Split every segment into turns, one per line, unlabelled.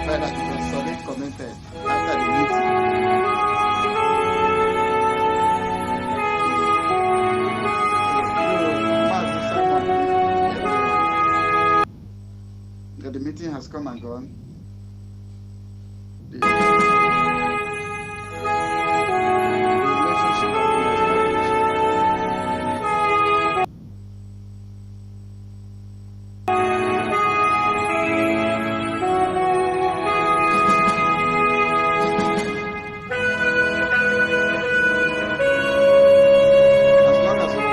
But that it was solid commented after the meeting. The meeting has come and gone. The relationship has been established. As long as you go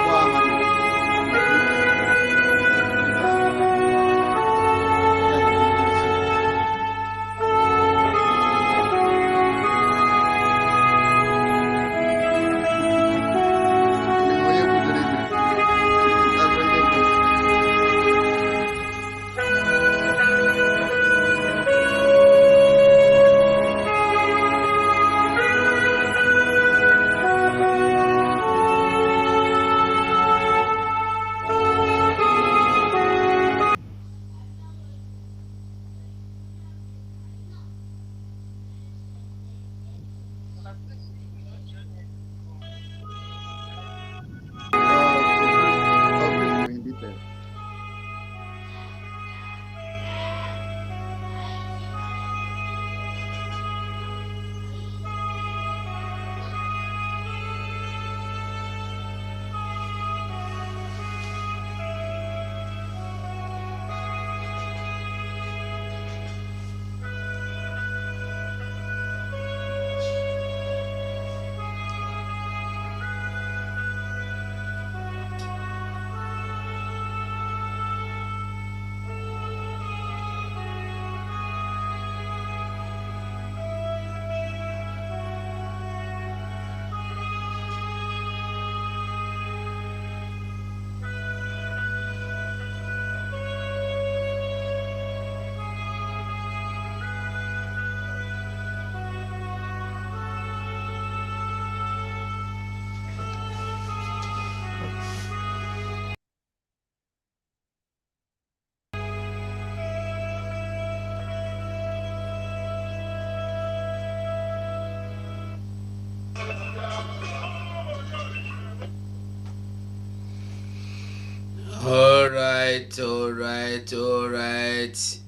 All right.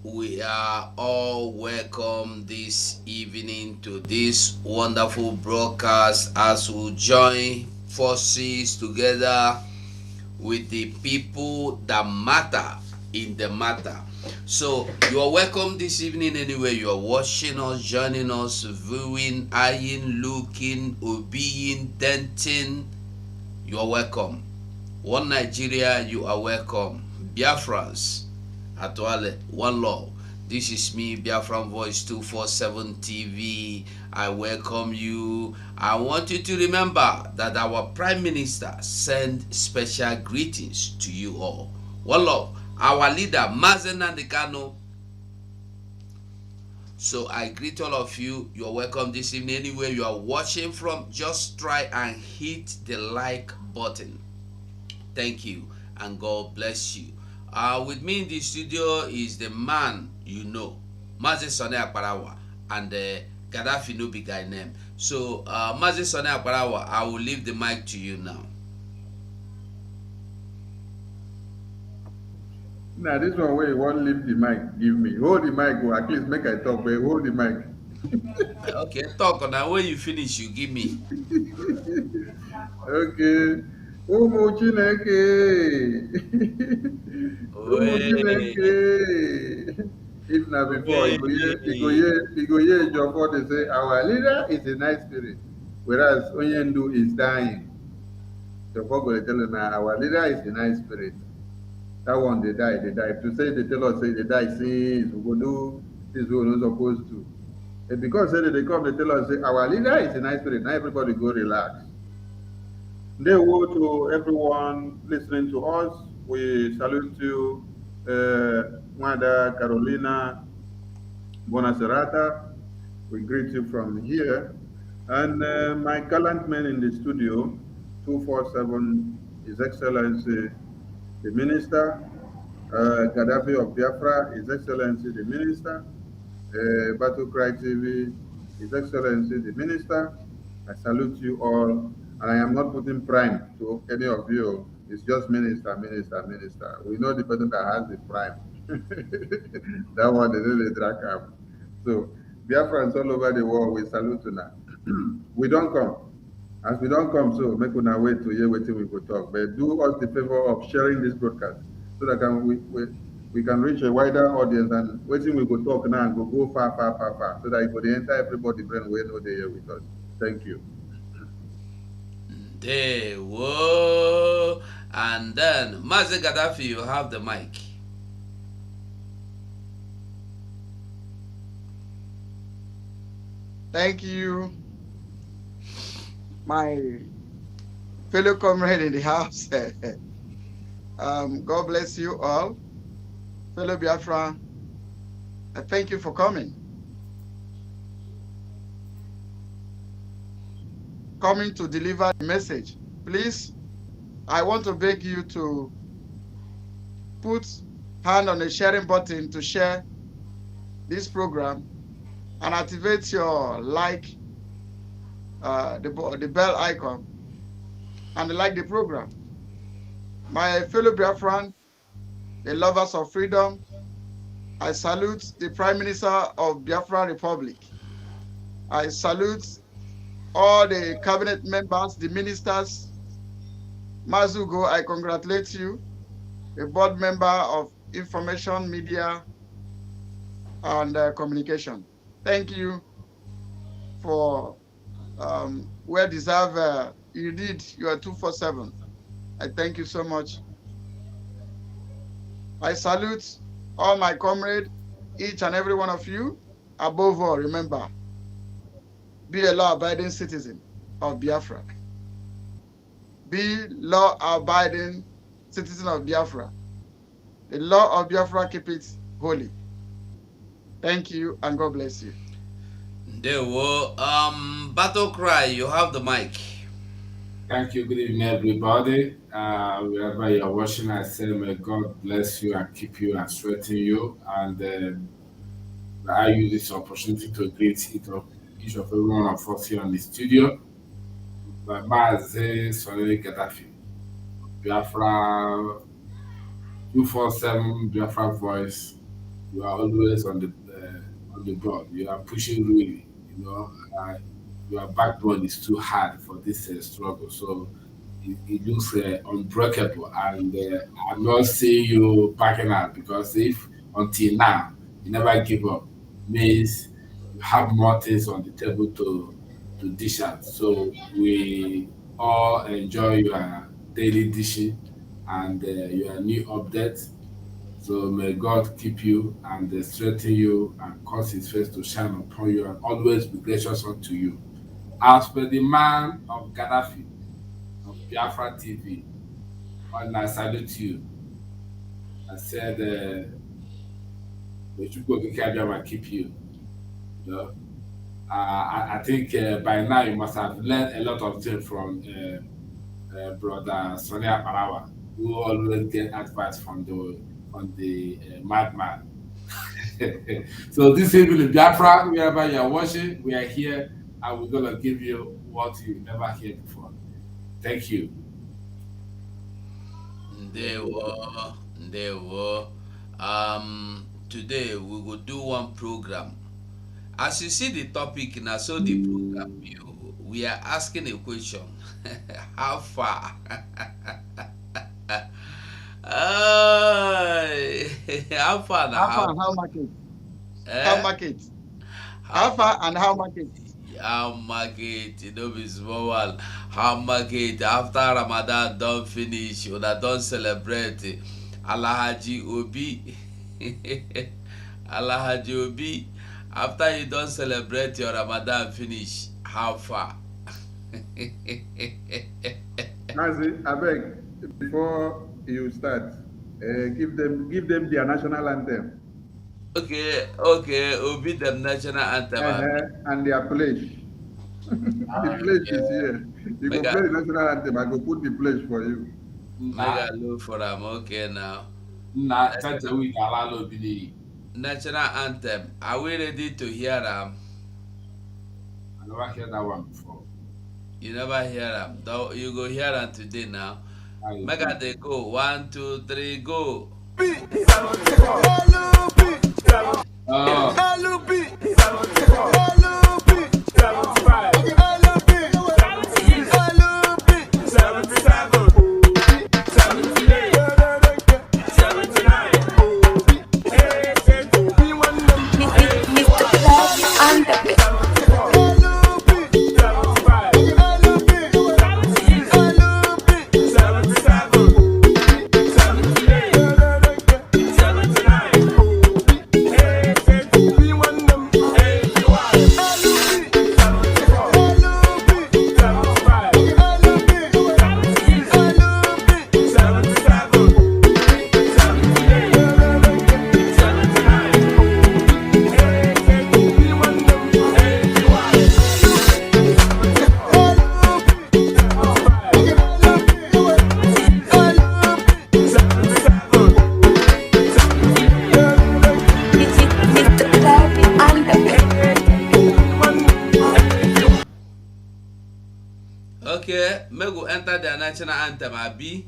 We are all welcome this evening to this wonderful broadcast as we join forces together with the people that matter in the matter. So you are welcome this evening anywhere you are watching us, joining us, viewing, eyeing, looking, obeying, denting. You are welcome. One Nigeria, you are welcome. Biafrans, Atuale, one love. This is me, Biafran Voice 247 TV. I welcome you. I want you to remember that our Prime Minister sent special greetings to you all. One love. Our leader, Mazen Nandekano. So I greet all of you. You are welcome this evening. Anywhere you are watching from, just try and hit the like button. Thank you and God bless you. With me in the studio is the man you know, Mazi Sone Akparawa, and Gaddafi no be guy name. So Mazi Sone Akparawa, I will leave the mic to you now.
Now this one where you want leave the mic, give me. Hold the mic, or at least make I talk, but hold the mic.
Okay, talk now. When you finish, you give me.
Okay. Ụmụ Chineke. Ụmụ Chineke. If not before, you go hear your father say, our leader is a nice spirit, whereas Onyendu is dying. Your father will tell him, our leader is a nice spirit. That one, they die. To say they tell us, say they die, since we go do this, we are not supposed to. And because say they come, they tell us, say, our leader is a nice spirit. Now everybody go relax. They will to everyone listening to us. We salute you, Mada Carolina Bonaserata. We greet you from here. And my gallant men in the studio, 247, His Excellency the Minister, Gaddafi of Biafra, His Excellency the Minister, Battle Cry TV, His Excellency the Minister. I salute you all, and I am not putting prime to any of you. It's just minister, minister, minister. We know the person that has the prime. That one they know the drag am. So Biafrans all over the world, we salute you now. We don't come. As we don't come, so make una wait to hear wetin we go talk. But do us the favor of sharing this broadcast so that we can reach a wider audience, and wetin we go talk now go far, far, far, far, so that it go dey enter everybody brain wey no dey here with us. Thank you.
There, whoa. And then, Mazi Gaddafi, you have the mic.
Thank you, my fellow comrade in the house. God bless you all. Fellow Biafra, I thank you for coming. Coming to deliver the message. Please, I want to beg you to put hand on the sharing button to share this program and activate your the bell icon and like the program. My fellow Biafran, the lovers of freedom, I salute the Prime Minister of Biafra Republic. I salute all the cabinet members, the ministers. Mazugo, I congratulate you, a board member of Information, Media, and Communication. Thank you for well-deserved. You did your 247. I thank you so much. I salute all my comrades, each and every one of you. Above all, remember, be a law-abiding citizen of Biafra. Be law-abiding citizen of Biafra. The law of Biafra, keep it holy. Thank you, and God bless you.
There were Battle Cry, you have the mic.
Thank you. Good evening, everybody. Wherever you're watching, I say, may God bless you and keep you and strengthen you. And I use this opportunity to greet each of every one of us here in the studio. Mazi Sonny Gaddafi, Biafra 247, Biafra voice. You are always on the board. You are pushing really, your backbone is too hard for this struggle. So it looks unbreakable, and I'm not seeing you backing out, because if until now you never give up, means you have more things on the table to dish out. So we all enjoy your daily dishing and your new updates. So may God keep you and strengthen you and cause His face to shine upon you and always be gracious unto you. As per the man of Gaddafi, of Biafra TV, and I salute you. I said, may Chukwu keep you. You know? I think by now you must have learned a lot of things from Brother Sonny Aparawa, who always get advice from the madman. So this evening, Biafra, wherever you are watching, we are here and we're going to give you what you never heard before. Thank you.
There were. Today we will do one program. As you see the topic now, so the program, we are asking a question. How far? How far now?
How far and how market?
Eh?
How market? How far and how market?
How market, be small one. How market after Ramadan don't finish, una don't celebrate. Alhaji Obi. Alhaji Obi. After you don't celebrate your Ramadan finish, how far?
Mazi, abeg, before you start, give them their national anthem.
Okay, Obi them national anthem.
And their pledge. The pledge is here. You go play the national anthem. I go put the pledge for you.
Mega look for them. Okay now.
Nah, Chacha, we allow Obi.
national anthem. Are we ready to hear them?
I never heard that one before.
You never hear them. You go hear them today now. Make they go. 1, 2, 3, go.
Oh,
Okay, me go enter the national anthem. Abi.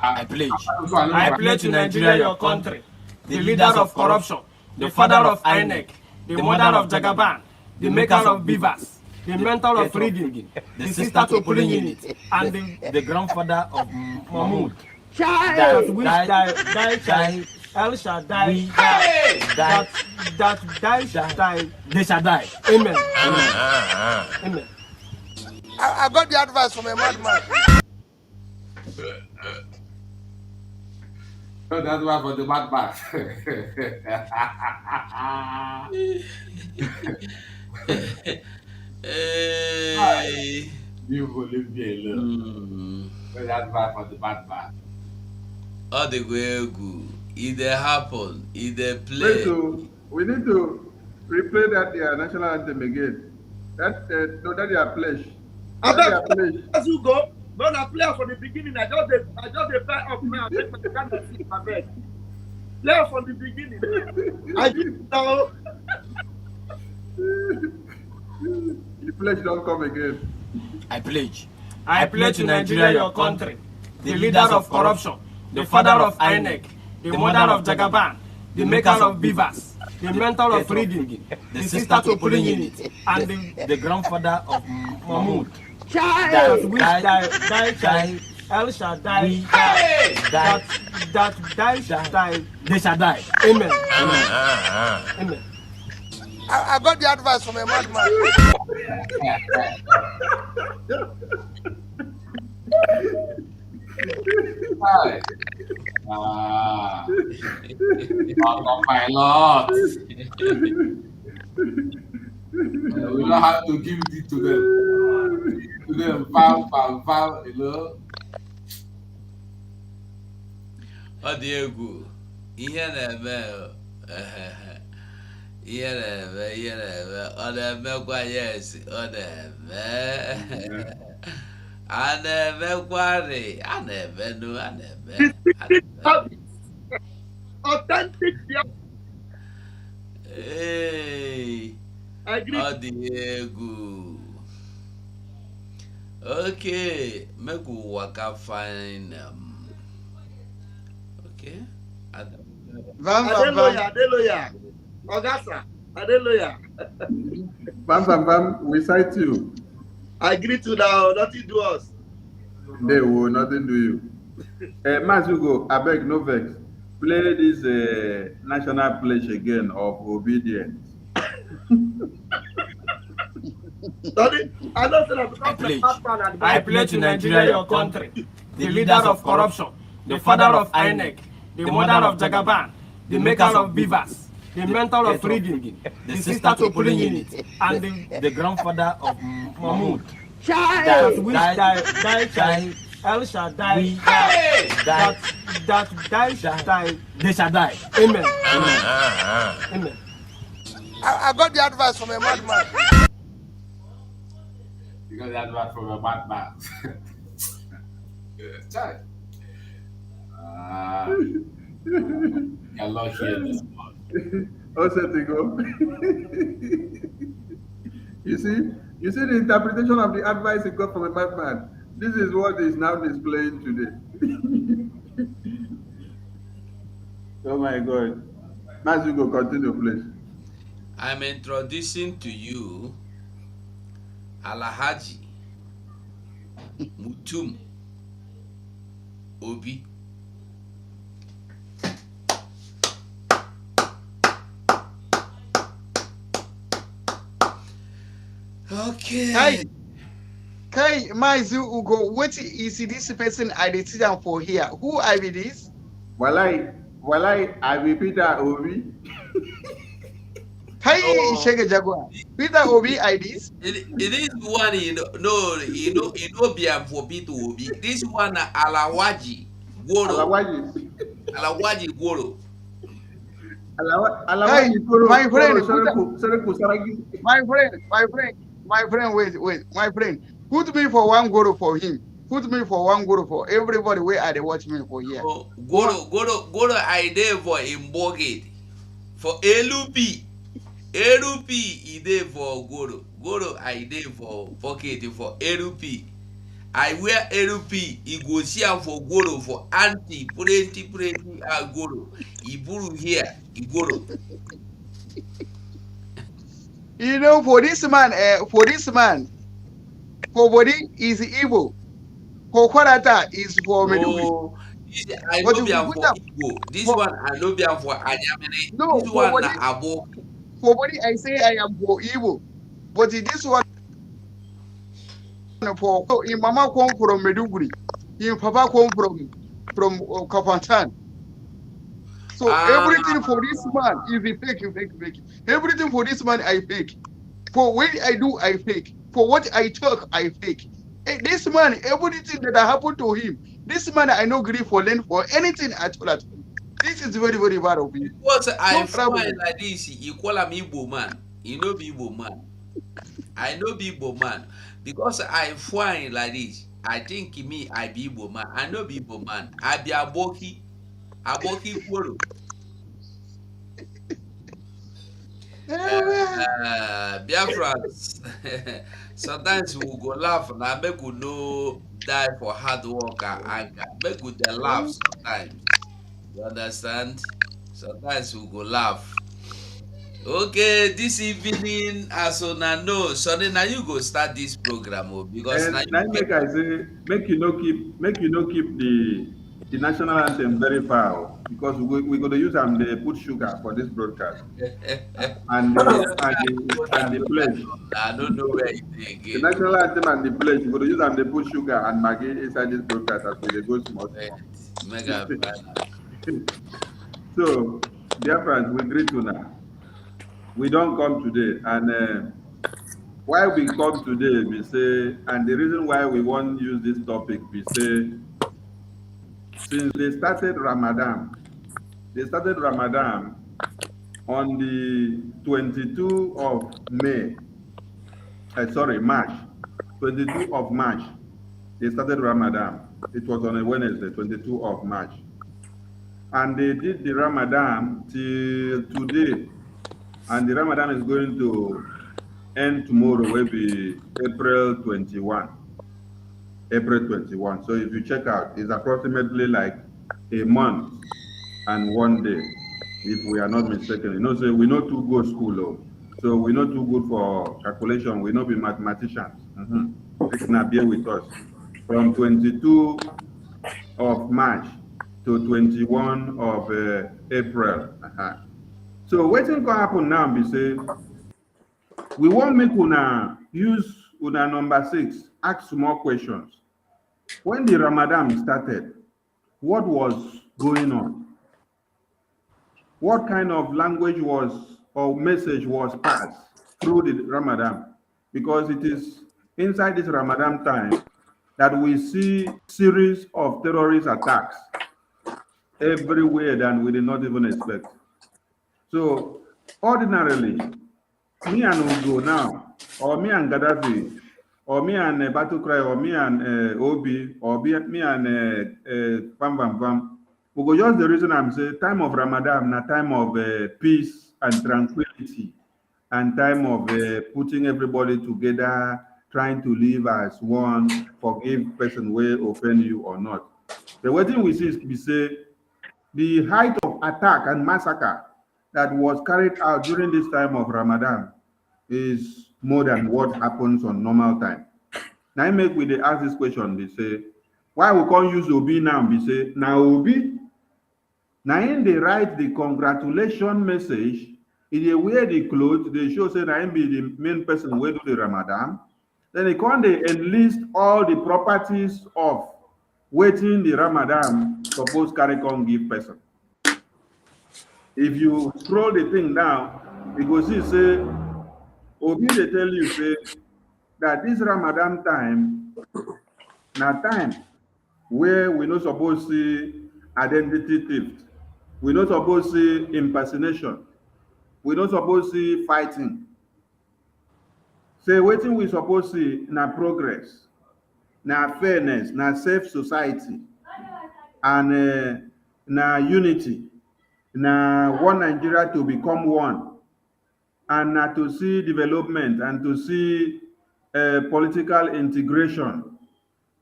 I pledge.
I pledge to Nigeria, your country, the leader of corruption, the father of INEC, the mother of Jagaban, the maker of beavers, the mentor of reading, the sister to polling unit, and
The grandfather of Mahmoud.
that which die, El Shaddai, that die shall die.
They shall die.
Amen. Amen.
I got the advice from a madman.
no, that's one for the bad part.
Hey.
You will leave me alone. No, that's one for the bad part.
All the way good. It dey happen. It dey
Wait,
play.
so we need to replay that national anthem again. That no, that their pledge. That their pledge.
As you go, when I play from the beginning, I just play up now. Take my kind of seat, my bed. Play from the beginning. I didn't know.
The pledge don't come again.
I pledge.
I pledge to Nigeria, your country, the leader of corruption, the father of INEC, the mother of Jagaban, the maker of beavers, the mentor of reading, the sister to polling unit, and
The grandfather of Mahmoud.
that which die, El Shaddai, that die shall die.
They shall die.
Amen. Amen.
I got the advice from a madman.
Hi. My Lord. We don't have to give it to them. To them, bam, you know.
Ọ dị egwu. Ihe na-eme. Ihe na-eme. Ọ na-emekwa yes. Ọ na-eme. A na-emekwarị. A na-eme.
Authentic.
Hey.
I agree.
Ọ dị egwu. Okay, make we waka find okay.
Adeloya. Ogasa. Adeloya.
Bam, we cite you.
I agree to that. Nothing do us.
They will nothing do you. Masugo, I beg no vex. Play this national pledge again of obedience.
Sorry, I don't say that because
I pledge.
I pledge to Nigeria, your country, the leader of corruption, the father of INEC, the mother of Jagaban, the maker of beavers, the mentor of reading, the sister to polling unit, and
The grandfather of Mahmoud.
that which die, El Shaddai, that die shall die.
They shall die.
Amen. Amen.
I got the advice from a madman.
Because that's one from a bad man. Chai. Your Lord hear this one.
Also to go. You see, you see the interpretation of the advice he got from a madman. This is what is now displaying today. Oh my God. Now you go continue, please.
I'm introducing to you Alhaji Mutum Obi. Okay.
Kai Maizu Ugo, what is this person I did for here? Who I be this?
I be Peter Obi.
Kai
Oh,
Shege Jaguar. Peter Obi I this?
it is one no, be for Peter Obi. This one Alawaji Goro.
Alawaji.
Alawaji Goro.
Kai,
Alawaji
my friend,
Koro Sereku Saragi.
my friend, wait, my friend. Put me for one guru for him. Put me for one guru for everybody where are they watch me for here.
Oh, Goro I there for Imbogate. For LP. LP I there for Goro. Goro I there for pocket for LP. I wear LP, he go see am for Goro for anti plenty Goro. He buru here, he Goro.
You know, for this man, for body is evil. For Kwarata is for Medugri.
No, this I
But
no
if
be
you
am
put
for
up
Igbo. This
for
one I no be am for Anyamene.
no
This one na Abo.
for body, I say I am for evil. But in this one for in Mama come from Medugri, in Papa come from Kafantan. So
Ah,
everything for this man is a fake. Everything for this man I fake. For what I do, I fake. For what I talk, I fake. This man, everything that happened to him, this man I no agree for land for anything at all. This is very, very bad of him.
because I
No
find
problem.
like this, you call am Igbo man. He no be Igbo man. I no be Igbo man. Because I find like this, I think me I be Igbo man. I no be Igbo man. I be Aboki. Aboki Kworo. Biafrans. Sometimes we go laugh na make we no die for hard work and anger. Make we dey laugh sometimes. You understand? Sometimes we go laugh. Okay, this evening, as una know, Sunday now you go start this program because now
And now
you get
make I say, make you no keep the national anthem very far because we gonna use them they put sugar for this broadcast and
you
the
know,
and the and the pledge.
I don't know where you dey
The
again.
national anthem and the pledge, we gonna use them they put sugar and maggi inside this broadcast as we dey go small
Wait,
small.
Mega plan.
So, dear friends, we greet you now. We don't come today, and why we come today, we say, and the reason why we want to use this topic, we say, since they started Ramadan on the 22 of May, sorry, March, 22 of March, they started Ramadan. It was on a Wednesday, 22 of March. And they did the Ramadan till today. And the Ramadan is going to end tomorrow, will be April 21. April 21. So if you check out, it's approximately like a month and 1 day, if we are not mistaken. You know, so we know too good school, though. So we know too good for calculation. We know be mathematicians. Please now bear with us. From 22 of March to 21 of April. So what's going to happen now be say, we want make una use una number 6, ask more questions. When the Ramadan started, what was going on? What kind of language was or message was passed through the Ramadan? Because it is inside this Ramadan time that we see series of terrorist attacks everywhere that we did not even expect. So ordinarily, me and Ugo now, or me and Gaddafi, or me and Battle Cry, or me and Obi, or me and Bam Bam Bam, Because just the reason I'm saying time of Ramadan, a time of peace and tranquility, and time of putting everybody together, trying to live as one, forgive person will offend you or not. The way thing we see is we say the height of attack and massacre that was carried out during this time of Ramadan is more than what happens on normal time. Now I make we dey ask this question, they say, why we can't use Obi now? Be say, now Obi, now in they write the congratulation message, if they wear the clothes, they show say now be the main person who do the Ramadan. Then they come they enlist all the properties of waiting the Ramadan suppose carry come give person. If you scroll the thing down, you go see say Obi they tell you say that this Ramadan time now time where we not supposed to see identity theft, we not supposed to see impersonation, we not supposed to see fighting. Say waiting we supposed to see na progress, na fairness, na safe society, and na unity, na one Nigeria to become one, and na to see development and to see political integration,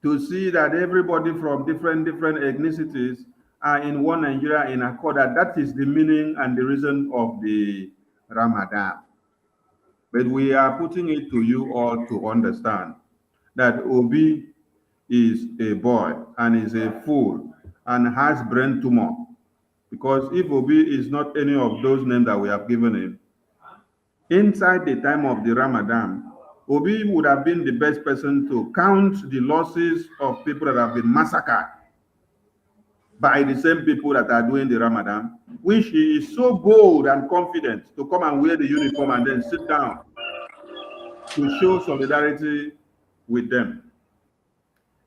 to see that everybody from different ethnicities are in one Nigeria in accord. That is the meaning and the reason of the Ramadan. But we are putting it to you all to understand that Obi is a boy and is a fool and has brain tumor. Because if Obi is not any of those names that we have given him, inside the time of the Ramadan, Obi would have been the best person to count the losses of people that have been massacred by the same people that are doing the Ramadan, which he is so bold and confident to come and wear the uniform and then sit down to show solidarity with them.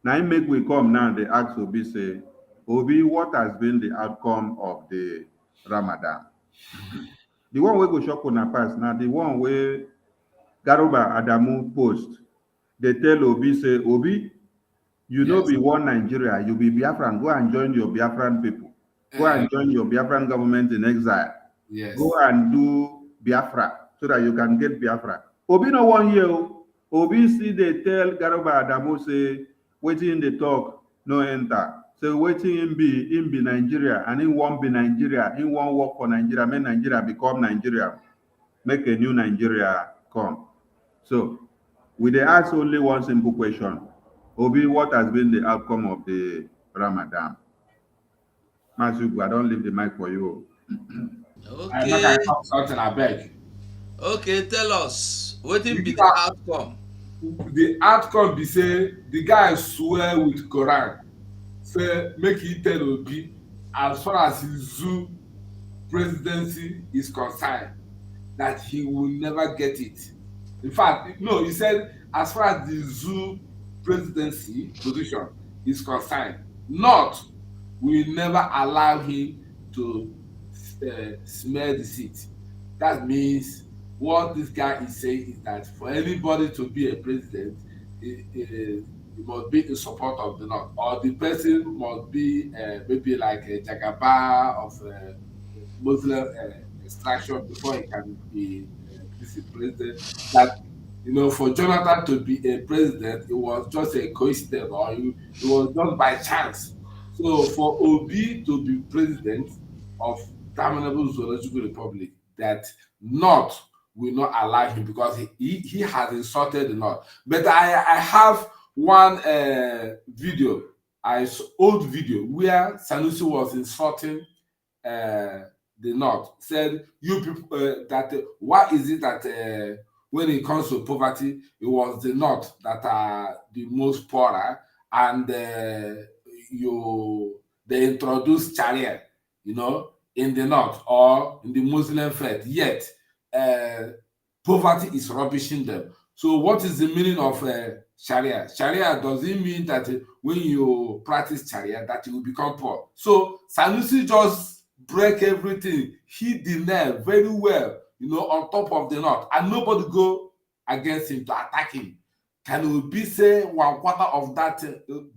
Now, make we come now, they ask Obi, say, Obi, what has been the outcome of the Ramadan? The one we go shock on a pass now, the one where Garuba Adamu post, they tell Obi, say, Obi, you know be one Nigeria, you be Biafran, go and join your Biafran people. Go and join your Biafran government in exile.
Yes.
Go and do Biafra so that you can get Biafra. Obi no 1 year. Obi see they tell Garuba Adamu, say, waiting the talk, no enter. So waiting him be Nigeria, and he won't be Nigeria. He won't work for Nigeria, make Nigeria become Nigeria. Make a new Nigeria come. So we they ask only one simple question. Obi, what has been the outcome of the Ramadan? Masuku, I don't leave the mic for you.
I
Okay.
talk something, I beg.
Okay, tell us. Wetin be the outcome?
The outcome be say the guy swear with Quran, say make he tell Obi as far as his zoo presidency is concerned that he will never get it. In fact, no, he said as far as the zoo presidency position is concerned, not will never allow him to smell the seat. That means what this guy is saying is that for anybody to be a president, it must be in support of the North, or the person must be maybe like a Jagaba of Muslim extraction before he can be this president. That for Jonathan to be a president, it was just a coincidence, or it was done by chance. So for Obi to be president of Damnable Zoological Republic, that North will not allow him because he has insulted the North. But I have one video, old video, where Sanusi was insulting the North. Said, you people, that why is it that when it comes to poverty, it was the North that are the most poorer, and they introduced Sharia, in the North or in the Muslim faith, yet poverty is rubbishing them. So what is the meaning of Sharia? Sharia doesn't mean that when you practice Sharia that you will become poor. So Sanusi just break everything. He denied very well, on top of the North, and nobody go against him to attack him. Can we say 1/4 of that,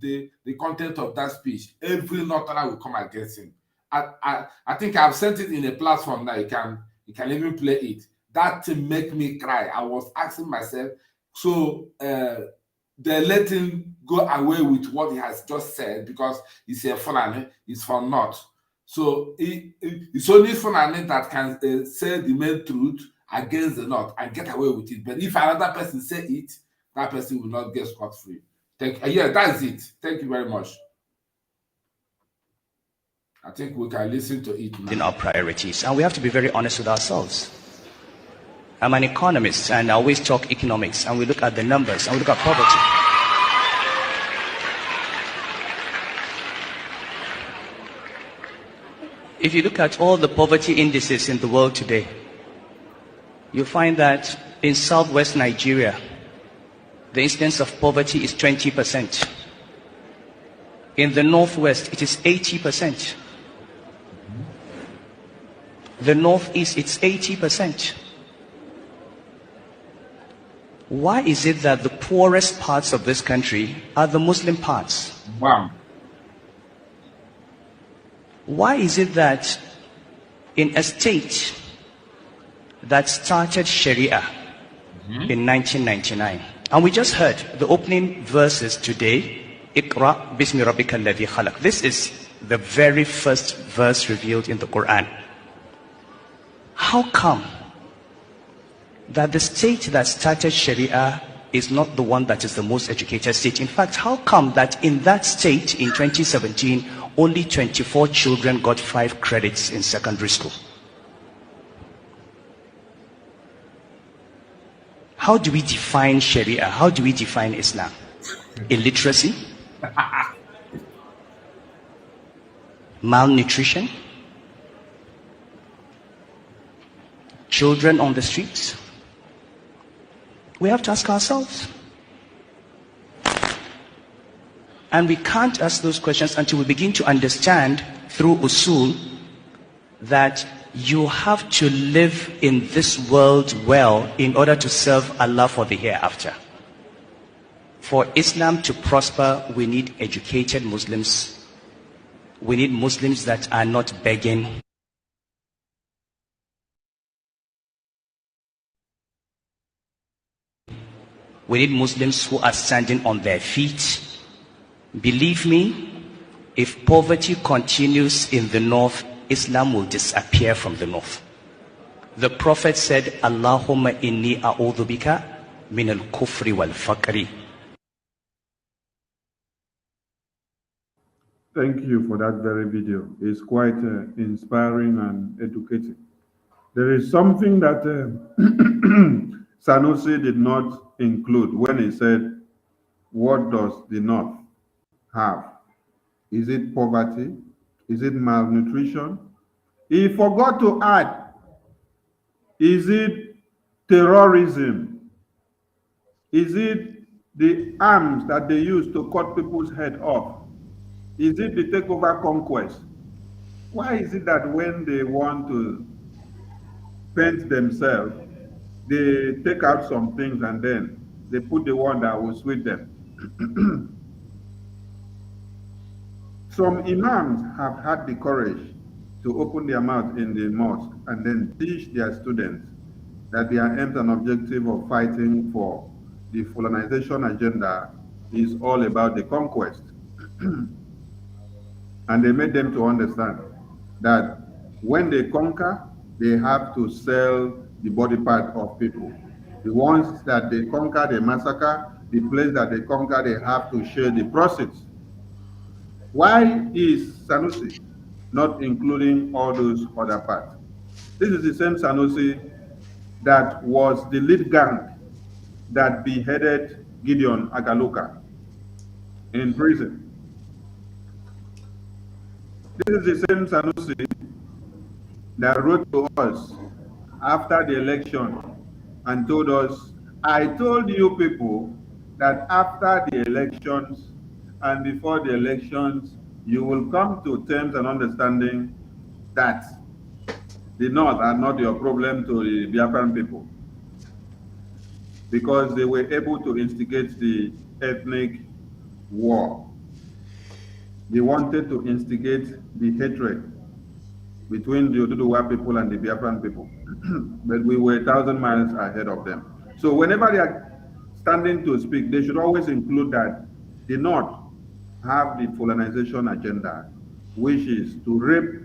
the content of that speech? Every Northerner will come against him. I think I've sent it in a platform that you can even play it. That thing make me cry. I was asking myself, so they let him go away with what he has just said because he's a Fulani, he's from North. So it's only Fulani that can say the main truth against the North and get away with it. But if another person say it, that person will not get scot-free. Yeah, that's it. Thank you very much. I think we can listen to it now.
In our priorities, and we have to be very honest with ourselves. I'm an economist, and I always talk economics, and we look at the numbers, and we look at poverty. If you look at all the poverty indices in the world today, you find that in southwest Nigeria, the incidence of poverty is 20%. In the northwest, it is 80%. The northeast, it's 80%. Why is it that the poorest parts of this country are the Muslim parts?
Wow.
Why is it that in a state that started Sharia in 1999, and we just heard the opening verses today, Iqra bismi rabbika alladhi khalaq. This is the very first verse revealed in the Quran. How come that the state that started Sharia is not the one that is the most educated state? In fact, how come that in that state in 2017, only 24 children got 5 credits in secondary school? How do we define Sharia? How do we define Islam? Illiteracy? Malnutrition? Children on the streets? We have to ask ourselves. And we can't ask those questions until we begin to understand through usul that you have to live in this world well in order to serve Allah for the hereafter. For Islam to prosper, we need educated Muslims. We need Muslims that are not begging. We need Muslims who are standing on their feet. Believe me, if poverty continues in the north, Islam will disappear from the north. The Prophet said, Allahumma inni a'udhu bika min al-kufri wal-faqri.
Thank you for that very video. It's quite inspiring and educating. There is something that Sanusi did not include when he said, what does the North have? Is it poverty? Is it malnutrition? He forgot to add, is it terrorism? Is it the arms that they use to cut people's head off? Is it the takeover conquest? Why is it that when they want to paint themselves, they take out some things and then they put the one that will suit them? Some imams have had the courage to open their mouth in the mosque and then teach their students that their aims and objective of fighting for the Fulanization agenda is all about the conquest. And they made them to understand that when they conquer, they have to sell the body part of people. The ones that they conquer, they massacre. The place that they conquer, they have to share the proceeds. Why is Sanusi not including all those other parts? This is the same Sanusi that was the lead gang that beheaded Gideon Agaluka in prison. This is the same Sanusi that wrote to us after the election and told us, I told you people that after the elections and before the elections, you will come to terms and understanding that the North are not your problem to the Biafran people, because they were able to instigate the ethnic war. They wanted to instigate the hatred between the Oduduwa people and the Biafran people. But we were 1,000 miles ahead of them. So whenever they are standing to speak, they should always include that the North have the colonization agenda, which is to rape,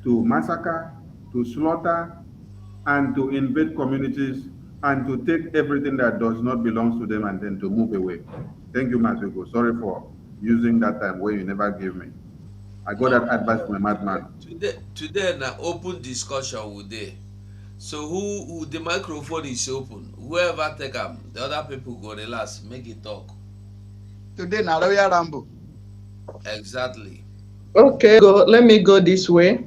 to massacre, to slaughter, and to invade communities and to take everything that does not belong to them and then to move away. Thank you, Masuko. Sorry for using that time where you never gave me. I got
No
that advice from a
problem.
madman.
Today na open discussion we dey. So who the microphone is open. Whoever take am, the other people go relax, make it talk.
Today, na Royal Rambo.
Exactly.
Okay, let me go this way.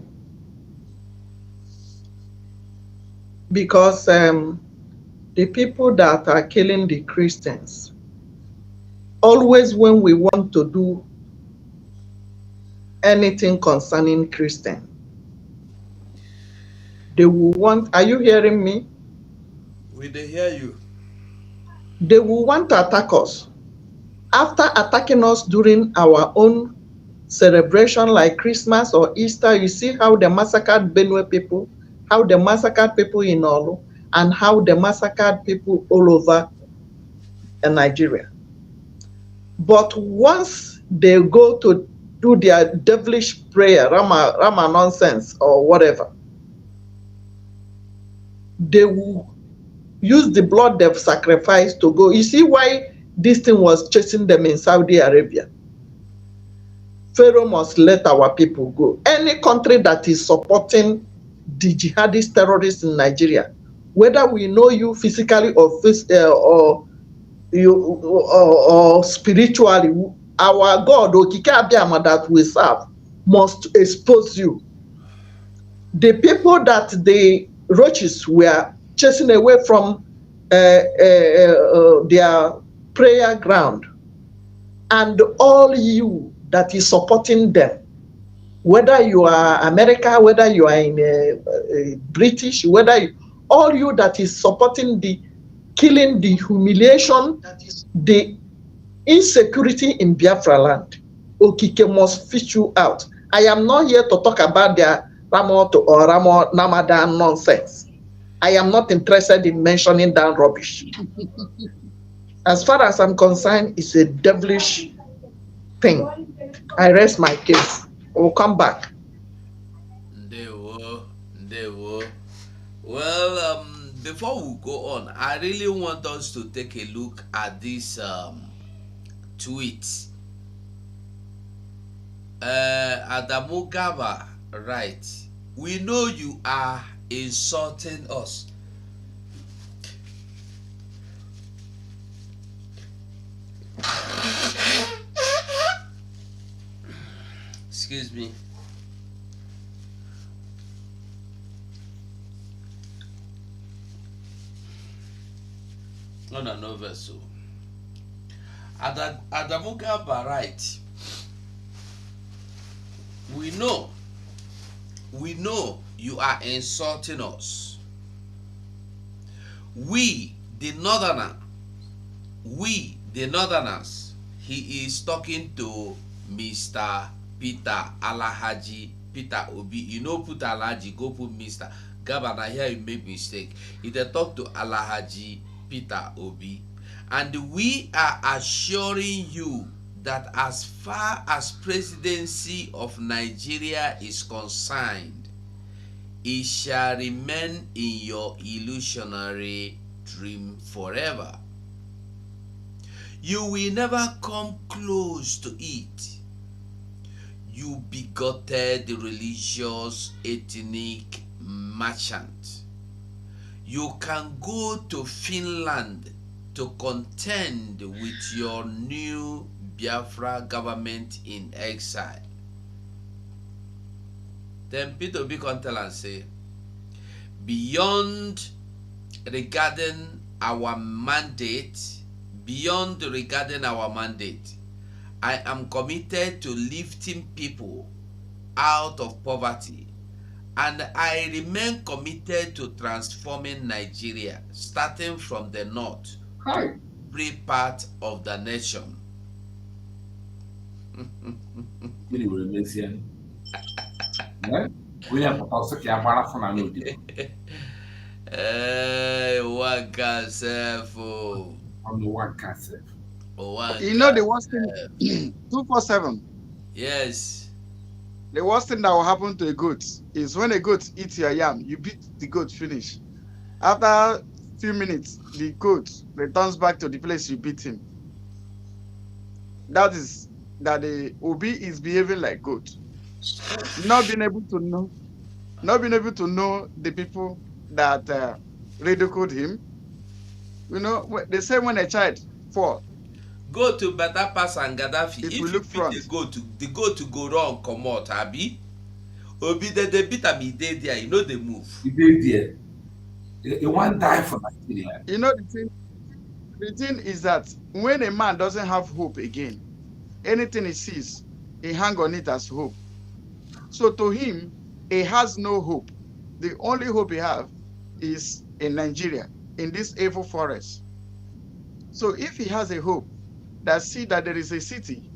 Because the people that are killing the Christians, always when we want to do anything concerning Christian, they will want, are you hearing me?
We dey hear you.
They will want to attack us. After attacking us during our own celebration like Christmas or Easter, you see how they massacred Benue people, how they massacred people in Olu, and how they massacred people all over Nigeria. But once they go to do their devilish prayer, Rama nonsense or whatever, they will use the blood they've sacrificed to go. You see why this thing was chasing them in Saudi Arabia? Pharaoh must let our people go. Any country that is supporting the jihadist terrorists in Nigeria, whether we know you physically or spiritually, our God, Okike Abiyama, that we serve, must expose you. The people that the roaches were chasing away from their prayer ground, and all you that is supporting them, whether you are America, whether you are in British, whether all you that is supporting the killing, the humiliation, the insecurity in Biafra land, Okike must fish you out. I am not here to talk about their Ramadan nonsense. I am not interested in mentioning that rubbish. As far as I'm concerned, it's a devilish thing. I rest my case. We'll come back.
Ndewo. Well, before we go on, I really want us to take a look at this tweet. Adamu Gaba, right? We know you are insulting us. Excuse me. No vessel. Adamu Gaba, right? We know you are insulting us. We the northerners, he is talking to Mr. Peter Alahaji Peter Obi. You know, put Alahaji, go put Mr. Gabana here, you make mistake. He dey talk to Alahaji Peter Obi, and we are assuring you that as far as presidency of Nigeria is concerned, it shall remain in your illusionary dream forever. You will never come close to it. You bigoted religious ethnic merchant. You can go to Finland to contend with your new Biafra government in exile. Then Peter B. can tell and say, beyond regarding our mandate, I am committed to lifting people out of poverty, and I remain committed to transforming Nigeria, starting from the north to every part of the nation.
onye pụta ọsọ ka ya gbara fụ na n'odibo
One can self.
ọnụ ụwa nke asị.
One
You know
can
the worst thing, 247.
Yes.
The worst thing that will happen to a goat is when a goat eats your yam, you beat the goat finish. After a few minutes, the goat returns back to the place you beat him. That is that the Obi is behaving like goat. Not being able to know the people that ridiculed him. You know, they say when a child fall,
Go to better pass and Gaddafi.
if
If
we
you
look
beat
front,
the goat to go wrong, come out, Abi. Obi they beat am, he dey there, you know they move.
He dey there. He wan die for Nigeria.
you know the thing is that when a man doesn't have hope again, anything he sees, he hang on it as hope. So to him, he has no hope. The only hope he have is in Nigeria, in this evil forest. So if he has a hope that see that there is a city,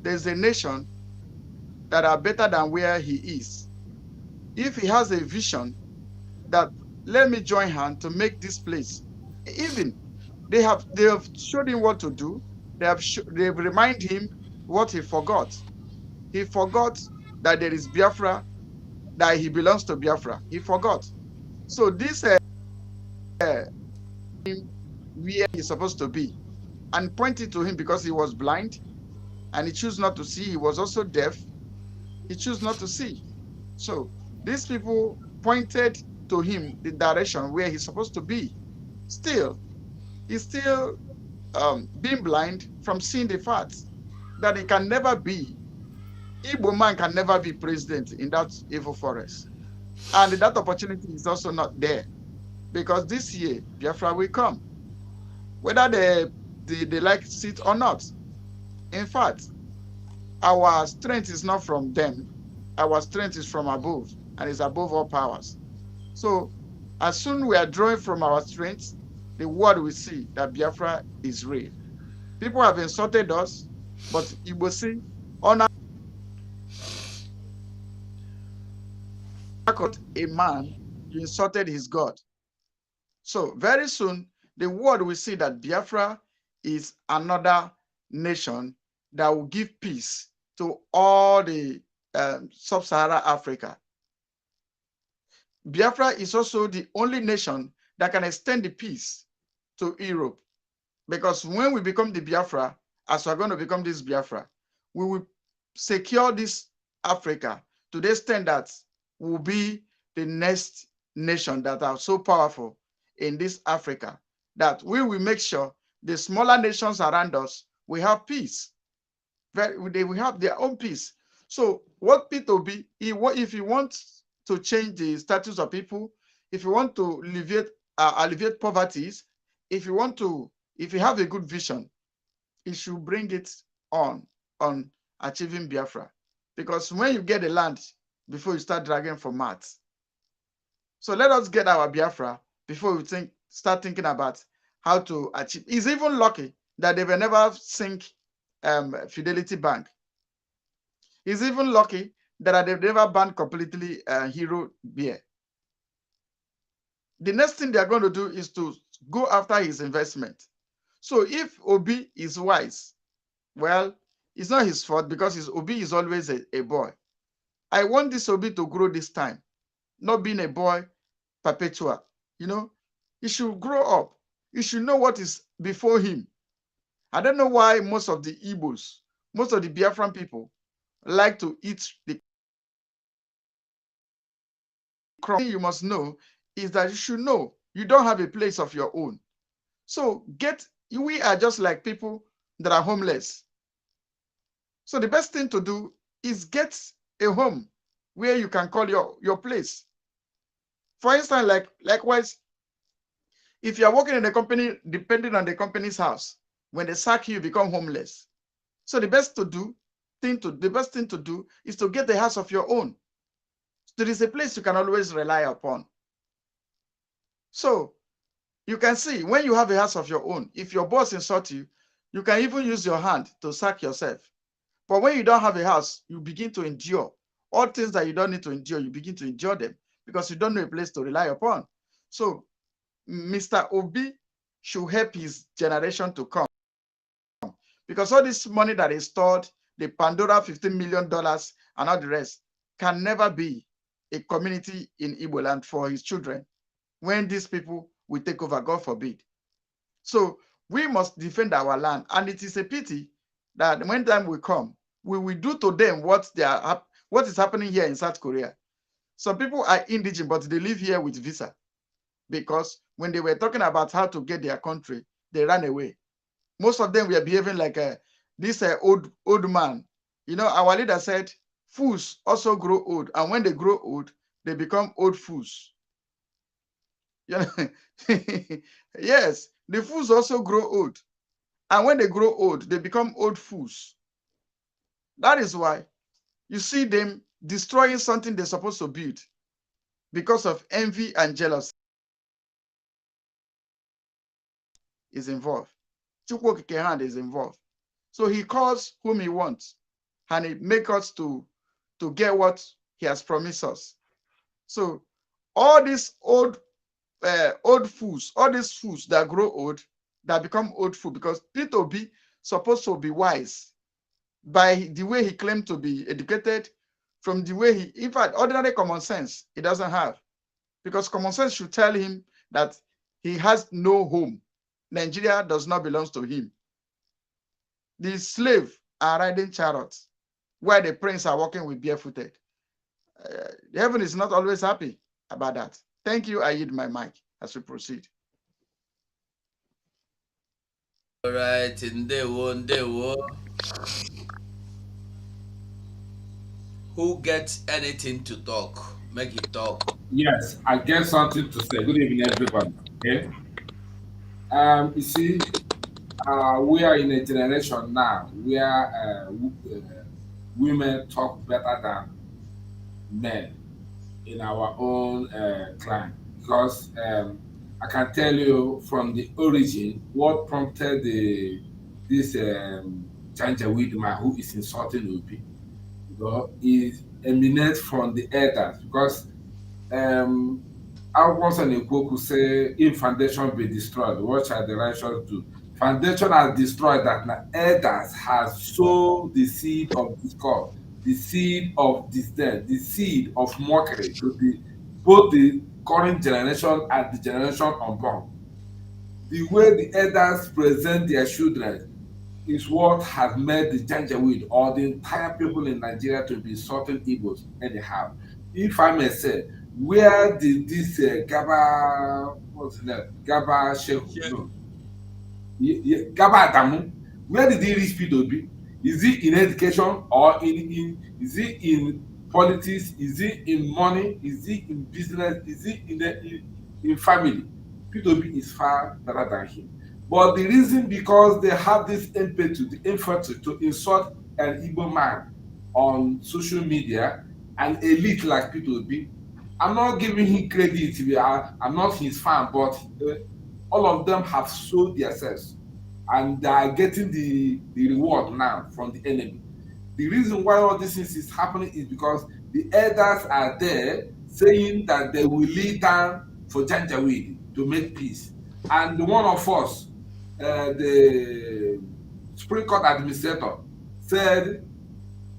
there's a nation that are better than where he is. If he has a vision that let me join hand to make this place, even they have showed him what to do. They've reminded him what he forgot. He forgot that there is Biafra, that he belongs to Biafra. He forgot. So this where he's supposed to be, and pointed to him because he was blind and he chose not to see. He was also deaf. He chose not to see. So these people pointed to him the direction where he's supposed to be. Still, he's still being blind from seeing the fact that he can never be, Igbo man can never be president in that evil forest. And that opportunity is also not there because this year, Biafra will come, whether they like it or not. In fact, our strength is not from them. Our strength is from above and is above all powers. So as soon we are drawing from our strength, the world will see that Biafra is real. People have insulted us, but you will see honor a man, you insulted his God. So very soon, the world will see that Biafra is another nation that will give peace to all the sub-Saharan Africa. Biafra is also the only nation that can extend the peace to Europe. Because when we become the Biafra, as we're going to become this Biafra, we will secure this Africa to the extent that we'll be the next nation that are so powerful in this Africa, that we will make sure the smaller nations around us will have peace. They will have their own peace. So what Peter be, if you want to change the status of people, if you want to alleviate poverty, if you have a good vision, you should bring it on achieving Biafra. Because when you get the land, before you start dragging for maths. So let us get our Biafra before we start thinking about how to achieve. It's even lucky that they will never sink Fidelity Bank. It's even lucky that they've never banned completely Hero Beer. The next thing they're going to do is to go after his investment. So if Obi is wise, well, it's not his fault because Obi is always a boy. I want this Obi to grow this time, not being a boy perpetual. You know, he should grow up. He should know what is before him. I don't know why most of the Igbos, most of the Biafran people like to eat the crumb. You must know is that you should know you don't have a place of your own. So we are just like people that are homeless. So the best thing to do is get a home where you can call your place. For instance, likewise, if you are working in a company, depending on the company's house, when they sack you, you become homeless. So the best thing to do is to get a house of your own. There is a place you can always rely upon. So you can see when you have a house of your own, if your boss insults you, you can even use your hand to sack yourself. But when you don't have a house, you begin to endure All things that you don't need to endure, you begin to endure them because you don't know a place to rely upon. So Mr. Obi should help his generation to come, because all this money that is stored, the Pandora $15 million and all the rest, can never be a community in Igbo land for his children when these people will take over, God forbid. So we must defend our land, and it is a pity that when time will come, we will do to them what is happening here in South Korea. Some people are indigent, but they live here with visa, because when they were talking about how to get their country, they ran away. Most of them were behaving like this old man. You know, our leader said, fools also grow old, and when they grow old, they become old fools. You know? Yes, the fools also grow old, and when they grow old, they become old fools. That is why you see them destroying something they're supposed to build because of envy and jealousy is involved. Chukwokike hand is involved. So he calls whom he wants, and he makes us to get what he has promised us. So all these old fools, all these fools that grow old, that become old fools, because Peter B supposed to be wise by the way he claimed to be educated, from the way he, in fact, ordinary common sense he doesn't have, because common sense should tell him that he has no home. Nigeria does not belong to him. The slave are riding chariots, while the prince are walking with barefooted. Heaven is not always happy about that. Thank you. I yield my mic as we proceed.
All right, ndewo. Who gets anything to talk? Make it talk.
Yes, I get something to say. Good evening, everybody. Okay. You see, we are in a generation now where women talk better than men in our own clan, because I can tell you from the origin what prompted this Janjaweed man who is insulting Obi, is eminent from the elders, because I once an Ekwoku say, if foundation be destroyed, what shall the righteous do? Foundation has destroyed that, now elders has sown the seed of discord, the seed of disdain, the seed of mockery to both the current generation and the generation unborn. The way the elders present their children is what has made the Janjaweed or the entire people in Nigeria to be insulting Igbos anyhow. If I may say, where did this Gaba, what's his name? Gaba Shehu, no. Gaba Adamu, where did he reach P2B? Is he in education, or is he in politics? Is he in money? Is he in business? Is he in family? P2B is far better than him. But the reason, because they have this impetus, the infantry to insult an Igbo man on social media, an elite like P2B. I'm not giving him credit. I'm not his fan, but all of them have sold themselves, and they are getting the reward now from the enemy. The reason why all this is happening is because the elders are there saying that they will lay down for Janjaweed to make peace. And one of us, the Supreme Court administrator, said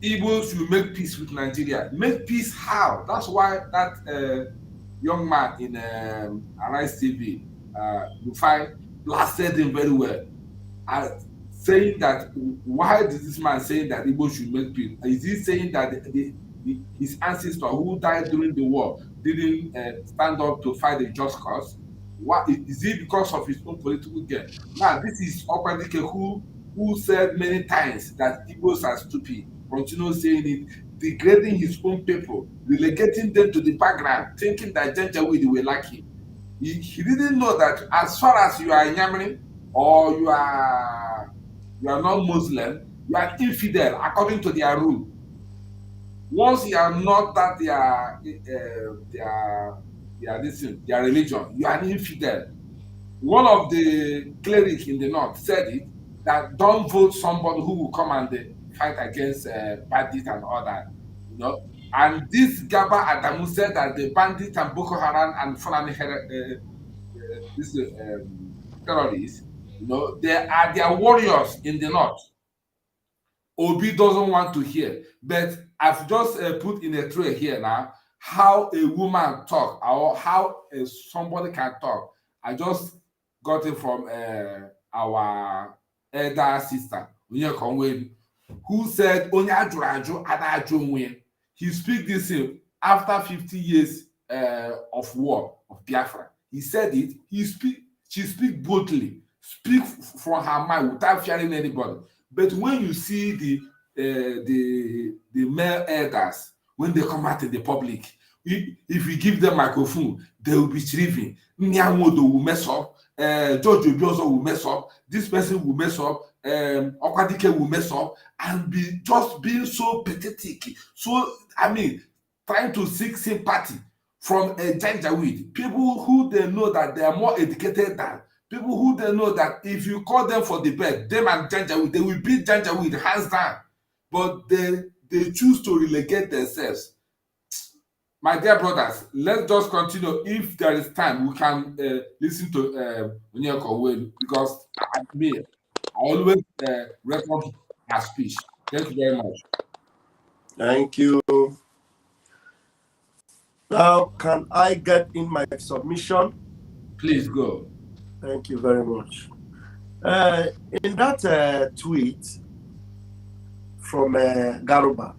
Igbos will make peace with Nigeria. Make peace how? That's why that young man in Arise TV, Rufai, blasted him very well, saying that, why is this man saying that Igbos should make peace? Is he saying that his ancestors who died during the war didn't stand up to fight a just cause? What is it, because of his own political gain? Now, this is Okwadike who said many times that Igbos are stupid, continue saying it, degrading his own people, relegating them to the background, thinking that Janjaweed will like him. He didn't know that as far as you are Yamani or you are not Muslim, you are infidel according to their rule. Once you are not that their religion, you are an infidel. One of the clerics in the north said it, that don't vote somebody who will come and fight against bandits and all that. And this Gaba Adamu said that the bandits and Boko Haram and Fulani terrorists, you know, they are their warriors in the north. Obi doesn't want to hear, but I've just put in a tray here now how a woman talk or how somebody can talk. I just got it from our elder sister, Onye Konwe, who said, "Onye ajuraju adaju onwe." He speak this after 50 years of war of Biafra. He said it. She speak boldly, speak from her mind without fearing anybody. But when you see the male elders, when they come out in the public, if we give them microphone, they will be shrieking. Nyamodo will mess up. George Obiozo will mess up. This person will mess up. Okwadike will mess up and be just being so pathetic. So I mean, trying to seek sympathy from a Janjaweed, people who they know that they are more educated than. People who they know that if you call them for debate, them and Janjaweed, they will beat Janjaweed hands down. But they choose to relegate themselves. My dear brothers, let's just continue. If there is time, we can listen to Onye Konwe, because I always record her speech. Thank you very much.
Thank you. Now, can I get in my submission?
Please go.
Thank you very much. In that tweet from Garuba,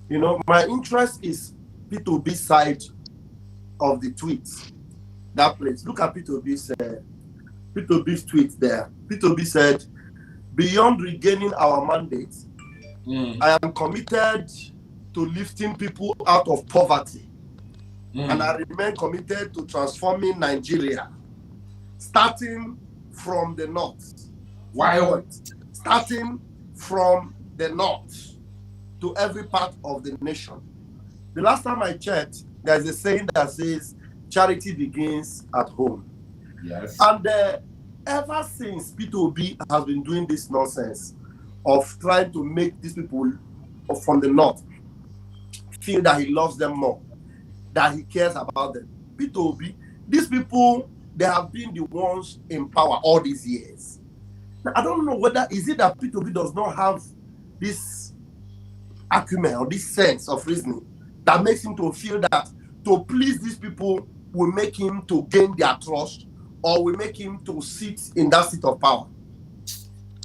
you know, my interest is P2B side of the tweet. That place. Look at P2B's tweet there. P2B said, "Beyond regaining our mandate, I am committed to lifting people out of poverty. And I remain committed to transforming Nigeria, starting from the north."
Why?
Starting from the north to every part of the nation. The last time I checked, there's a saying that says, "Charity begins at home."
Yes.
And ever since P2B has been doing this nonsense of trying to make these people from the north feel that he loves them more, that he cares about them. P2B, these people, they have been the ones in power all these years. Now, I don't know whether is it that P2B does not have this acumen or this sense of reasoning that makes him to feel that to please these people will make him to gain their trust or will make him to sit in that seat of power.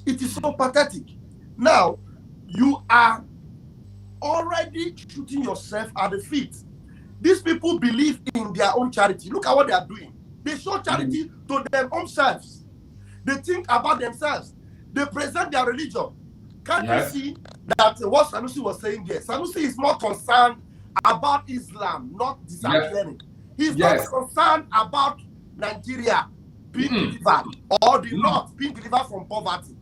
It is so pathetic. Now, you are already shooting yourself at the feet. These people believe in their own charity. Look at what they are doing. They show charity to their own selves. They think about themselves. They present their religion. Can't you see that what Sanusi was saying here? Sanusi is more concerned about Islam, not disappearing. He's not concerned about Nigeria being delivered or the North being delivered from poverty.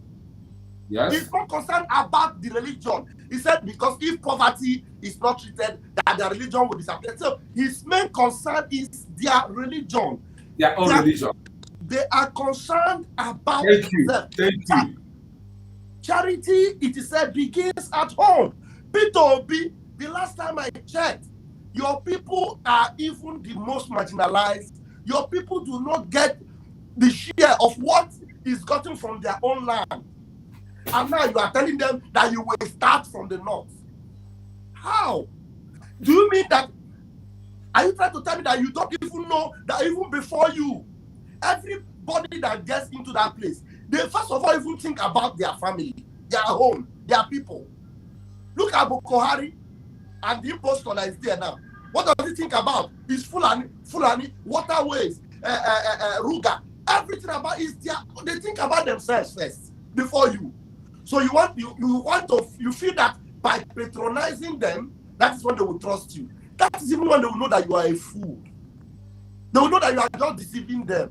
He's not concerned about the religion. He said because if poverty is not treated, that the religion will disappear. So his main concern is their religion.
Their own religion.
They are concerned about
themselves. Thank you.
Charity, it is said, begins at home. P2B, the last time I checked, your people are even the most marginalized. Your people do not get the share of what is gotten from their own land. And now you are telling them that you will start from the north. How? Do you mean that? Are you trying to tell me that you don't even know that even before you, everybody that gets into that place, they first of all even think about their family, their home, their people. Look at Bukhari and the impostor that is there now. What does he think about? His Fulani, waterways, Ruga, everything about is their. They think about themselves first before you. So you feel that by patronizing them, that is when they will trust you. That is even when they will know that you are a fool. They will know that you are just deceiving them.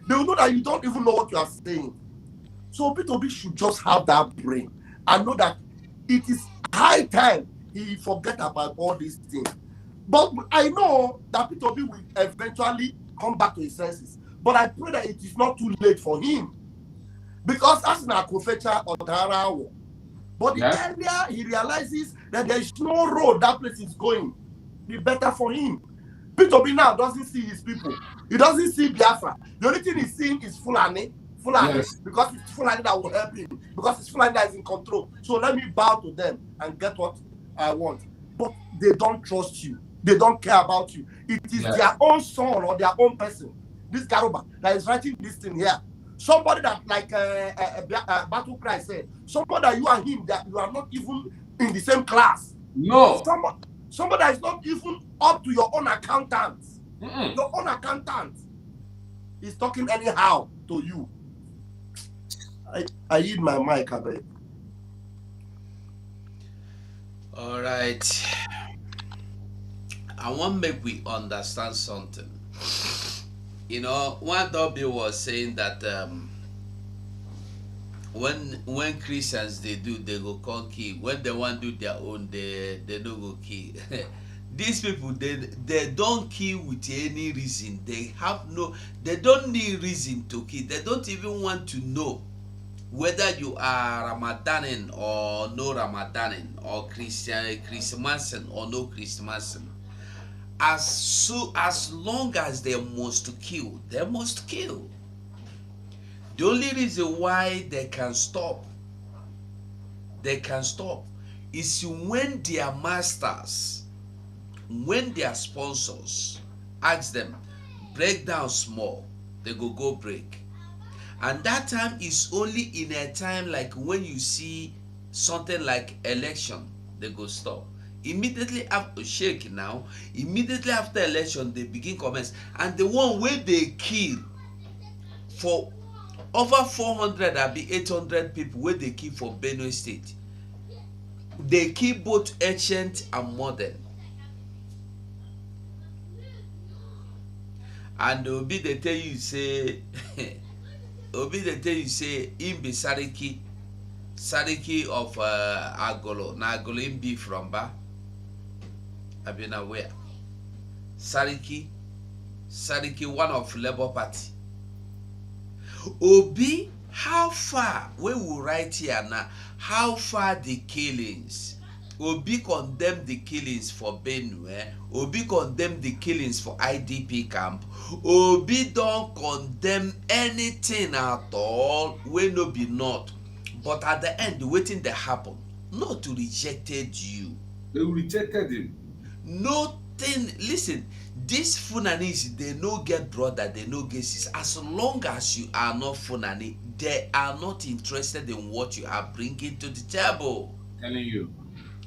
They will know that you don't even know what you are saying. So P2B should just have that brain and know that it is high time he forget about all these things. But I know that P2B will eventually come back to his senses. But I pray that it is not too late for him. Because as in Akofecha or Darawo, But the earlier he realizes that there is no road that place is going, the better for him. Peter B now doesn't see his people. He doesn't see Biafra. The only thing he's seeing is Fulani, because it's Fulani that will help him, because it's Fulani that is in control. So let me bow to them and get what I want. But they don't trust you. They don't care about you. It is their own son or their own person, this Garuba, that is writing this thing here. Somebody that, like Battle Cry said, somebody that you and him, that you are not even in the same class.
No.
Somebody that is not even up to your own accountant. Your own accountant is talking anyhow to you. I yield my mic, I beg.
All right. I want to make we understand something. You know, one W was saying that when Christians they go call key. When they want to do their own, they don't go key. These people they don't kill with any reason. They don't need reason to kill. They don't even want to know whether you are Ramadanin or no Ramadanin, or Christmasin or no Christmasin. As long as they must kill, they must kill. The only reason why they can stop is when their masters, when their sponsors ask them, break down small, they go break. And that time is only in a time like when you see something like election, they go stop. Immediately after shake now, immediately after election, they begin comments. And the one where they kill for over 400 or 800 people where they kill for Benue State, they kill both ancient and modern. And Obi they tell you say him be Sariki of Agolo. Na Agolo him be from Ba. I've been aware. Sariki, one of Labour Party. Obi, how far, when we write here now, how far the killings? Obi condemn the killings for Benue. Obi condemn the killings for IDP camp. Obi don't condemn anything at all when no be not. But at the end, the waiting that happened, not to rejected you.
They rejected him.
Nothing. Listen, these Funanis, they no get brother, they no get sis. As long as you are not Funani, they are not interested in what you are bringing to the table.
Telling you.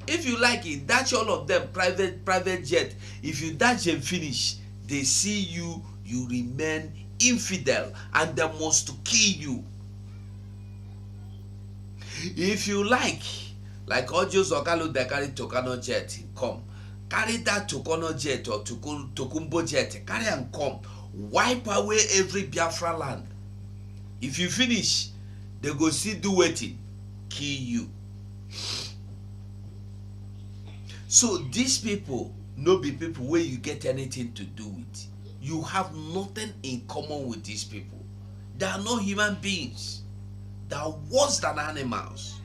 If you like it, dash all of them private jet. If you dash them finish, they see you remain infidel and they must kill you. If you like Ojo Zokalo, they carry Tokano jet, come. Carry that Tokono jet or Tokumbo jet, carry and come. Wipe away every Biafra land. If you finish, they go see do waiting, kill you. So these people no be people where you get anything to do with. You have nothing in common with these people. They are not human beings. They are worse than animals.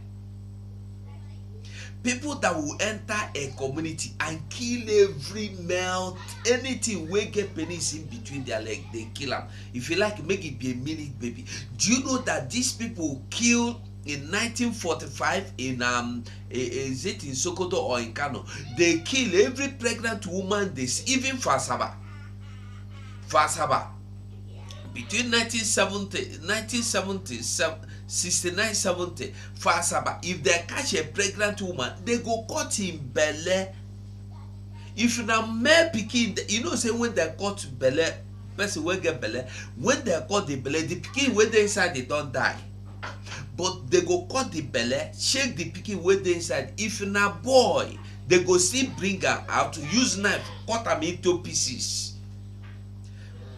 People that will enter a community and kill every male, anything wey get penis in between their legs, they kill them. If you like, make it be a minute baby. Do you know that these people killed in 1945 in is it in Sokoto or in Kano? They kill every pregnant woman even for Asaba. Between 1969-70 for Asaba, if they catch a pregnant woman, they go cut in belle. If na male pikin, you know say when they cut belle, person wey get belle, when they cut the belle, the pikin wey dey inside they don't die. But they go cut the belle, shake the pikin wey dey inside. If na boy, they go still bring am out, use knife, cut am into pieces.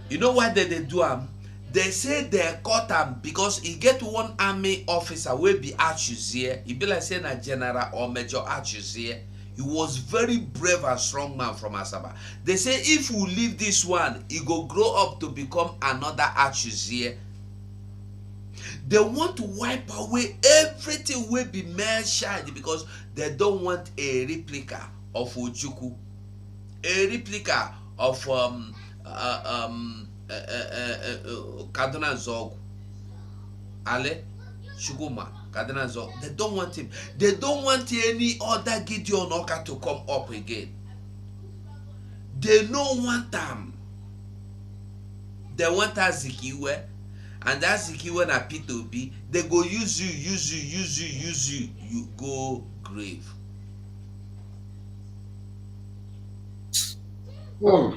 You know why they do am? They say they cut am because he get one army officer wey be Achuzie. He be like say na general or major Achuzie. He was very brave and strong man from Asaba. They say if we leave this one, he go grow up to become another Achuzie. They want to wipe away everything will be male child because they don't want a replica of Ojukwu, a replica of Kaduna Zog, Ale, Shuguma, Kaduna Zog. They don't want him. They don't want any other Gideon Oka to come up again. They don't want them. They want Azikiwe, and Azikiwe na P2B. They go use you, you go grave.
Oh.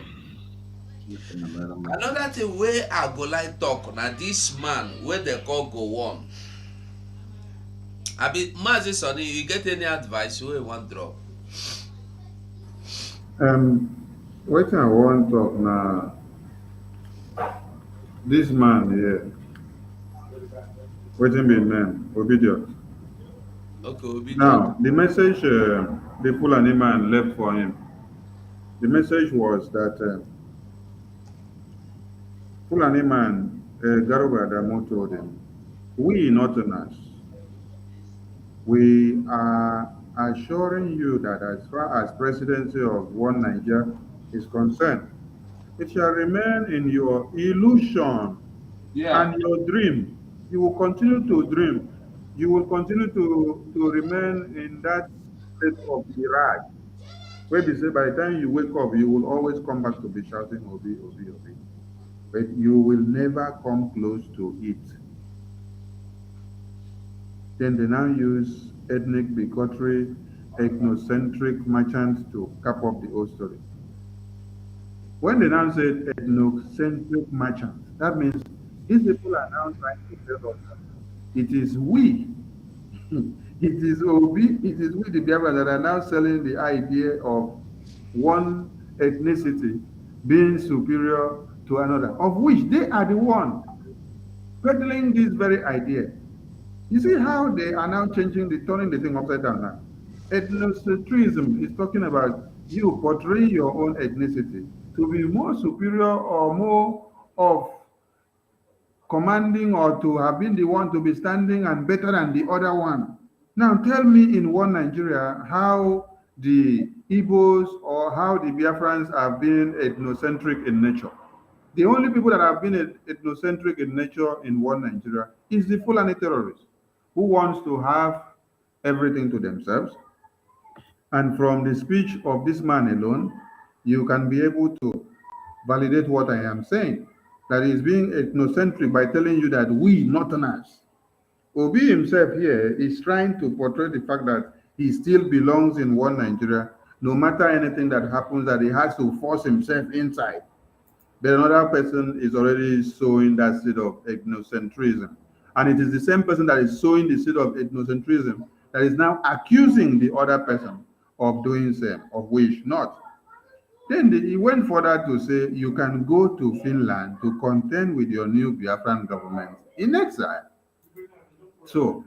Another thing where I go like talk na this man where they call go on. Abi Mazi Sonny, you get any advice where you want drop?
What I want to talk now, this man here, waiting be name, obedient.
Okay, obedient.
Now, the message the Fulani man left for him, the message was that Fulani man, Garuba Adamu told him, we Northerners, we are assuring you that as far as presidency of one Nigeria is concerned, it shall remain in your illusion and your dream. You will continue to dream. You will continue to remain in that state of mirage. Where they say by the time you wake up, you will always come back to be shouting Obi, Obi, Obi. But you will never come close to it. Then they now use ethnic bigotry, ethnocentric merchants to cap up the whole story. When they now said ethnocentric merchants, that means these people are now trying to tell us it is we, it is Obi, it is we, the Biafra, that are now selling the idea of one ethnicity being superior to another, of which they are the one peddling this very idea. You see how they are now turning the thing upside down now. Ethnocentrism is talking about you portraying your own ethnicity to be more superior or more of commanding or to have been the one to be standing and better than the other one. Now tell me in one Nigeria how the Igbos or how the Biafrans have been ethnocentric in nature. The only people that have been ethnocentric in nature in one Nigeria is the Fulani terrorists who wants to have everything to themselves. And from the speech of this man alone, you can be able to validate what I am saying. That is being ethnocentric by telling you that we Northerners. Obi himself here is trying to portray the fact that he still belongs in one Nigeria, no matter anything that happens, that he has to force himself inside. But another person is already sowing that seed of ethnocentrism. And it is the same person that is sowing the seed of ethnocentrism that is now accusing the other person of doing same, of which not. Then he went further to say, you can go to Finland to contend with your new Biafran government in exile. So,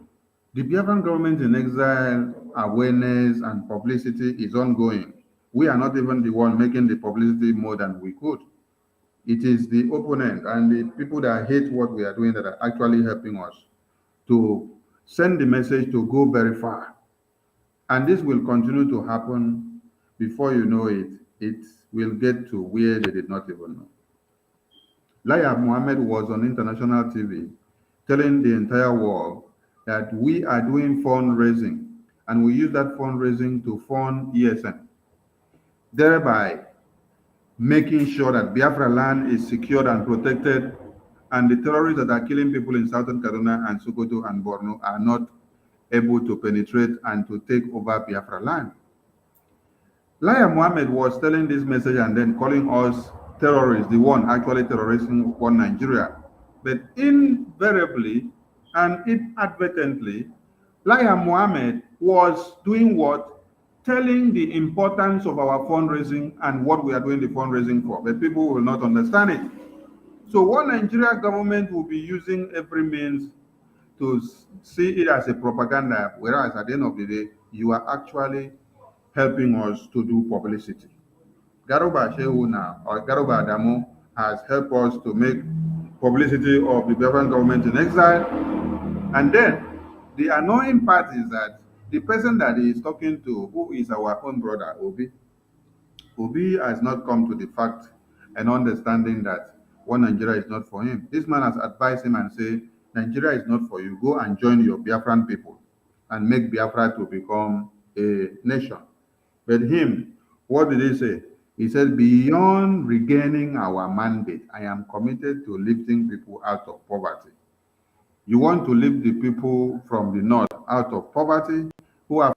the Biafran government in exile awareness and publicity is ongoing. We are not even the one making the publicity more than we could. It is the opponent and the people that hate what we are doing that are actually helping us to send the message to go very far. And this will continue to happen. Before you know it, it will get to where they did not even know. Layab Mohammed was on international TV telling the entire world that we are doing fundraising and we use that fundraising to fund ESN, thereby making sure that Biafra land is secured and protected, and the terrorists that are killing people in southern Kaduna and Sokoto and Borno are not able to penetrate and to take over Biafra land. Laya Mohammed was telling this message and then calling us terrorists, the one actually terrorizing one Nigeria. But invariably and inadvertently, Laya Mohammed was doing what? Telling the importance of our fundraising and what we are doing the fundraising for, but people will not understand it. So one Nigeria government will be using every means to see it as a propaganda, whereas at the end of the day, you are actually helping us to do publicity. Garuba Shehu now, or Garuba Adamu, has helped us to make publicity of the Biafran government in exile, And then the annoying part is that the person that he is talking to, who is our own brother, Obi has not come to the fact and understanding that one Nigeria is not for him. This man has advised him and say, Nigeria is not for you. Go and join your Biafran people and make Biafra to become a nation. But him, what did he say? He said, beyond regaining our mandate, I am committed to lifting people out of poverty. You want to lift the people from the north out of poverty who have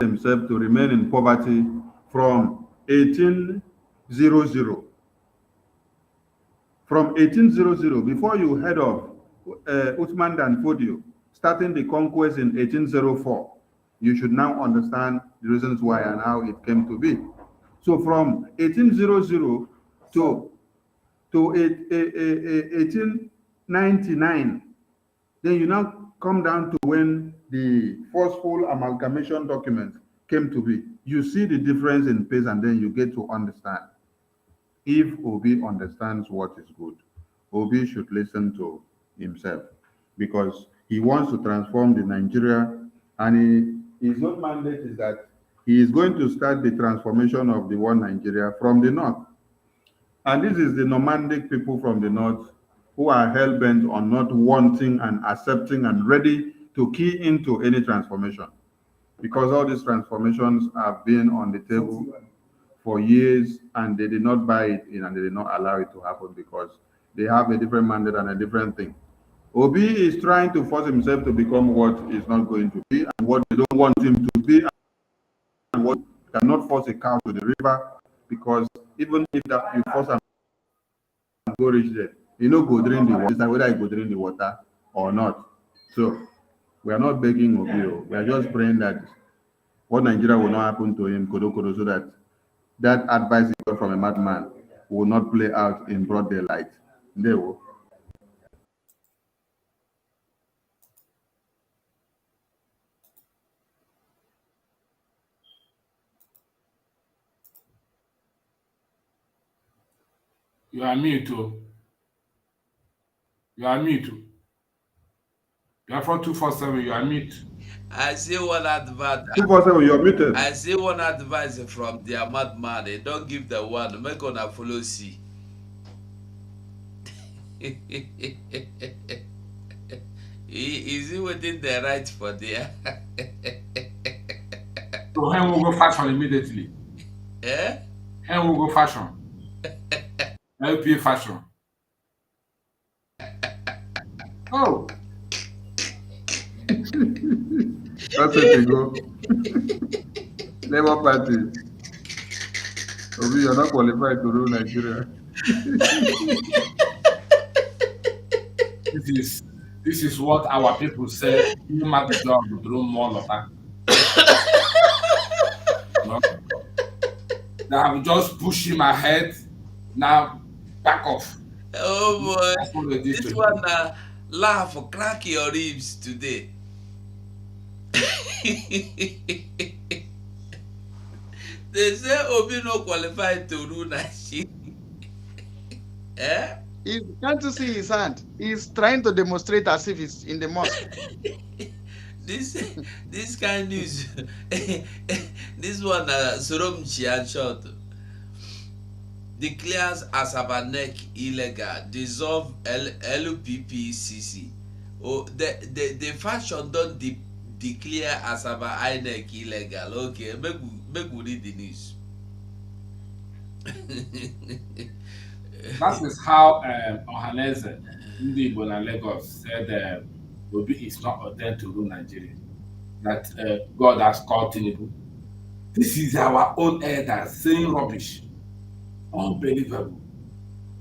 themselves to remain in poverty from 1800. From 1800, before you heard of Uthman Dan Fodio starting the conquest in 1804, you should now understand the reasons why and how it came to be. So from 1800 to 1899, then you now come down to when the forceful amalgamation document came to be. You see the difference in pace, and then you get to understand. If Obi understands what is good, Obi should listen to himself, because he wants to transform the Nigeria, and his own mandate is that he is going to start the transformation of the one Nigeria from the north. And this is the nomadic people from the north who are hell-bent on not wanting and accepting and ready to key into any transformation, because all these transformations have been on the table for years and they did not buy it in and they did not allow it to happen because they have a different mandate and a different thing. Obi is trying to force himself to become what is not going to be and what they don't want him to be, and what cannot force a cow to the river, because even if that you force him to go reach there, you know, go drink the water, whether you go drink the water or not. So we are not begging Obi, we are just praying that what Nigeria will not happen to him, Kodo, so that advice he got from a madman will not play out in broad daylight. There will.
You are mute. You are mute. You are from 247. You are mute.
I see one advice.
247, you're muted.
I see one advice from their madman. They don't give the one. Make on a follow see. Is he within the right for there?
So him will go fashion immediately.
Eh?
Him will go fashion. LP fashion. Oh.
That's it, you go. Labour Party. Obi, you're not qualified to rule Nigeria.
This is what our people say. You might be done with room more of that. No? They have just pushed him ahead. Now back off.
Oh boy. This one laugh, crack your ribs today. They say Obi no qualified to rule Nigeria. Eh?
Can't you see his hand? He's trying to demonstrate as if he's in the mosque.
This kind of news. This one, Soromchi and short. Declares Asabanek illegal. Dissolve LPPCC. Oh, the faction don't declare Asaba INEC illegal. Okay, make we read the news.
That is how Ohaneze, Ndi Igbo na Lagos, said Obi is not ordained to rule Nigeria. That God has called Tinubu. This is our own elders saying rubbish. Unbelievable.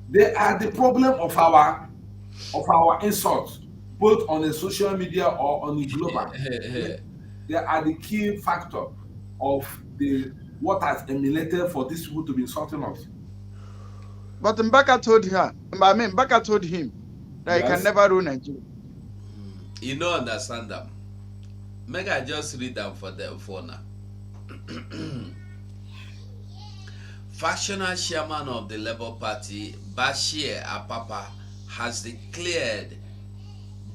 They are the problem of our insults, both on the social media or on the global. They are the key factor of what has emanated for these people to be insulting us.
But Mbaka told him that he can never rule Nigeria.
You don't understand them. Make I just read them for now. Factional chairman of the Labour Party, Bashir Apapa, has declared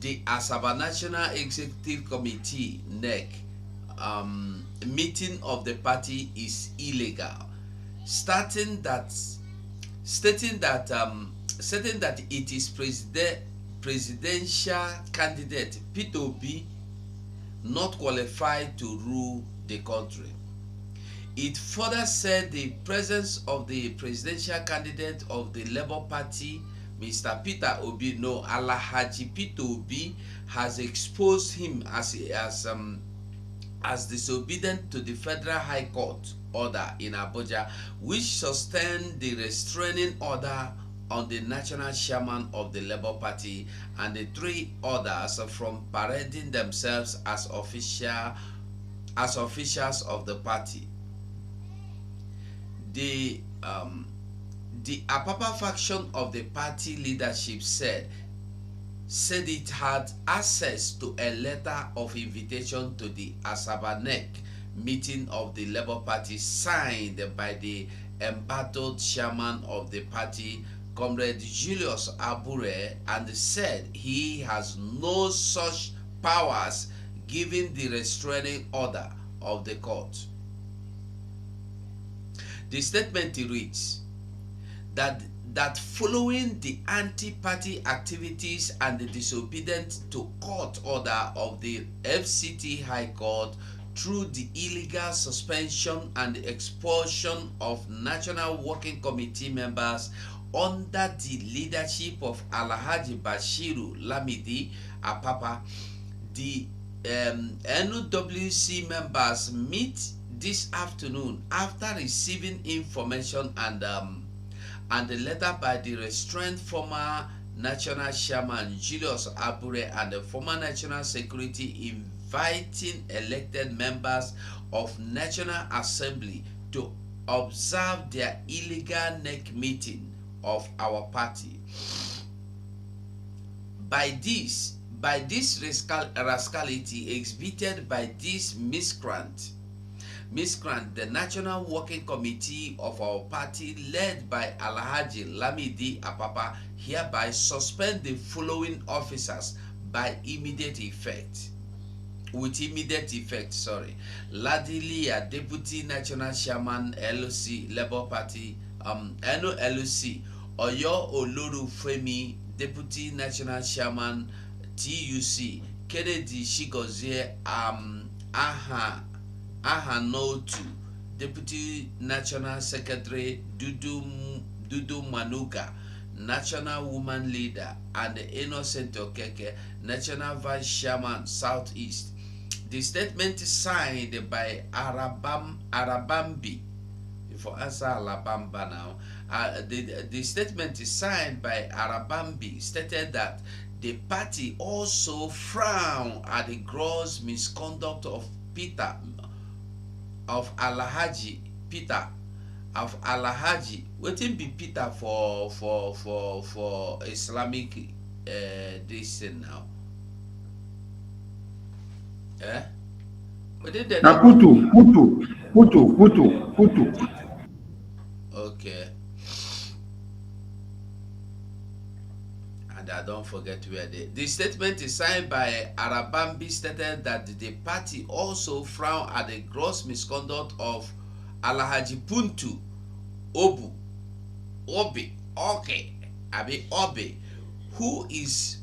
the Asaba National Executive Committee (NEC) meeting of the party is illegal, stating that it is presidential candidate Peter Obi not qualified to rule the country. It further said the presence of the presidential candidate of the Labour Party, Mr. Peter Obi, no, Alhaji Peter Obi, has exposed him as disobedient to the Federal High Court order in Abuja, which sustained the restraining order on the national chairman of the Labour Party and the three others from parading themselves as officials of the party. The Apapa faction of the party leadership said it had access to a letter of invitation to the Asaba NEC meeting of the Labour Party signed by the embattled chairman of the party, Comrade Julius Abure, and said he has no such powers given the restraining order of the court. The statement reads that following the anti-party activities and the disobedience to court order of the FCT High Court through the illegal suspension and expulsion of National Working Committee members under the leadership of Alhaji Bashiru Lamidi Apapa, the NWC members meet this afternoon after receiving information and a letter by the restrained former national chairman Julius Abure and the former national secretary inviting elected members of National Assembly to observe their illegal NEC meeting of our party. By this rascality exhibited by this miscreant, the National Working Committee of our party, led by Alhaji Lamidi Apapa, hereby suspend the following officers by immediate effect. Ladilia, Deputy National Chairman, LOC, Labour Party, NOLOC, Oyo Oloru Femi, Deputy National Chairman, TUC, Kennedy Shigozie, Ahanotu, Deputy National Secretary, Dudu Manuga, National Woman Leader, and Innocent Okeke, National Vice Chairman, Southeast. The statement is signed by Arabambi. For answer Alabamba now, the statement is signed by Arabambi, stated that the party also frown at the gross misconduct of Alhaji wetin be Peter for Islamic this thing now,
na Putu.
Okay. And I don't forget where the statement is signed by Arabambi, stated that the party also frown at the gross misconduct of Alhaji Puntu Obi, who is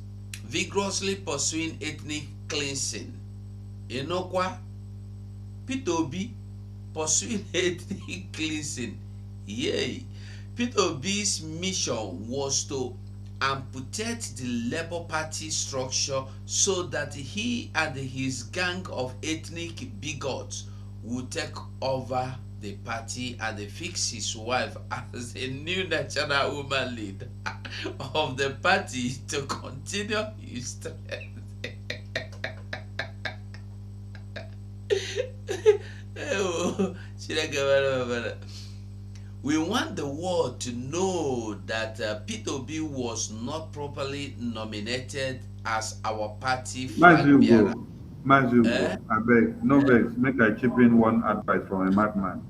vigorously pursuing ethnic cleansing. Inokwa, Peter Obi pursuing ethnic cleansing. Yay! Peter Obi's mission was to amputate the Labour Party structure so that he and his gang of ethnic bigots would take over the party and fix his wife as a new national woman leader of the party to continue his strength. We want the world to know that Peter Obi was not properly nominated as our party flag bearer.
Mazugo, I beg, no vex, make I chip in one advice from a madman.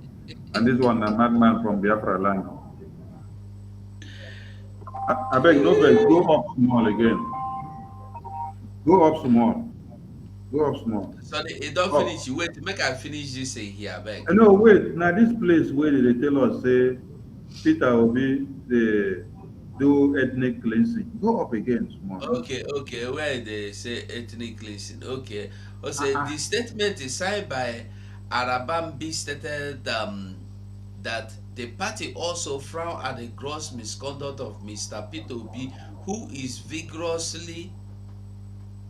And this one, a madman from Biafra land. I beg, no vex, go up small again. Go up small. Go up small.
Sorry, it don't
Up.
finish. Wait, make I finish this here, beg.
No, wait. Now this place where they tell us say Peter Obi they do ethnic cleansing. Go up again small.
Okay, okay, where they say ethnic cleansing. Okay. I say
Uh-uh.
the statement is signed by Arabambi stated that the party also frown at the gross misconduct of Mr. P2B, who is vigorously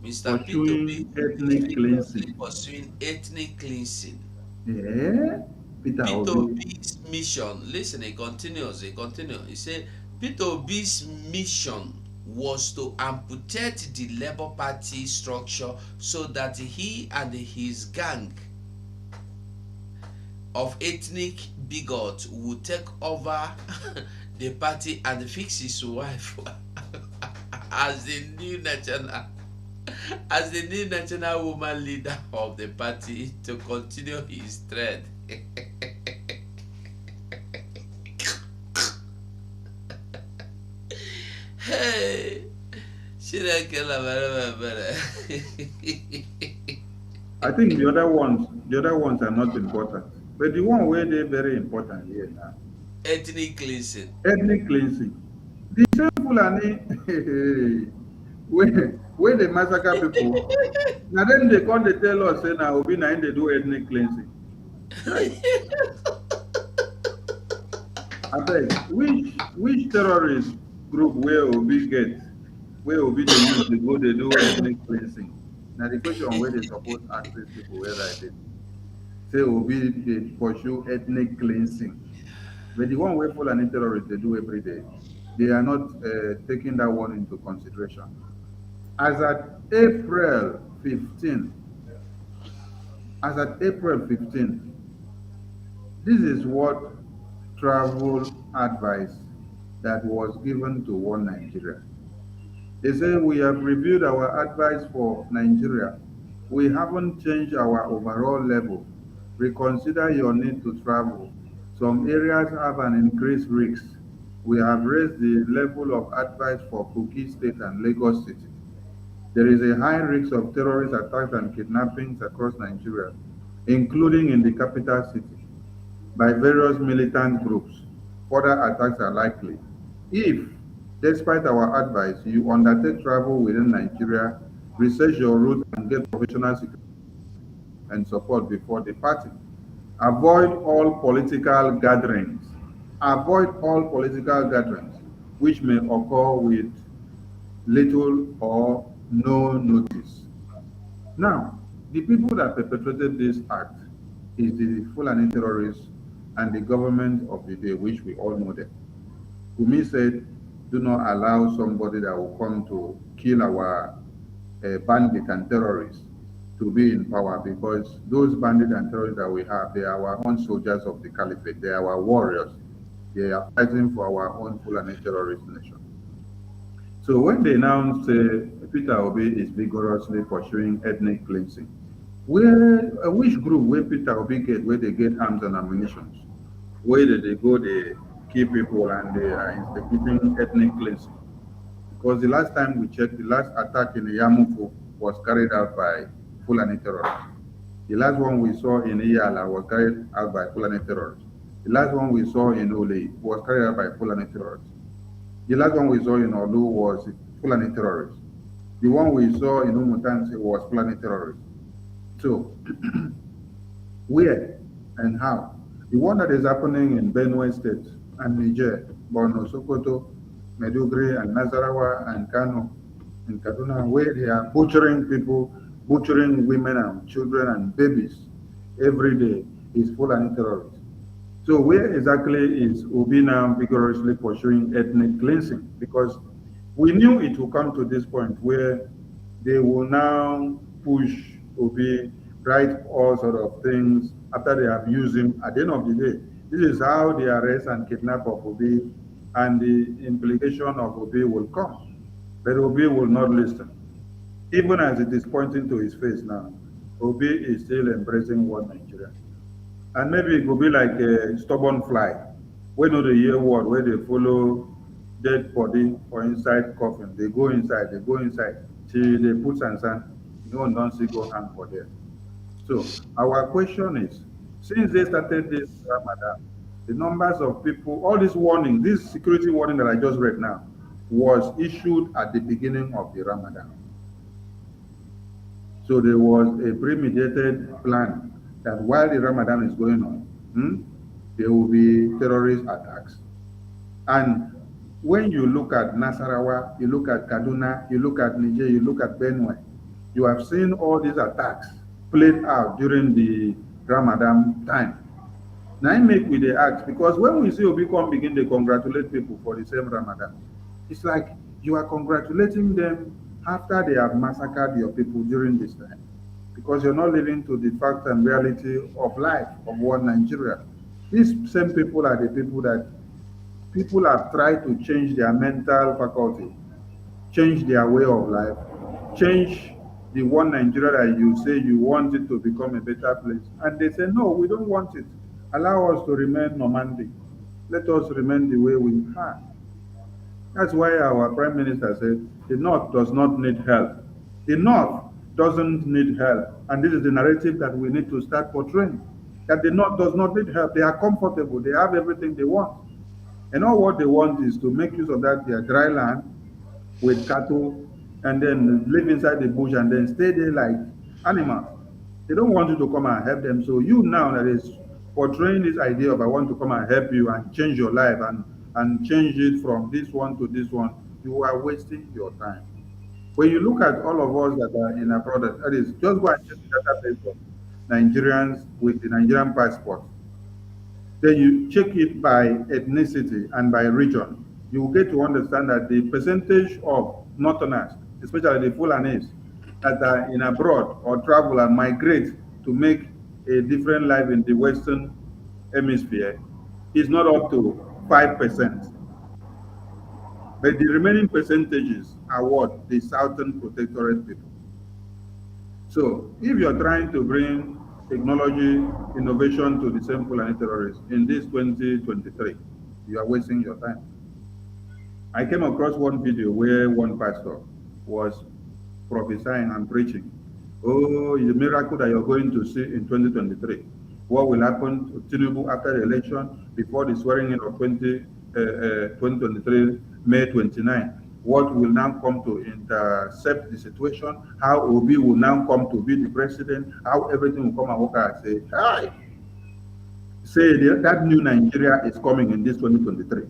Mr. P2B,
Pursuing
who is
ethnic
vigorously
cleansing.
pursuing ethnic cleansing.
Yeah. Peter Obi.
P2B's mission, listen, it continues, He said, P2B's mission was to amputate the Labour Party structure so that he and his gang of ethnic bigots would take over the party and fix his wife as the new national woman leader of the party to continue his thread. Hey, should I kill a
I think the other ones are not important. But the one where they're very important here now.
ethnic cleansing?
Ethnic cleansing. The same Fulani where they massacre people. Now then they come they tell us say now Obi na they do ethnic cleansing. I beg, which terrorist group where Obi get, where Obi they use they go they do ethnic cleansing? Now the question where they suppose ask these people where I did. Say Obi they pursue ethnic cleansing. But the one where Fulani terrorists they do every day, they are not taking that one into consideration. As at April 15, this is what travel advice that was given to One Nigeria. They say we have reviewed our advice for Nigeria. We haven't changed our overall level. Reconsider your need to travel. Some areas have an increased risk. We have raised the level of advice for Kogi State and Lagos City. There is a high risk of terrorist attacks and kidnappings across Nigeria, including in the capital city, by various militant groups. Further attacks are likely. If, despite our advice, you undertake travel within Nigeria, research your route and get professional security and support before departing. Avoid all political gatherings. Avoid all political gatherings which may occur with little or no notice. Now, the people that perpetrated this act is the Fulani terrorists and the government of the day, which we all know them. Wumi said, do not allow somebody that will come to kill our bandits and terrorists to be in power, because those bandits and terrorists that we have, they are our own soldiers of the caliphate. They are our warriors. They are fighting for our own Fulani terrorist nation. So when they announced Peter Obi is vigorously pursuing ethnic cleansing, which group where Peter Obi get, where they get arms and ammunition? Where did they go, they kill people and they are instituting ethnic cleansing? Because the last time we checked, the last attack in Yamufu was carried out by Fulani terrorists. The last one we saw in Iyala was carried out by Fulani terrorists. The last one we saw in Ole was carried out by Fulani terrorists. The last one we saw in Olu was Fulani terrorists. The one we saw in Umutansi was Fulani terrorists. So, where and how? The one that is happening in Benue State and Niger, Borno, Sokoto, Meduguri, and Nasarawa, and Kano, in Kaduna, where they are butchering people, butchering women and children and babies every day, is Fulani terrorists. So where exactly is Obi now vigorously pursuing ethnic cleansing? Because we knew it will come to this point where they will now push Obi, write all sort of things after they have used him. At the end of the day, this is how the arrest and kidnap of Obi and the implication of Obi will come. But Obi will not listen. Even as it is pointing to his face now, Obi is still embracing One Nigeria. And maybe it will be like a stubborn fly. We know the year word where they follow dead body for inside coffin. They go inside, till they put sansan. No one don't see go hang for there. So our question is, since they started this Ramadan, the numbers of people, all this warning, this security warning that I just read now, was issued at the beginning of the Ramadan. So there was a premeditated plan that while the Ramadan is going on, there will be terrorist attacks. And when you look at Nasarawa, you look at Kaduna, you look at Niger, you look at Benue, you have seen all these attacks played out during the Ramadan time. Now I make with the ask, because when we see Obicom begin to congratulate people for the same Ramadan, it's like you are congratulating them after they have massacred your people during this time, because you're not living to the fact and reality of life of one Nigeria. These same people are the people that people have tried to change their mental faculty, change their way of life, change the one Nigeria that you say you want it to become a better place. And they say, no, we don't want it. Allow us to remain nomadic. Let us remain the way we are. That's why our Prime Minister said the North does not need help. The North doesn't need help. And this is the narrative that we need to start portraying. That the North does not need help. They are comfortable. They have everything they want. And all what they want is to make use of that their dry land with cattle and then live inside the bush and then stay there like animals. They don't want you to come and help them. So you now that is portraying this idea of I want to come and help you and change your life and change it from this one to this one, you are wasting your time. When you look at all of us that are in abroad, that is, just go and check the database of Nigerians with the Nigerian passport. Then you check it by ethnicity and by region. You will get to understand that the percentage of Northerners, especially the Fulanis, that are in abroad or travel and migrate to make a different life in the Western Hemisphere is not up to 5%. But the remaining percentages are what? The Southern Protectorate people. So if you're trying to bring technology, innovation to the same Fulani terrorists in this 2023, you are wasting your time. I came across one video where one pastor was prophesying and preaching. Oh, the miracle that you're going to see in 2023. What will happen to Tinubu after the election, before the swearing in of 2023, May 29? What will now come to intercept the situation? How Obi will now come to be the president? How everything will come and work out? Say, hi. Say that new Nigeria is coming in this 2023.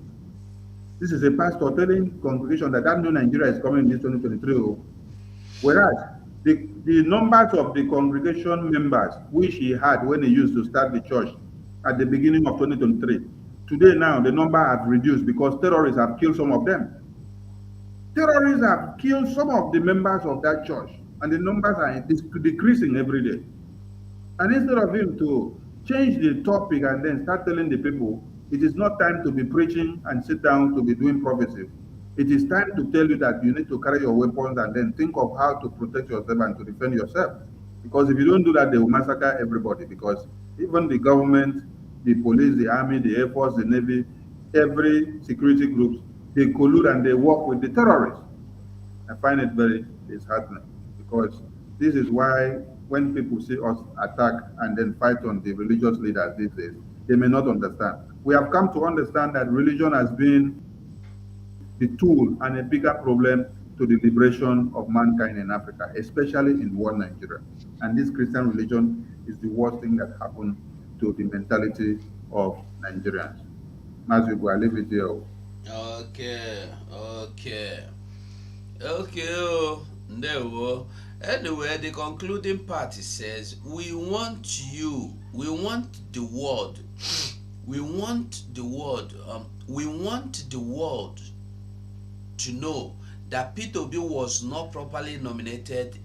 This is a pastor telling congregation that new Nigeria is coming in this 2023. Whereas the numbers of the congregation members which he had when he used to start the church at the beginning of 2023, today now the number have reduced because terrorists have killed some of them. Terrorists have killed some of the members of that church, and the numbers are decreasing every day. And instead of him to change the topic and then start telling the people, it is not time to be preaching and sit down to be doing prophecy. It is time to tell you that you need to carry your weapons and then think of how to protect yourself and to defend yourself. Because if you don't do that, they will massacre everybody. Because even the government, the police, the army, the air force, the navy, every security groups, they collude and they work with the terrorists. I find it very disheartening, because this is why when people see us attack and then fight on the religious leaders these days, they may not understand. We have come to understand that religion has been the tool and a bigger problem to the liberation of mankind in Africa, especially in one Nigeria. And this Christian religion is the worst thing that happened to the mentality of Nigerians. As you go, I leave it here.
Okay. Oh, no. Anyway, the concluding part says, we want the world to know that P2B was not properly nominated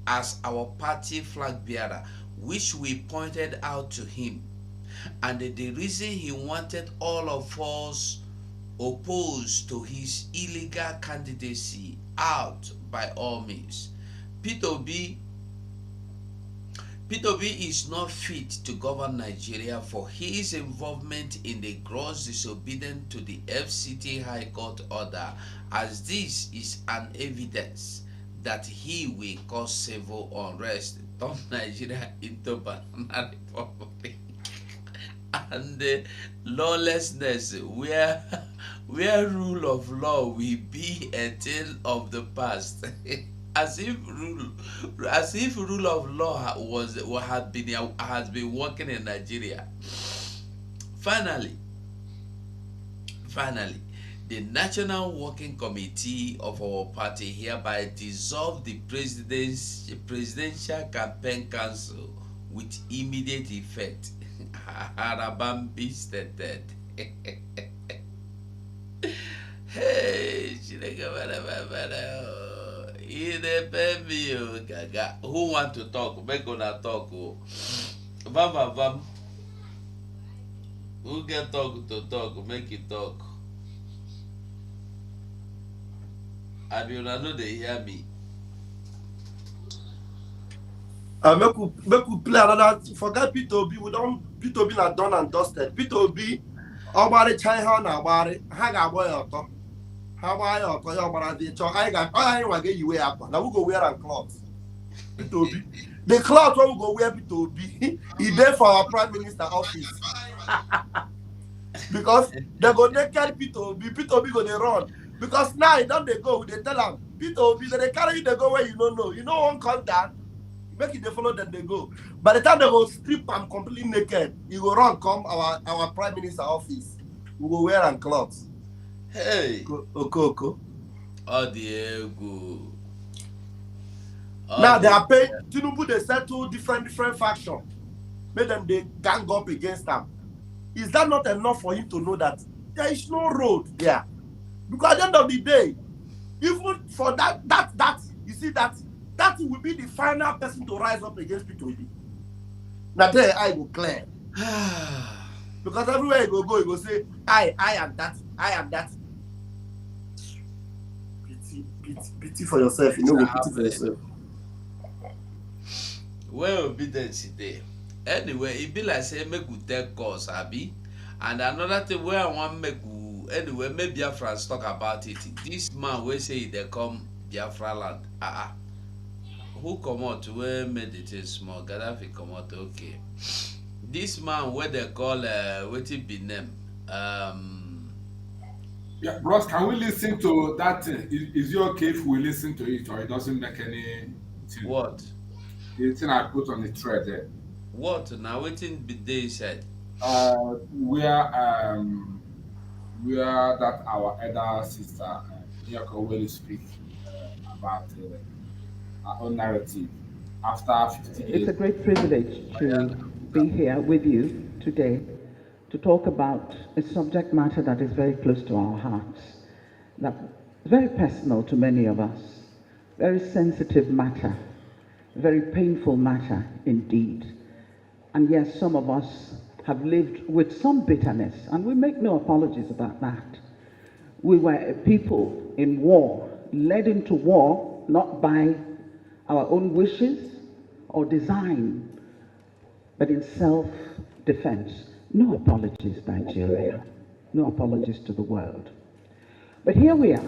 as our party flag bearer, which we pointed out to him, and the reason he wanted all of us opposed to his illegal candidacy out by all means. P2B Peter Obi is not fit to govern Nigeria for his involvement in the gross disobedience to the FCT High Court order, as this is an evidence that he will cause civil unrest, turn Nigeria into banana republic, and lawlessness where rule of law will be a thing of the past. as if rule of law has been working in Nigeria. Finally, finally, the National Working Committee of our party hereby dissolved the Presidential Campaign Council with immediate effect. Harabambi stated. Hey, who want to talk? Make una talk. Vam. Who get talk to talk? Make it talk. And you know they hear me.
Make we play another. Forget P2B. We don't P2B not done and dusted. P2B. Obari China na Obari. Haga boy auto. How about your Obara the cho? I want get you wear up. Now we go wear and clothes. P2B. The cloth we go wear P2B. He there for our Prime Minister office. Because they go naked P2B. P2B go they run. Because now don't they go? They tell them P2B. They carry you. They go where you don't know. You know one come down. Make it they follow them, they go. By the time they go strip and completely naked, you go run come our Prime Minister office. We go wear and clothes.
Hey.
Oko.
Oh the ego.
Now they are paying Tinubu, they settle different factions. Make them they gang up against them. Is that not enough for him to know that there is no road there? Because at the end of the day, even for that you see that will be the final person to rise up against P2B. Now there I go clear. Because everywhere you go, you go say, I am that. Pity for yourself. You know, pity for yourself.
Where obedience there? Anyway, it be like say make we take course, Abi. And another thing where I want make we anyway, maybe Biafrans talk about it. This man will say they come Biafra land. Who come out where meditate small? Gaddafi come out, okay. This man where they call what it be name?
Yeah, bros, can we listen to that thing? Is it okay if we listen to it, or it doesn't make any thing?
What?
The thing I put on the thread there.
What? Now waiting be they said.
Where that our elder sister Nyako will speak about our own narrative after 50 years.
It's a great privilege to be here with you today to talk about a subject matter that is very close to our hearts, that is very personal to many of us, very sensitive matter, very painful matter indeed. And yes, some of us have lived with some bitterness, and we make no apologies about that. We were a people in war, led into war, not by our own wishes or design, but in self-defense. No apologies, Nigeria. No apologies to the world. But here we are.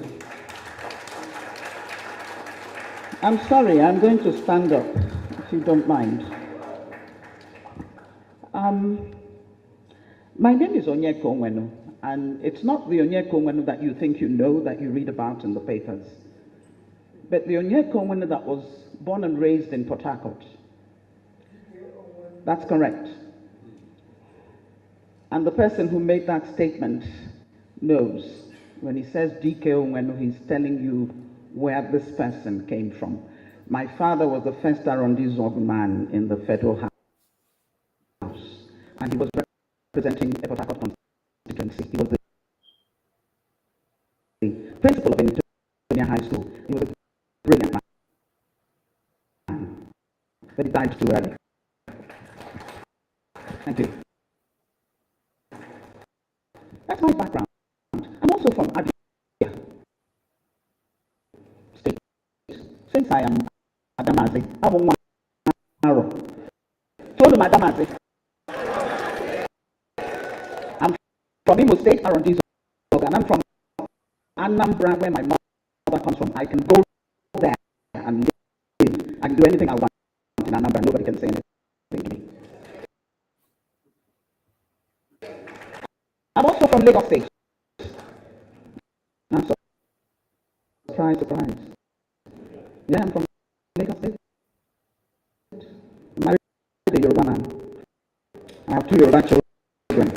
I'm sorry, I'm going to stand up, if you don't mind. My name is Onyeka Onwenu, and it's not the Onyeka Onwenu that you think you know, that you read about in the papers, but the Onyeka Onwenu that was born and raised in Port Harcourt. That's correct. And the person who made that statement knows. When he says DK Onwenu, he's telling you where this person came from. My father was the first Arrondissement man in the Federal House, and he was representing a Port Harcourt constituency. He was the principal of Ethnocentrism High School. He was a brilliant man, but he died too early. Thank you. That's my background. I'm also from Abia State. Since I am Adamazi, I won't want to. Madam Aziz. I'm from Imo State, Arondizo, and I'm from Anambra, where my mother comes from. I can go there and live. I can do anything I want in Anambra. Nobody can say anything to me. I'm also from Lagos State. I'm surprise. Yeah, I'm from Lagos State. I'm married to a Yoruba man. I have 2 Yoruba children.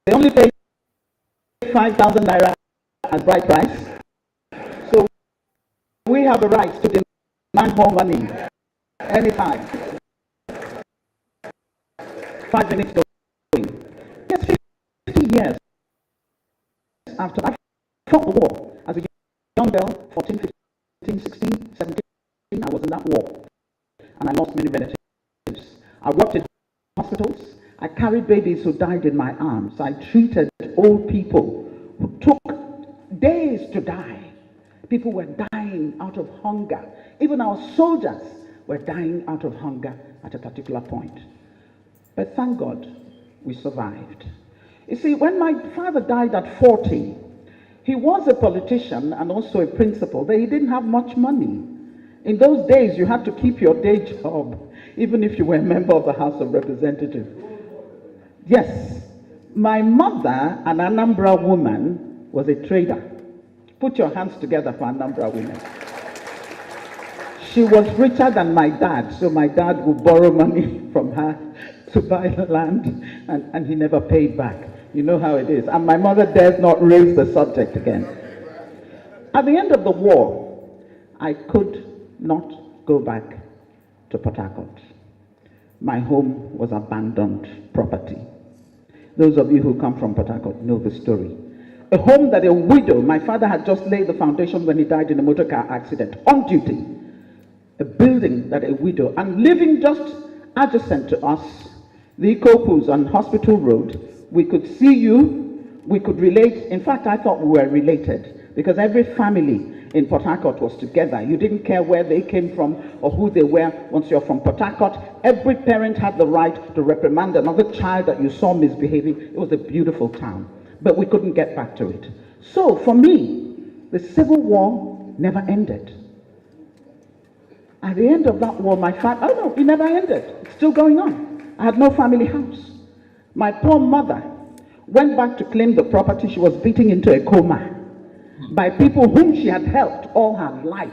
They only pay 5,000 naira as bride price. So we have the right to demand more money anytime. 5 minutes going. Yes, 50 years after I fought the war as a young girl, 14, 15, 16, 17, I was in that war. And I lost many relatives. I worked in hospitals. I carried babies who died in my arms. I treated old people who took days to die. People were dying out of hunger. Even our soldiers were dying out of hunger at a particular point. But thank God, we survived. You see, when my father died at 40, he was a politician and also a principal, but he didn't have much money. In those days, you had to keep your day job, even if you were a member of the House of Representatives. Yes, my mother, an Anambra woman, was a trader. Put your hands together for Anambra women. She was richer than my dad, so my dad would borrow money from her to buy the land, and he never paid back. You know how it is. And my mother dares not raise the subject again. At the end of the war, I could not go back to Port Harcourt. My home was abandoned property. Those of you who come from Port Harcourt know the story. A home that a widow, my father had just laid the foundation when he died in a motor car accident, on duty. A building that a widow, and living just adjacent to us, the Ikopus on Hospital Road, we could see you, we could relate. In fact, I thought we were related because every family in Port Harcourt was together. You didn't care where they came from or who they were. Once you're from Port Harcourt, every parent had the right to reprimand another child that you saw misbehaving. It was a beautiful town, but we couldn't get back to it. So for me, the Civil War never ended. At the end of that war, my family, oh no, it never ended. It's still going on. I had no family house. My poor mother went back to claim the property she was beating into a coma by people whom she had helped all her life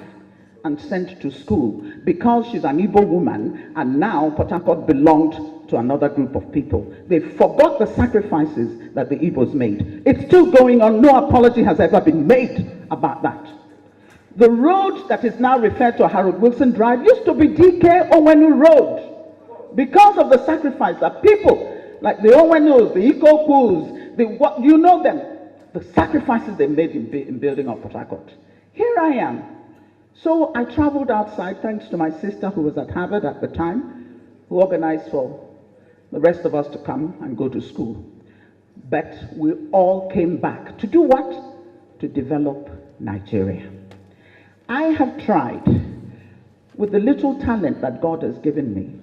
and sent to school because she's an Igbo woman, and now Port Harcourt belonged to another group of people. They forgot the sacrifices that the Igbos made. It's still going on. No apology has ever been made about that. The road that is now referred to Harold Wilson Drive used to be DK Owenu Road because of the sacrifice that people like the Owenus, the Ikopus, what you know them, the sacrifices they made in building up Port Harcourt. Here I am. So I traveled outside thanks to my sister who was at Harvard at the time, who organized for the rest of us to come and go to school. But we all came back to do what? To develop Nigeria. I have tried, with the little talent that God has given me,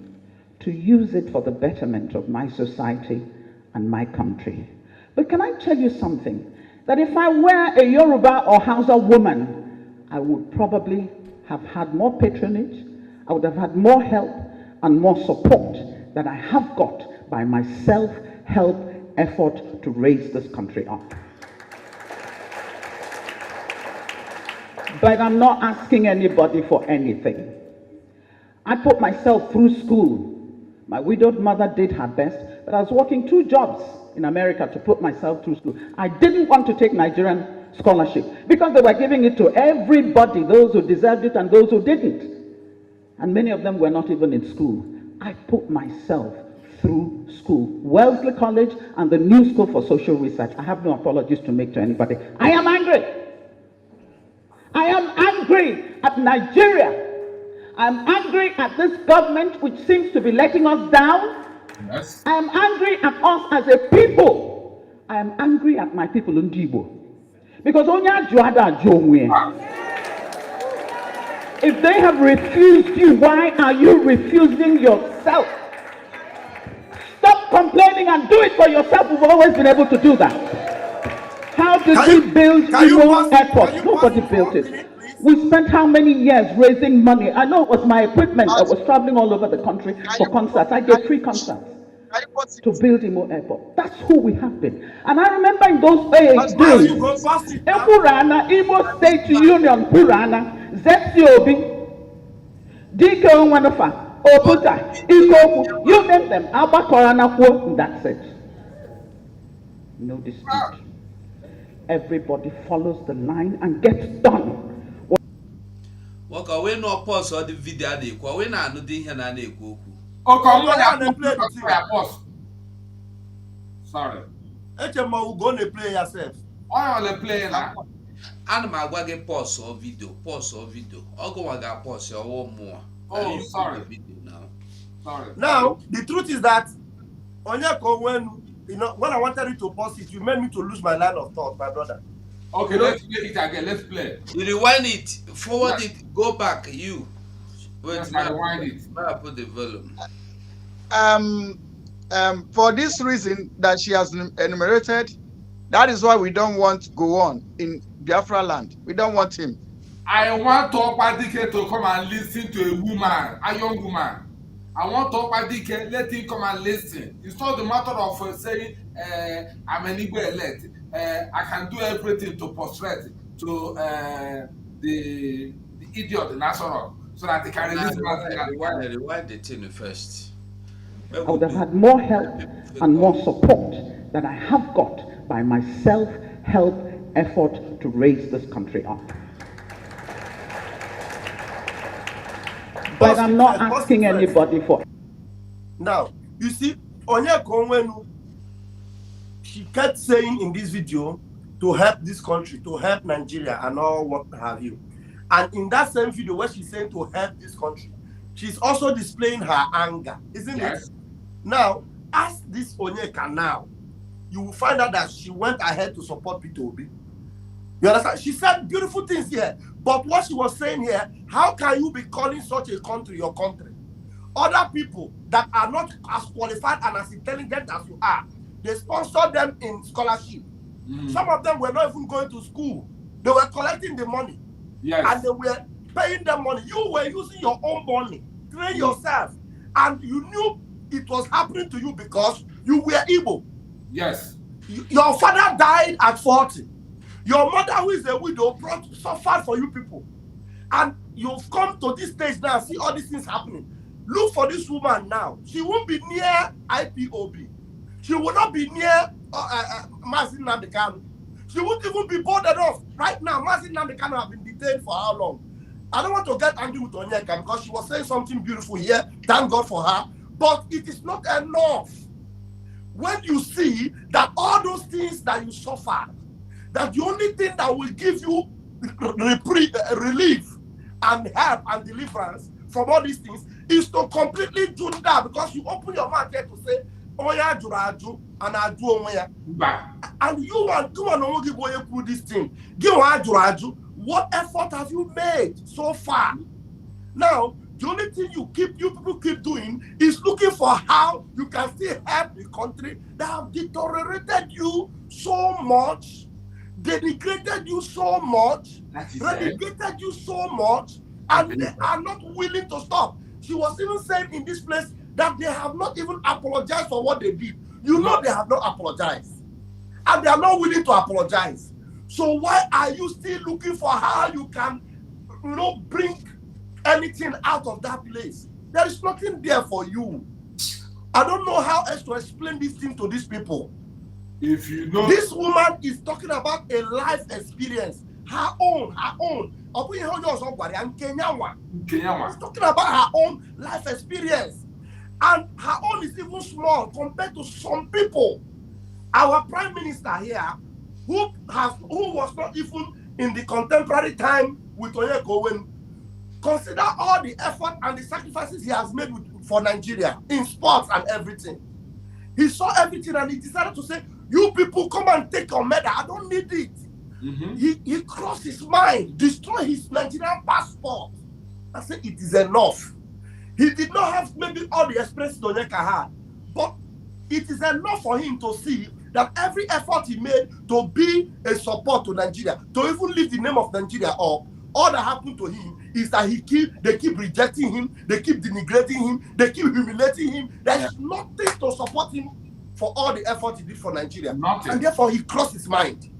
to use it for the betterment of my society and my country. But can I tell you something? That if I were a Yoruba or Hausa woman, I would probably have had more patronage, I would have had more help and more support than I have got by my self-help effort to raise this country up. But I'm not asking anybody for anything. I put myself through school. My widowed mother did her best, but I was working 2 jobs in America to put myself through school. I didn't want to take Nigerian scholarship because they were giving it to everybody, those who deserved it and those who didn't. And many of them were not even in school. I put myself through school. Wellesley College and the New School for Social Research. I have no apologies to make to anybody. I am angry. I am angry at Nigeria. I'm angry at this government which seems to be letting us down. Yes. I am angry at us as a people. I am angry at my people in Ndibo. Because if they have refused you, why are you refusing yourself? and do it for yourself. We've always been able to do that. How did we build Imo Airport? Nobody built it. We spent how many years raising money? I know it was my equipment that was traveling all over the country for concerts. I gave 3 concerts to build Imo Airport. That's who we have been. And I remember in those days, Purana, Imo State Union, Purana, ZCOB, DK Onwanafa, Oputa, Ikoku, you name them, Alba Korana, that's it. No dispute. Everybody follows the line and gets done.
Waka we no pause or the video dey kwa we na anu dey here na ekwu okwu.
Pause. Sorry.
HMO go na play yourself.
Why on the play na?
Ana m agwa gị pause or video. Ogo wa ga pause or one more.
Oh, sorry.
Video now.
Sorry.
Now, the truth is that Onyeko, when I wanted you to pause it, you made me to lose my line of thought, my brother.
Okay, let's play it again. Let's play.
You rewind it, forward it, go back. You. Wait,
rewind it.
I put the volume.
For this reason that she has enumerated, that is why we don't want to go on in Biafra land. We don't want him.
I want Opadike to come and listen to a woman, a young woman. I want Opadike, let him come and listen. It's not the matter of saying, I'm an Igbo elect. I can do everything to prostrate to the idiot, the national, so that they can release
Rewind the thing first.
I would have had more help and more support than I have got by my self-help effort to raise this country up. But I'm not asking anybody for.
Now, you see, Onyeko Onwenu, she kept saying in this video to help this country, to help Nigeria and all what have you. And in that same video where she's saying to help this country, she's also displaying her anger, isn't it? Now, ask this Onyeka now. You will find out that she went ahead to support Peter Obi. You understand? She said beautiful things here. But what she was saying here, how can you be calling such a country your country? Other people that are not as qualified and as intelligent as you are, they sponsor them in scholarship. Some of them were not even going to school. They were collecting the money. And they were paying them money. You were using your own money. Train yourself. And you knew it was happening to you because you were Igbo. Your father died at 40. Your mother, who is a widow, suffered for you people. And you've come to this stage now and see all these things happening. Look for this woman now. She won't be near IPOB. She will not be near Mazin Nandekanu. She won't even be bothered off. Right now, Mazin Nandekanu have been detained for how long? I don't want to get angry with Onyeka because she was saying something beautiful here. Thank God for her. But it is not enough. When you see that all those things that you suffered, that the only thing that will give you relief and help and deliverance from all these things is to completely do that, because you open your mouth here to say, Oya Juraju and I do Oya. And you want to give away through this thing. Give Oya Juraju, what effort have you made so far? Now, the only thing you people keep doing is looking for how you can still help the country that have deteriorated you so much, denigrated you so much, relegated you so much, and they are not willing to stop. She was even saying in this place that they have not even apologized for what they did. You know they have not apologized. And they are not willing to apologize. So why are you still looking for how you can, bring anything out of that place? There is nothing there for you. I don't know how else to explain this thing to these people.
If you know,
this woman is talking about a life experience, her own. She's talking about her own life experience, and her own is even small compared to some people. Our prime minister here, who was not even in the contemporary time with Onyeka Onwenu, consider all the effort and the sacrifices he has made for Nigeria in sports and everything. He saw everything and he decided to say, you people come and take your medal. I don't need it. He crossed his mind, destroy his Nigerian passport. I said it is enough. He did not have maybe all the experience Onyeka had, but it is enough for him to see that every effort he made to be a support to Nigeria, to even lift the name of Nigeria up, all that happened to him is that they keep rejecting him, they keep denigrating him, they keep humiliating him. There's nothing to support him for all the effort he did for Nigeria.
Nothing.
And therefore he crossed his mind.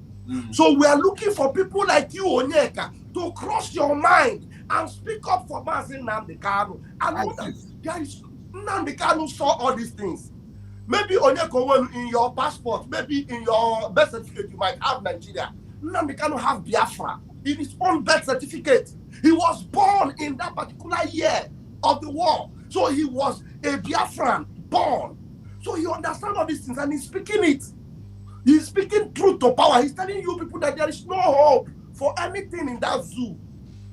So we are looking for people like you, Onyeka, to cross your mind and speak up for Mazi Nnamdi Kanu. And know that there is Nnamdi Kanu saw all these things. Maybe Onyeka, in your passport, maybe in your birth certificate, you might have Nigeria. Nnamdi Kanu have Biafra in his own birth certificate. He was born in that particular year of the war. So he was a Biafran born. So he understands all these things and he's speaking it. He's speaking truth to power. He's telling you people that there is no hope for anything in that zoo.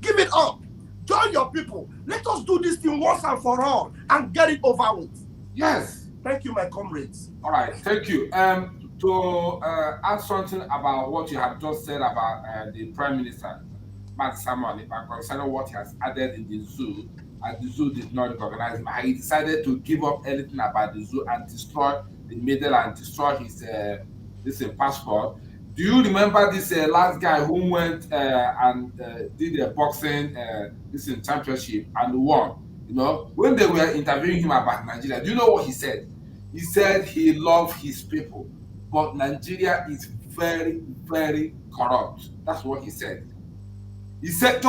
Give it up. Join your people. Let us do this thing once and for all and get it over with.
Yes.
Thank you, my comrades.
All right. Thank you. To add something about what you have just said about the Prime Minister, Matt Samuel, concerning what he has added in the zoo, and the zoo did not recognize him. He decided to give up anything about the zoo and destroy the medal and destroy his passport. Do you remember this last guy who went and did a boxing championship and won? You know, when they were interviewing him about Nigeria, do you know what he said? He said he loved his people, but Nigeria is very, very corrupt. That's what he said. He said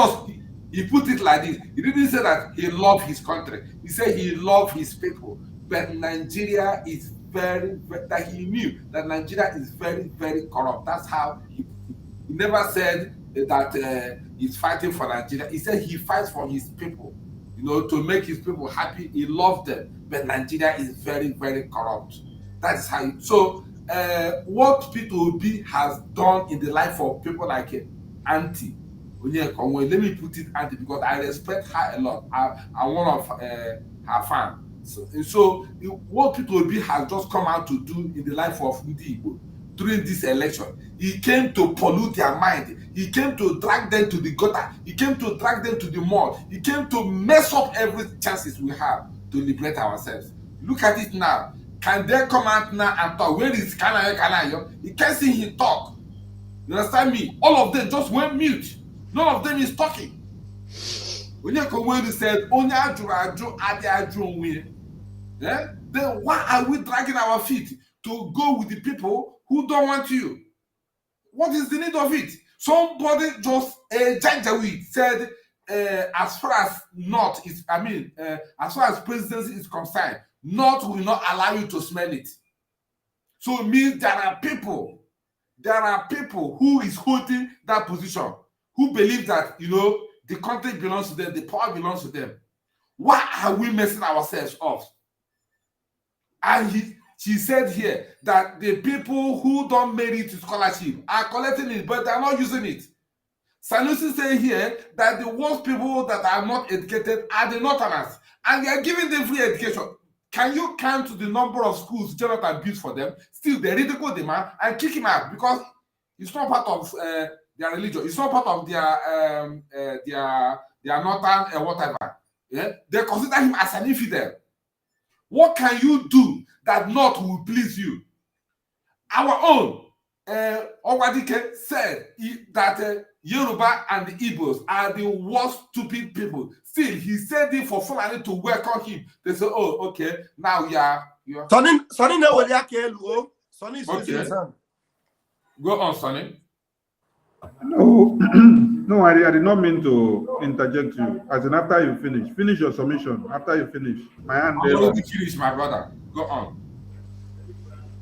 he put it like this. He didn't say that he loved his country. He said he loved his people, but Nigeria is very, that he knew that Nigeria is very, very corrupt. That's how he never said that he's fighting for Nigeria. He said he fights for his people, you know, to make his people happy. He loves them, but Nigeria is very, very corrupt. That is how. So what P2B has done in the life of people like Auntie Onyeka, let me put it Auntie because I respect her a lot. I'm one of her fans. So what P2B has just come out to do in the life of Ndi Igbo during this election, he came to pollute their mind. He came to drag them to the gutter. He came to drag them to the mud. He came to mess up every chances we have to liberate ourselves. Look at it now. Can they come out now and talk? Where is Kanayo? You can't see him talk. You understand me? All of them just went mute. None of them is talking. Onyeka said, then why are we dragging our feet to go with the people who don't want you? What is the need of it? Somebody just Janjaweed said, as far as North is, as far as presidency is concerned, North will not allow you to smell it. So it means there are people who is holding that position, who believe that, you know, the country belongs to them, the power belongs to them. Why are we messing ourselves up? And she said here that the people who don't merit scholarship are collecting it, but they are not using it. Sanusi said here that the worst people that are not educated are the Northerners, and they are giving them free education. Can you count the number of schools Jonathan built for them? Still, they ridicule the man and kick him out because it's not part of their religion. It's not part of their Northern whatever. Yeah? They consider him as an infidel. What can you do that North will please you? Our own Owadike said that Yoruba and the Igbos are the worst stupid people. Still, he said it for Fulani to welcome him. They say, oh, okay, now you are.
Sonny is
okay.
his son.
Go on, Sonny.
No, no, I did not mean to interject you. As in, after you finish your submission. After you finish, my hand.
I'm already finished, my brother. Go on.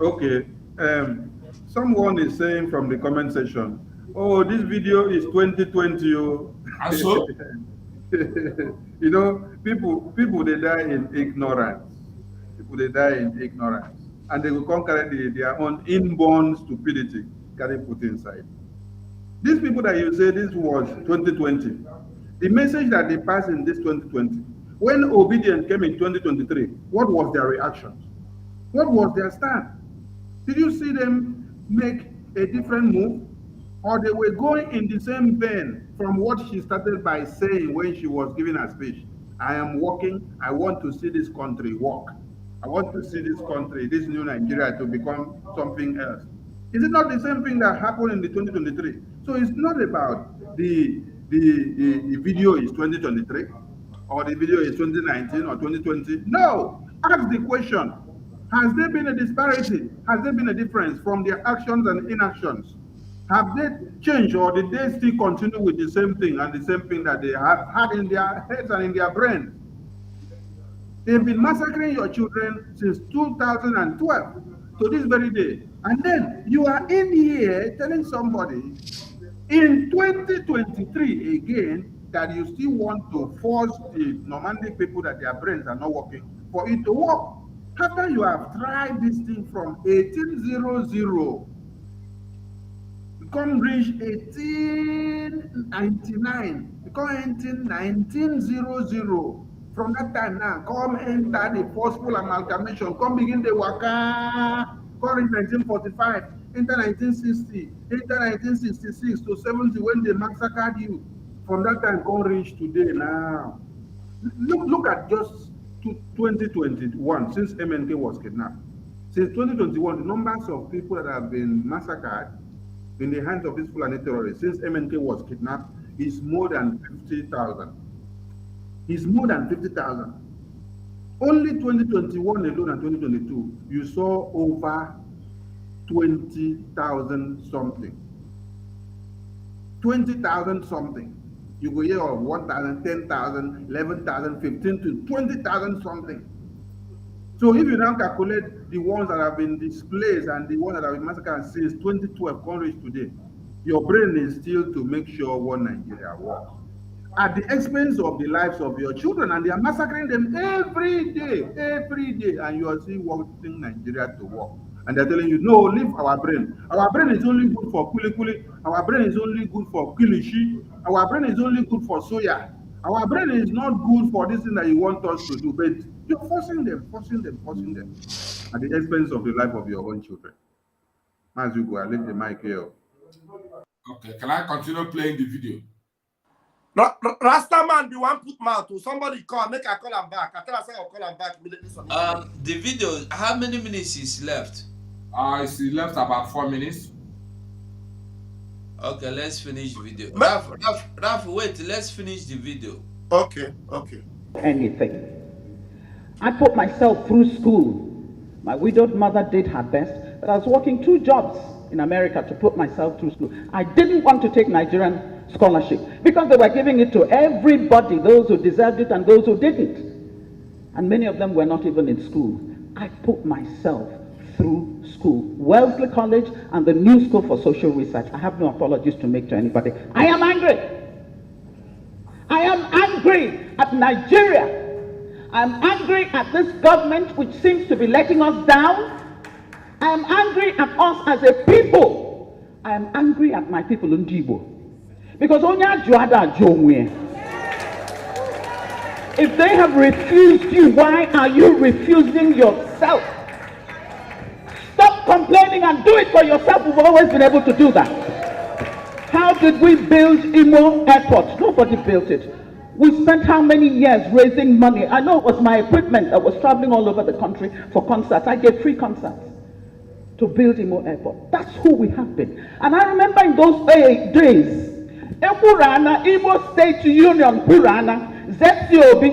Okay. Someone is saying from the comment section, oh, this video is 2020. Oh.
And so?
You know, people they die in ignorance. People they die in ignorance, and they will conquer their own inborn stupidity carry put inside. These people that you say this was 2020, the message that they passed in this 2020, when obedience came in 2023, what was their reaction? What was their stand? Did you see them make a different move? Or they were going in the same vein from what she started by saying when she was giving her speech? I am working, I want to see this country work. I want to see this country, this new Nigeria, to become something else. Is it not the same thing that happened in the 2023? So it's not about the video is 2023 or the video is 2019 or 2020. No, ask the question. Has there been a disparity? Has there been a difference from their actions and inactions? Have they changed, or did they still continue with the same thing and the same thing that they have had in their heads and in their brains? They've been massacring your children since 2012 to this very day. And then you are in here telling somebody in 2023 again that you still want to force the nomadic people that their brains are not working for it to work. After you have tried this thing from 1800, you come reach 1899, you come 1900. From that time now, come enter the forceful amalgamation, come begin the waka, come in 1945, enter 1960, enter 1966 to 70 when they massacred you. From that time, come reach today now. Look at just 2021, since MNK was kidnapped. Since 2021, the numbers of people that have been massacred in the hands of these Fulani terrorists since MNK was kidnapped is more than 50,000. It's more than 50,000. Only 2021 alone and 2022, you saw over 20,000 something. 20,000 something. You go hear of 1,000, 10,000, 11,000, 15 to 20,000 something. So if you now calculate the ones that have been displaced and the ones that have been massacred since 2012 countries today, your brain is still to make sure one Nigeria works at the expense of the lives of your children, and they are massacring them every day, and you are still wanting Nigeria to work. And they're telling you, no, leave our brain. Our brain is only good for kuli. Our brain is only good for kilishi. Our brain is only good for soya. Our brain is not good for this thing that you want us to do, but you're forcing them at the expense of the life of your own children. As you go, I leave the mic here.
Okay, can I continue playing the video?
No, Rastaman, be one put mouth to somebody call, make I call him back. I tell I say I'll call him back immediately.
The video, how many minutes is left?
It's left about 4 minutes.
Okay, let's finish the video. Raf, wait, let's finish the video.
Okay.
Anything. I put myself through school. My widowed mother did her best, but I was working 2 jobs in America to put myself through school. I didn't want to take Nigerian scholarship because they were giving it to everybody, those who deserved it and those who didn't. And many of them were not even in school. I put myself through school. Wellesley College and the New School for Social Research. I have no apologies to make to anybody. I am angry. I am angry at Nigeria. I am angry at this government which seems to be letting us down. I am angry at us as a people. I am angry at my people in Ndibo. Because if they have refused you, why are you refusing yourself? Stop complaining and do it for yourself. We've always been able to do that. How did we build Imo Airport? Nobody built it. We spent how many years raising money? I know it was my equipment that was traveling all over the country for concerts. I gave free concerts to build Imo Airport. That's who we have been. And I remember in those days, Purana, Imo State Union, Purana, Zetiobi,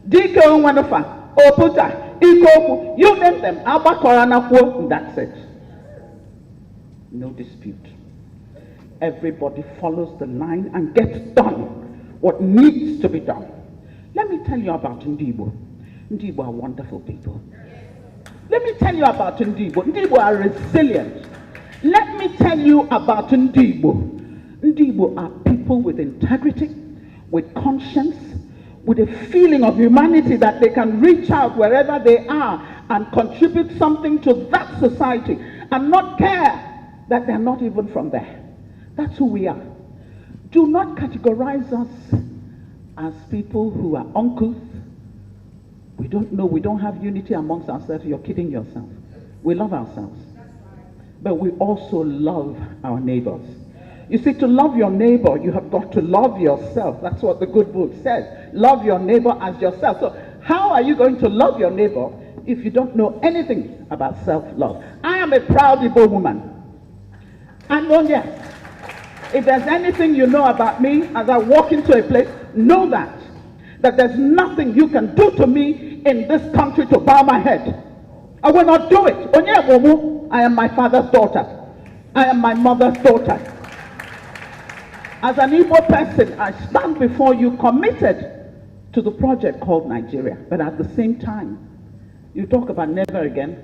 Diko Wanafa, Oputa, Ikoku, you name them, Abba Korana, that's it. No dispute. Everybody follows the line and gets done what needs to be done. Let me tell you about Ndibo. Ndibo are wonderful people. Let me tell you about Ndibo. Ndibo are resilient. Let me tell you about Ndibo. Ndibo are people with integrity, with conscience, with a feeling of humanity that they can reach out wherever they are and contribute something to that society and not care that they're not even from there. That's who we are. Do not categorize us as people who are uncouth. We don't know, we don't have unity amongst ourselves. You're kidding yourself. We love ourselves. But we also love our neighbors. You see, to love your neighbor, you have got to love yourself. That's what the good book says. Love your neighbor as yourself. So how how are you going to love your neighbor if you don't know anything about self-love? I am a proud Igbo woman. And if there's anything you know about me as I walk into a place, know that there's nothing you can do to me in this country to bow my head. I will not do it. I am my father's daughter. I am my mother's daughter. As an Igbo person, I stand before you committed to the project called Nigeria. But at the same time, you talk about never again.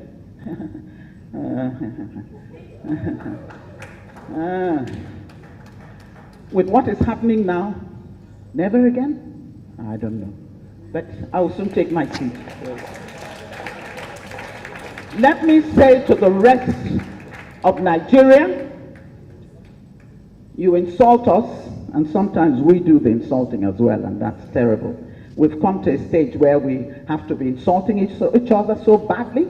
With what is happening now, never again? I don't know. But I will soon take my seat. Let me say to the rest of Nigeria, you insult us, and sometimes we do the insulting as well, and that's terrible. We've come to a stage where we have to be insulting each other so badly.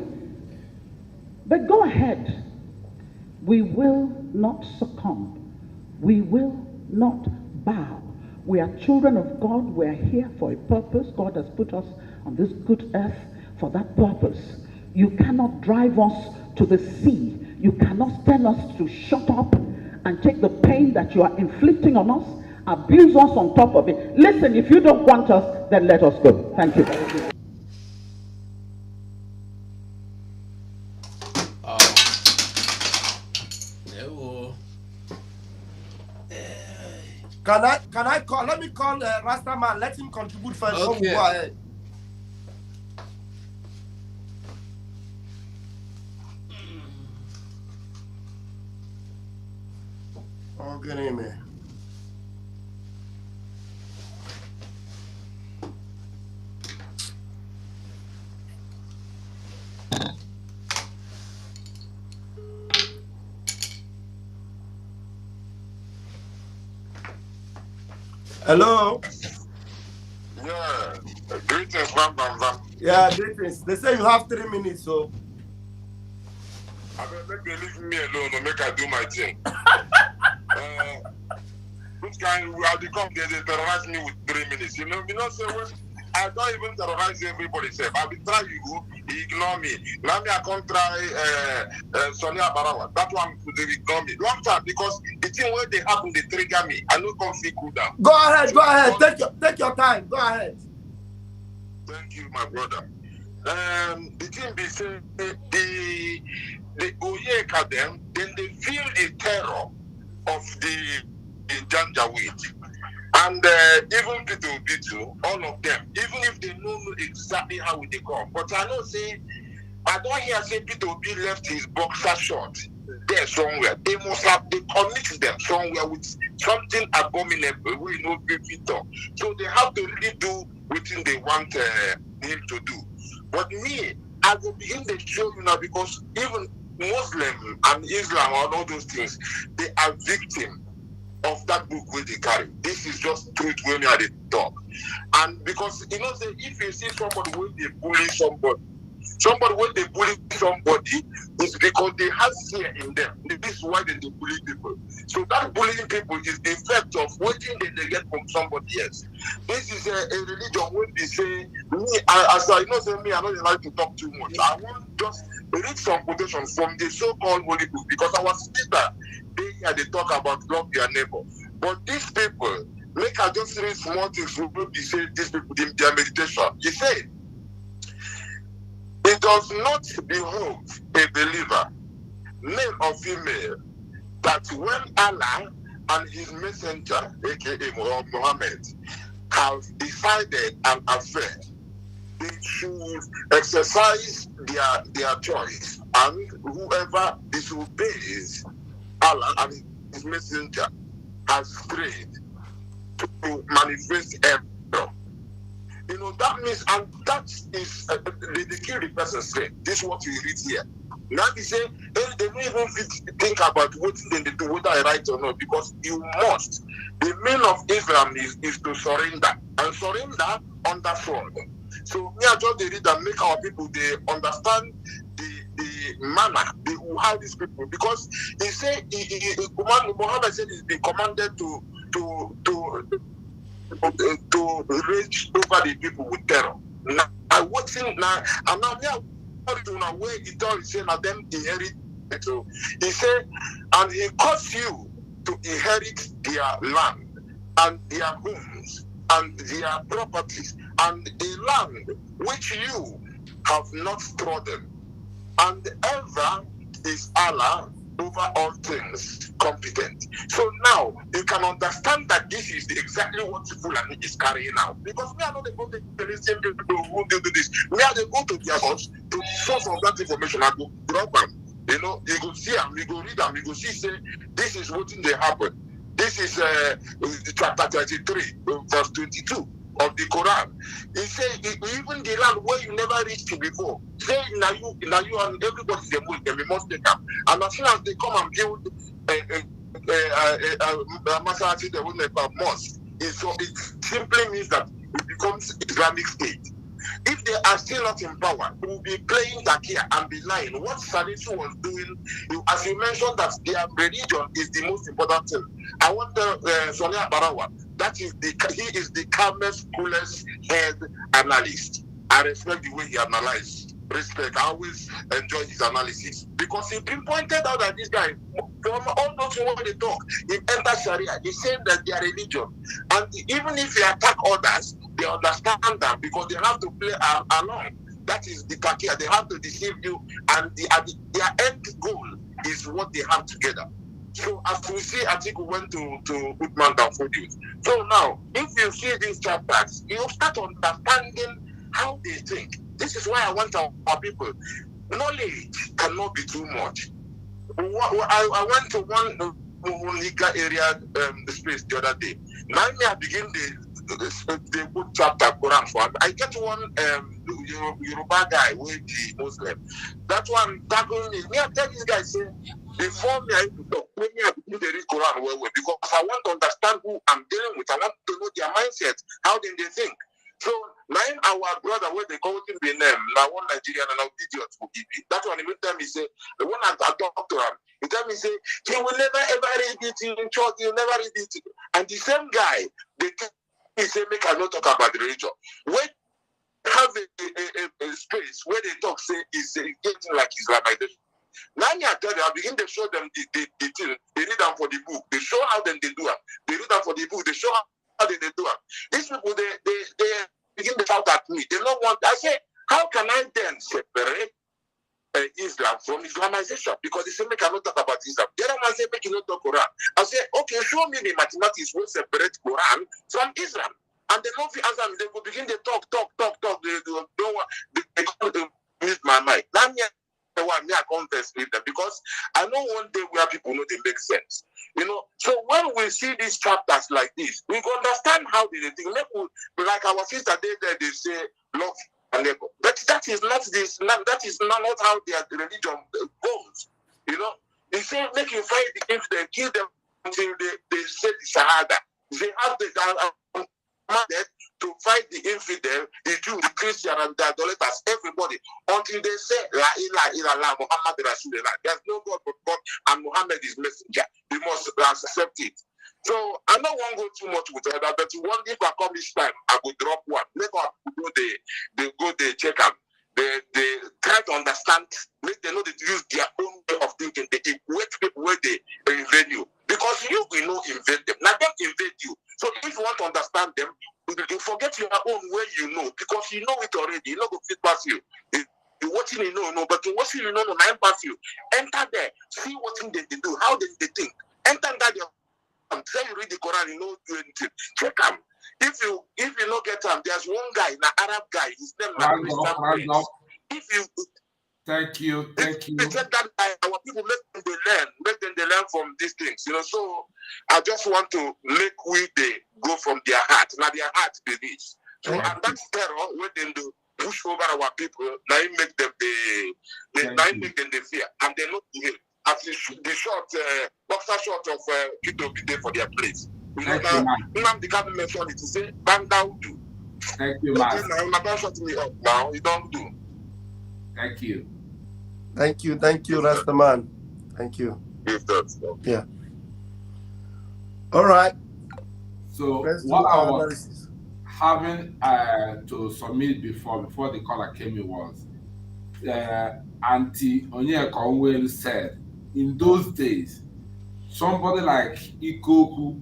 But go ahead. We will not succumb. We will not bow. We are children of God. We are here for a purpose. God has put us on this good earth for that purpose. You cannot drive us to the sea. You cannot tell us to shut up and take the pain that you are inflicting on us, abuse us on top of it. Listen, if you don't want us, then let us go. Thank you.
Can I call? Let me call Rastaman. Let him contribute first.
Okay.
Go ahead. Oh, good evening. Hello.
Yeah. Greetings, Bam Bam Bam.
Yeah, greetings. They say you have 3 minutes, so.
I mean, make they leave me alone or make I do my thing. Which kind of they come, they terrorize me with 3 minutes. You know, say when I don't even terrorize everybody. Say, I will try you, he ignore me. Now me I come try Sonia Barawa. That one they ignore me. Long time because the thing where they happen they trigger me. I no come feel cool down.
Go ahead, go ahead. Take your time. Go ahead.
Thank you, my brother. The thing be say the Oyeka them, then they feel the terror of the Janjaweed. And even Peter Obitu, all of them, even if they know exactly how they come. But I know say, I don't hear say Peter Obi left his boxer short there somewhere. They must have they commit them somewhere with something abominable. We know Peter. So they have to really do within they want him to do. But me, I will begin to show you now because even Muslim and Islam and all those things, they are victims of that book where they carry. This is just truth when you are the talk. And because you know, say if you see somebody when they bully somebody when they bully somebody, it's because they have fear in them. This is why they bully people. So that bullying people is the effect of waiting that they get from somebody else. This is a religion when they say me, as I know, say me, I don't like to talk too much. I want just read some quotations from the so-called holy book because our speaker they talk about love your neighbor. But these people, make I just read small things when they say these people in their meditation. He said, it does not behoove a believer, male or female, that when Allah and his messenger, aka Muhammad, have decided an affair, they should exercise their choice, and whoever disobeys Allah and his messenger has strayed to manifest error. You know, that means, and that is, they kill the person straight. This is what we read here. Now they say, they don't even think about what they do, whether I right or not, because you must. The meaning of Islam is to surrender, and surrender under sword. So, me, I just read and make our people, they understand the manner, how these people, because he said, Muhammad said he's been commanded to rage over the people with terror. Now I watching now, and now me I where he told say now them inherit. So he said, and he caused you to inherit their land and their homes and their properties and a land which you have not trodden, and ever is Allah over all things competent. So now you can understand that this is exactly what Fulani is carrying out. Because we are not going to the same people who do this. We are going to their house to source of that information and go drop them. You know, you go see them, you go read them, you go see, say, this is what they happen. This is chapter 33, verse 22 of the Quran. He said, even the land where you never reached before, say, now you and everybody's a Muslim, we must take up. And as soon as they come and build a mosque, it simply means that it becomes Islamic State. If they are still not in power, we will be playing Takia and be lying. What Salisu was doing, as you mentioned, that their religion is the most important thing. I want Sonia Barawa. He is the calmest, coolest head analyst. I respect the way he analyzes. Respect. I always enjoy his analysis because he pinpointed out that this guy, from all those who want to talk, he enters Sharia. He said that their religion, and even if they attack others, they understand that because they have to play along. That is the takia. They have to deceive you, and their end goal is what they have together. So as we see, Atiku went to Uthman Danfodio. So now, if you see these chapters, you start understanding how they think. This is why I want our people. Knowledge cannot be too much. I went to one Nika area space the other day. Now I begin the good chapter Quran for. I get one Yoruba guy with the Muslim. That one tackling me. Me, I tell this guy say before me I have to talk. When me I begin to read Quran well because I want to understand who I'm dealing with. I want to know their mindset. How then they think. So now our brother where they call him the name, now one Nigerian and now idiot will give you. That's what he tell me say. The one I talk to him, he tell me say he will never ever read it in church. He'll never read it. And the same guy, he say make I not talk about the religion. When have a space where they talk say is getting like Islamization. Now I tell you, I begin to show them the thing. They read them for the book. They show how them they do it. They read them for the book. They show how they do it. These people they begin to shout at me. They don't want. I say, how can I then separate Islam from Islamization? Because they say we cannot talk about Islam. The other one say we cannot talk Quran. I say, okay, show me the mathematics will separate Quran from Islam. And they don't answer me. They will begin to talk. They don't want. They can't mute my mic. Now me I contest with them because I know one day where people know they make sense. You know, so when we see these chapters like this, we can understand how they think. Like our sister they say love and neighbor. But that is not this. That is not how their religion goes. You know, they say make you fight if they kill them until they say the Shahada. They have the to fight the infidel, the Jew, the Christian, and the idolaters, everybody, until they say La ilaha illallah Muhammad Rasulullah. There's no God but God, and Muhammad is messenger. We must accept it. So I don't want to go too much with that, but one if I come this time, I will drop one. Make up go they check them. They try to understand, make them know that use their own way of thinking. They equate people where they invade you. Because you will not invade them. Now them invade you. So if you want to understand them, you forget your own way you know. Because you know it already. You know go fit past you. You watching you know, but you watching you know, nine pass you. Enter there. See what thing they do. How they think. Enter that there. Say you read the Quran, you know do anything. Check them. If you not get them, there's one guy, an Arab guy, his name is If you
Thank you.
They said that our people make them learn from these things, you know. So I just want to make they go from their heart. Now their heart be this. So and that's terror when them do push over our people, now it make them make them the fear. And they not behave. As the short boxer short of Kito be there for their place. You know now the government mentioned it to say bang down do.
Thank you, man.
Now don't shut me up now, you don't do.
Thank you.
Thank you, Rastaman. Thank you. Yeah. All right.
So
Let's
what
do
I
our
was
analysis.
having to submit before the caller came in was Auntie Onyeka Onwenu said in those days somebody like Ikoku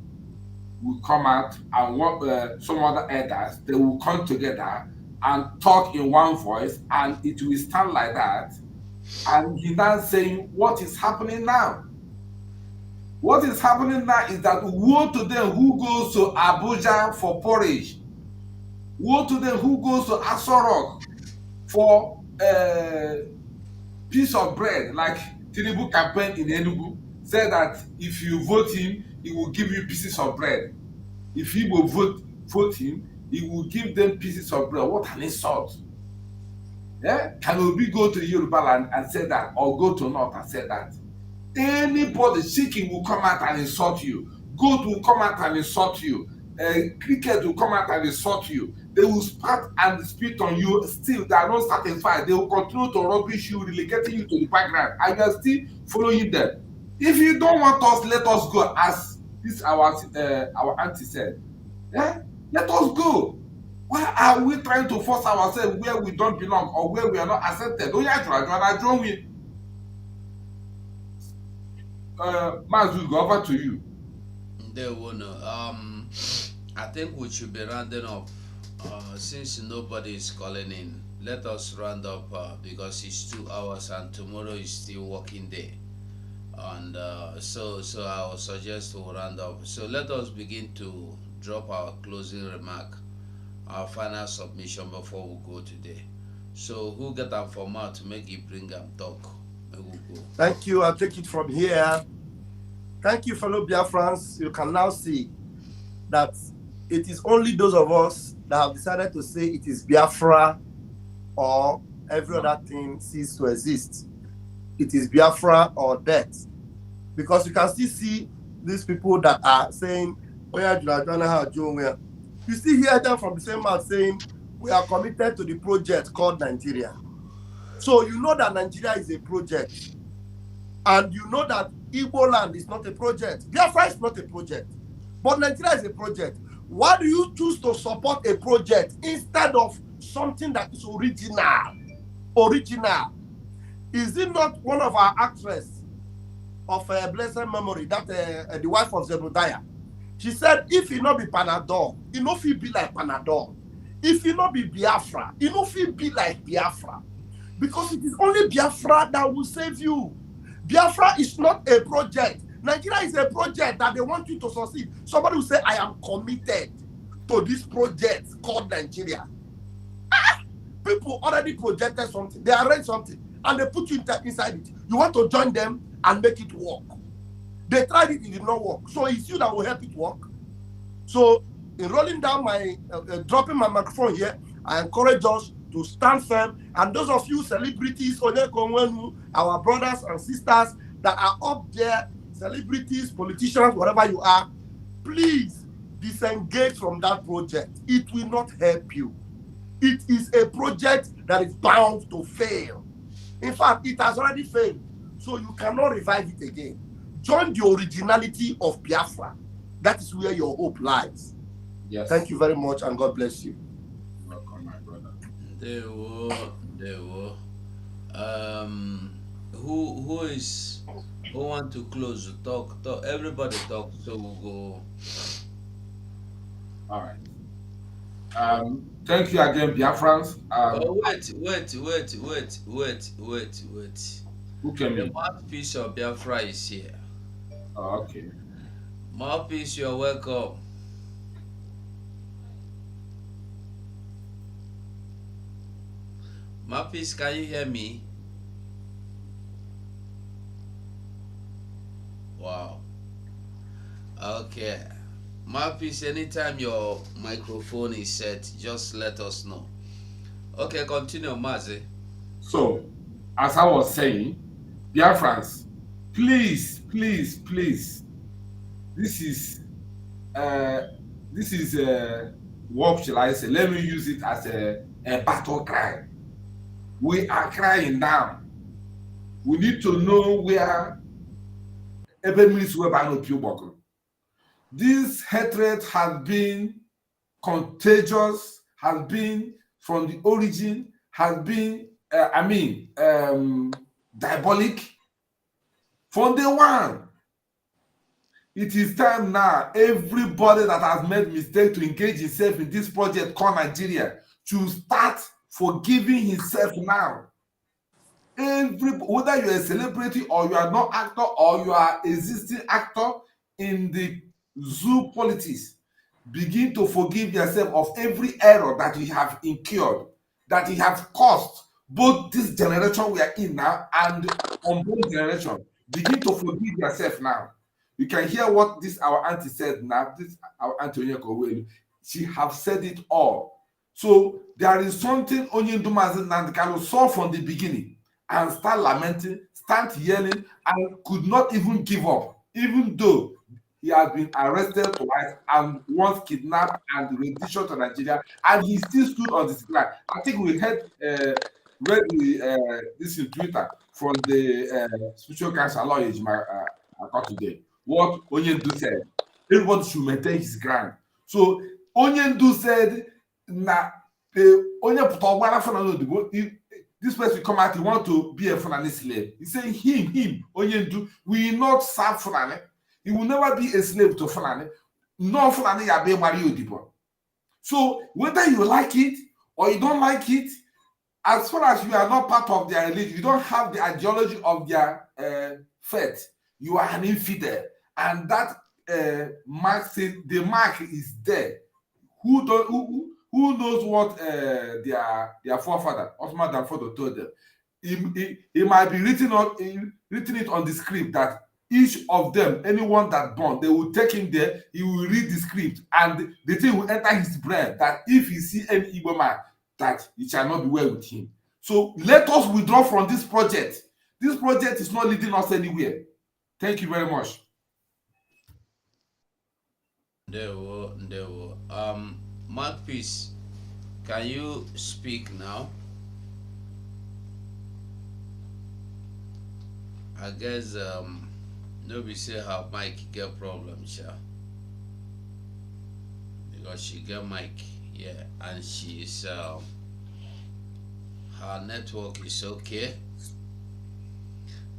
will come out and some other elders, they will come together and talk in one voice, and it will stand like that. And he's now saying, what is happening now? What is happening now is that woe to them who goes to Abuja for porridge. Woe to them who goes to Asorok for piece of bread, like Tinubu campaign in Enugu said that if you vote him, he will give you pieces of bread. If he will vote him, he will give them pieces of bread. What an insult! Yeah? Can we go to Yoruba land and say that, or go to North and say that? Anybody chicken will come out and insult you. Goat will come out and insult you. Cricket will come out and insult you. They will spat and spit on you. Still, they are not satisfied. They will continue to rubbish you, relegating you to the background, and you are still following them. If you don't want us, let us go, as this our auntie said. Yeah? Let us go. Why are we trying to force ourselves where we don't belong or where we are not accepted? Mazu, go over to you.
They won't. I think we should be rounding up. Since nobody is calling in, let us round up because it's 2 hours and tomorrow is still working day. And so I will suggest to round up. So let us begin to drop our closing remark, our final submission before we go today. So who get them format to make it bring them talk? We will go.
Thank you. I'll take it from here. Thank you, fellow Biafrans. You can now see that it is only those of us that have decided to say it is Biafra or every other thing cease to exist. It is Biafra or death. Because you can still see these people that are saying, you still hear them from the same mouth saying, we are committed to the project called Nigeria. So you know that Nigeria is a project. And you know that Igbo land is not a project. Biafra is not a project. But Nigeria is a project. Why do you choose to support a project instead of something that is original? Original. Is it not one of our actresses of blessed memory, that the wife of Zebediah? She said, if it not be Panadol, it not feel be like Panadol. If it not be Biafra, it not feel be like Biafra. Because it is only Biafra that will save you. Biafra is not a project. Nigeria is a project that they want you to succeed. Somebody will say, I am committed to this project called Nigeria. People already projected something. They arranged something. And they put you inside it. You want to join them and make it work. They tried it did not work. So it's you that will help it work. So in rolling down my, dropping my microphone here, I encourage us to stand firm. And those of you celebrities, our brothers and sisters that are up there, celebrities, politicians, whatever you are, please disengage from that project. It will not help you. It is a project that is bound to fail. In fact, it has already failed. So you cannot revive it again. Join the originality of Biafra. That is where your hope lies.
Yes.
Thank you very much and God bless you.
Welcome, my brother.
They were. Who want to close? Talk. Everybody talk. So we'll go.
All right. Thank you again, Biafrans.
Wait.
Who came
The
in?
mouthpiece of Biafra is here.
Oh, okay.
Mouthpiece, you're welcome. Mouthpiece, can you hear me? Wow. Okay. Mouthpiece, anytime your microphone is set, just let us know. Okay, continue, Mazi.
So, as I was saying, Biafrans, please, this is what shall I say? Let me use it as a battle cry. We are crying now. We need to know where every minute we're by no. This hatred has been contagious, has been from the origin, has been, diabolic from day one. It is time now. Everybody that has made mistake to engage himself in this project called Nigeria should start forgiving himself now. Whether you're a celebrity or you are not actor or you are existing actor in the zoo politics, begin to forgive yourself of every error that you have incurred, that you have caused both this generation we are in now and unborn generation. Begin to forgive yourself now. You can hear what this our auntie said now. This our auntie Onyeka, she have said it all. So there is something Onyendumazin Nandekalo saw from the beginning and start lamenting, start yelling, and could not even give up, even though he had been arrested twice and once kidnapped and renditioned to Nigeria, and he still stood on this ground. I think we read this in Twitter from the spiritual council lawyer I got today. What Onyendu said, everybody should maintain his ground. So Onyendu said, "Na this person come out, he want to be a Fulani slave." He saying him, Onyendu, we will not serve Fulani. He will never be a slave to Fulani. No Fulani ya be Mario Dipo. So whether you like it or you don't like it, as far as you are not part of their religion, you don't have the ideology of their faith, you are an infidel. And that mark, the mark is there. Who knows what their forefather, Osman Danfodo, told them? It might be written it on the script that each of them, anyone that born, they will take him there, he will read the script, and the thing will enter his brain that if he see any Igbo man, that it shall not be well with him. So let us withdraw from this project. This project is not leading us anywhere. Thank you very much.
Ndewo. Mouthpiece, can you speak now? I guess nobody say her mic get problems, yeah. Because she get mic, yeah, and she's her network is okay.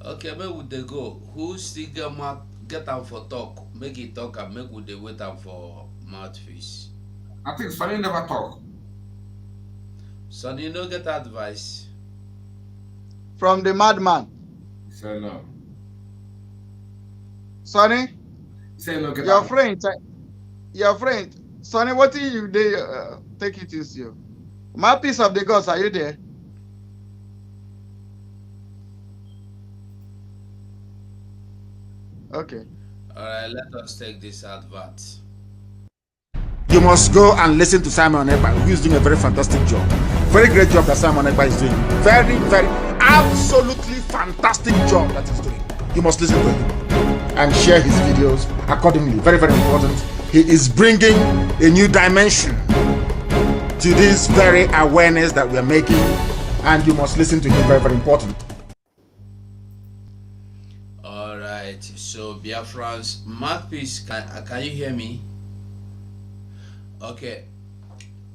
Okay, where would they go? Who still get them for talk? Make it talk and make would they wait them for Mouthpiece?
I think Sonny never talk.
Sonny no get advice
from the madman.
Say no.
Sonny,
say no.
Your friend, Sonny, what do you take it easy? Mouthpiece of the gods, are you there? Okay.
All right, let us take this advert.
You must go and listen to Simon Ekpa, who is doing a very fantastic job. Very great job that Simon Ekpa is doing. Very, very, absolutely fantastic job that he's doing. You must listen to him and share his videos accordingly. Very, very important. He is bringing a new dimension to this very awareness that we are making, and you must listen to him. Very, very important.
All right, so Biafrans, Mouthpiece, can you hear me? Okay,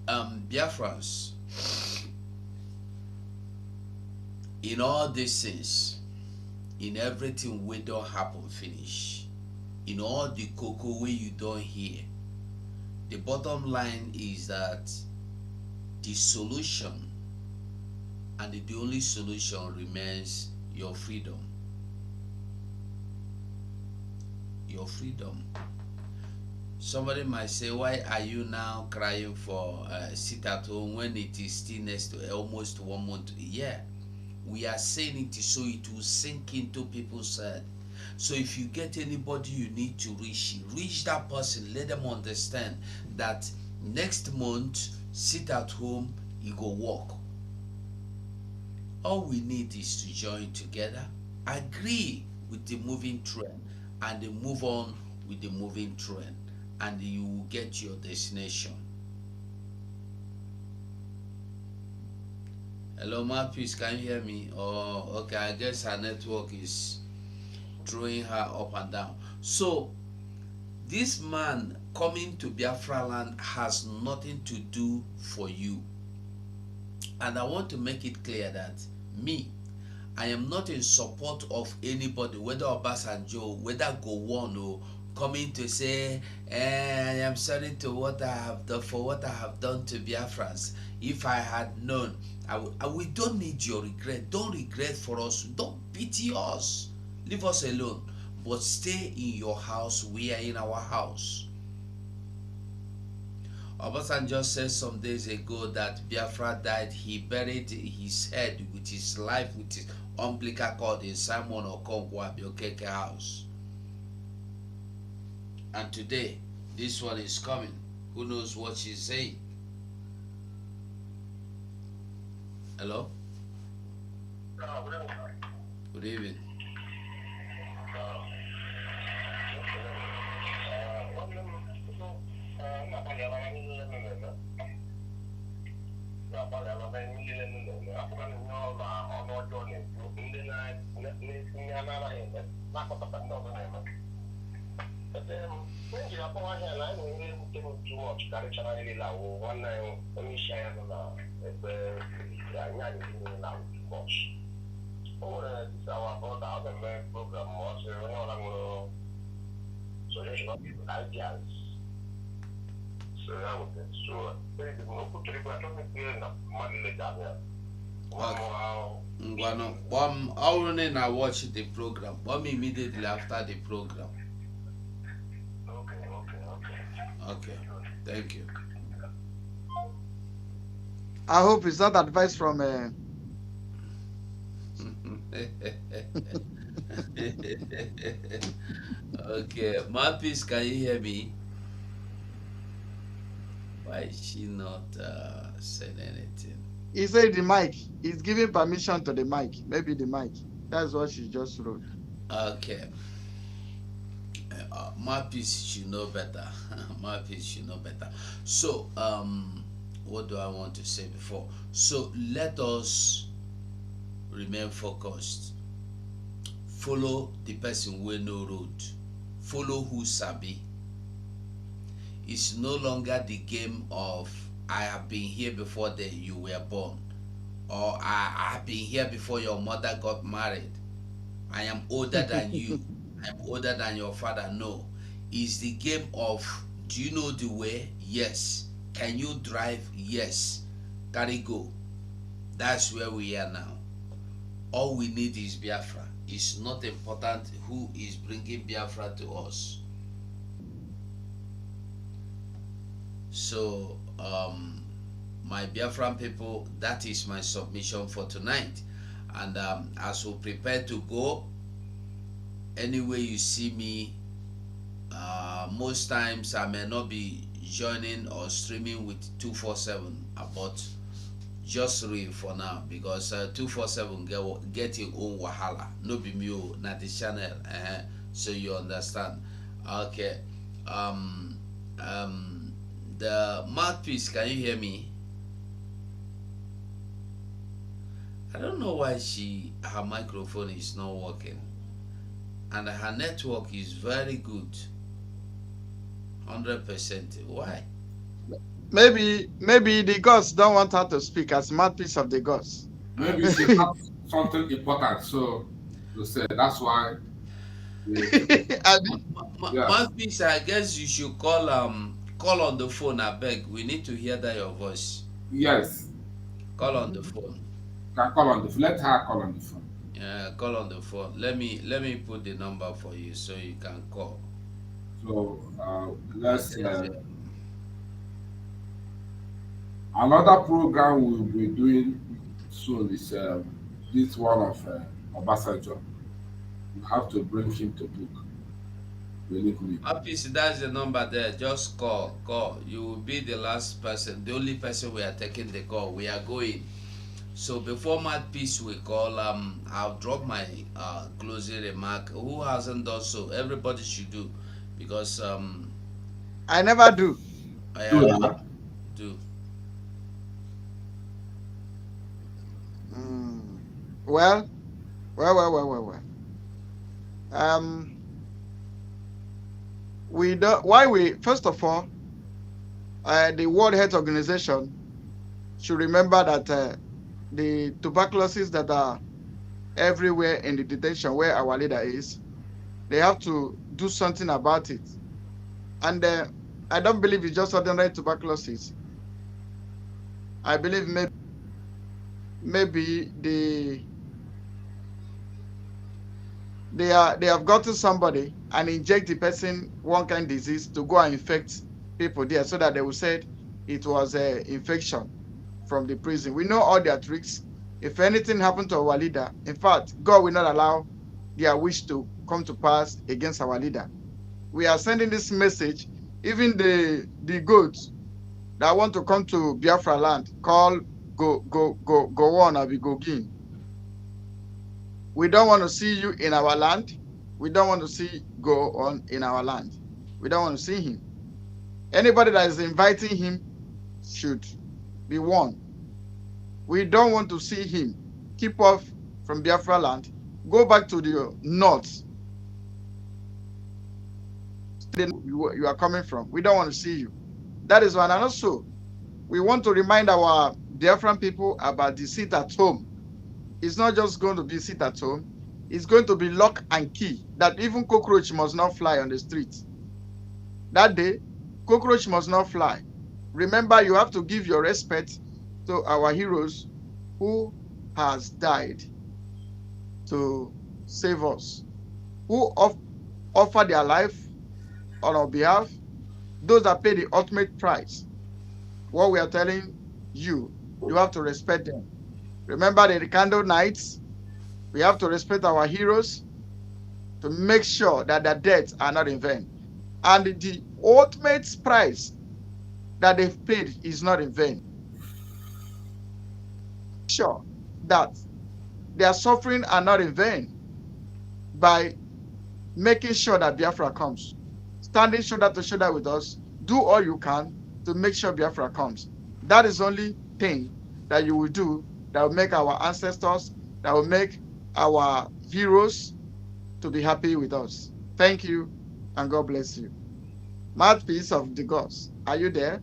Biafrans, in all these things, in everything we don't happen finish, in all the cocoa way you don't hear, the bottom line is that the solution and the only solution remains your freedom. Your freedom. Somebody might say, why are you now crying for sit at home when it is still next to almost 1 month? Yeah, we are saying it so it will sink into people's head. So if you get anybody you need to reach that person, let them understand that next month, sit at home, you go walk. All we need is to join together, agree with the moving trend, and then move on with the moving trend, and you will get your destination. Hello, Mouthpiece, can you hear me? Oh, okay, I guess her network is throwing her up and down. So this man coming to Biafra land has nothing to do for you. And I want to make it clear that me, I am not in support of anybody, whether Obasanjo, whether Gowon, or coming to say, I am sorry to what I have done for what I have done to Biafrans. If I had known, we don't need your regret. Don't regret for us. Don't pity us. Leave us alone. But stay in your house. We are in our house. Obasanjo said some days ago that Biafra died. He buried his head with his life, with his umbilical cord in Simon Okonkwo Abiokeke house. And today, this one is coming. Who knows what she's saying? Hello? Good evening. I will watch the program. Immediately after the program. Okay. Thank you.
I hope it's not advice from
Okay, Mouthpiece, can you hear me? Why is she not saying anything?
He said the mic. He's giving permission to the mic. Maybe the mic. That's what she just wrote.
Okay. Mouthpiece should know better. Mouthpiece should know better. So, what do I want to say before? So, let us remain focused. Follow the person wey no road. Follow who sabi. It's no longer the game of I have been here before you were born, or I have been here before your mother got married. I am older than you. I'm older than your father. No. It's the game of, do you know the way? Yes. Can you drive? Yes. Carry go. That's where we are now. All we need is Biafra. It's not important who is bringing Biafra to us. So, my Biafran people, that is my submission for tonight. And as we prepare to go, anyway you see me, most times I may not be joining or streaming with 247, but just read for now, because 247 get your own wahala, no be me, not the channel, so you understand. Okay. The mouthpiece, can you hear me? I don't know why her microphone is not working, and her network is very good, 100%. Why?
Maybe the gods don't want her to speak as mouthpiece of the gods.
Maybe she has something important, so to say that's why.
Mouthpiece, I guess you should call on the phone. I beg. We need to hear that your voice.
Yes.
Call on the phone.
Can call on the phone. Let her call on the phone.
Yeah, call on the phone. Let me put the number for you so you can call.
So let's. Another program we'll be doing soon is this one of Obasanjo. You have to bring him to book. Believe me.
Mouthpiece, that's the number there. Just call. You will be the last person, the only person we are taking the call. We are going. So before Mouthpiece we call, I'll drop my closing remark. Who hasn't done so? Everybody should do, because
I never do.
Do.
Well. we don't. Why we first of all, the World Health Organization should remember that the tuberculosis that are everywhere in the detention where our leader is, they have to do something about it. And I don't believe it's just ordinary tuberculosis. I believe maybe they have gotten somebody and inject the person one kind of disease to go and infect people there, so that they will say it was an infection from the prison. We know all their tricks. If anything happened to our leader, in fact, God will not allow their wish to come to pass against our leader. We are sending this message. Even the goats that want to come to Biafra land, call go on or go in. We don't want to see you in our land. We don't want to see go on in our land. We don't want to see him. Anybody that is inviting him should be warned. We don't want to see him. Keep off from Biafra land. Go back to the north. You are coming from. We don't want to see you. That is one. And also, we want to remind our Biafran people about the sit at home. It's not just going to be sit at home. It's going to be lock and key, that even cockroach must not fly on the streets. That day, cockroach must not fly. Remember, you have to give your respect to our heroes who has died to save us, who offer their life on our behalf, those that pay the ultimate price. What we are telling you, you have to respect them. Remember the candle nights. We have to respect our heroes to make sure that their deaths are not in vain. And the ultimate price that they've paid is not in vain. Sure that their suffering are not in vain by making sure that Biafra comes. Standing shoulder to shoulder with us, do all you can to make sure Biafra comes. That is the only thing that you will do that will make our ancestors, that will make our heroes to be happy with us. Thank you, and God bless you. Mouthpiece of the gods, are you there?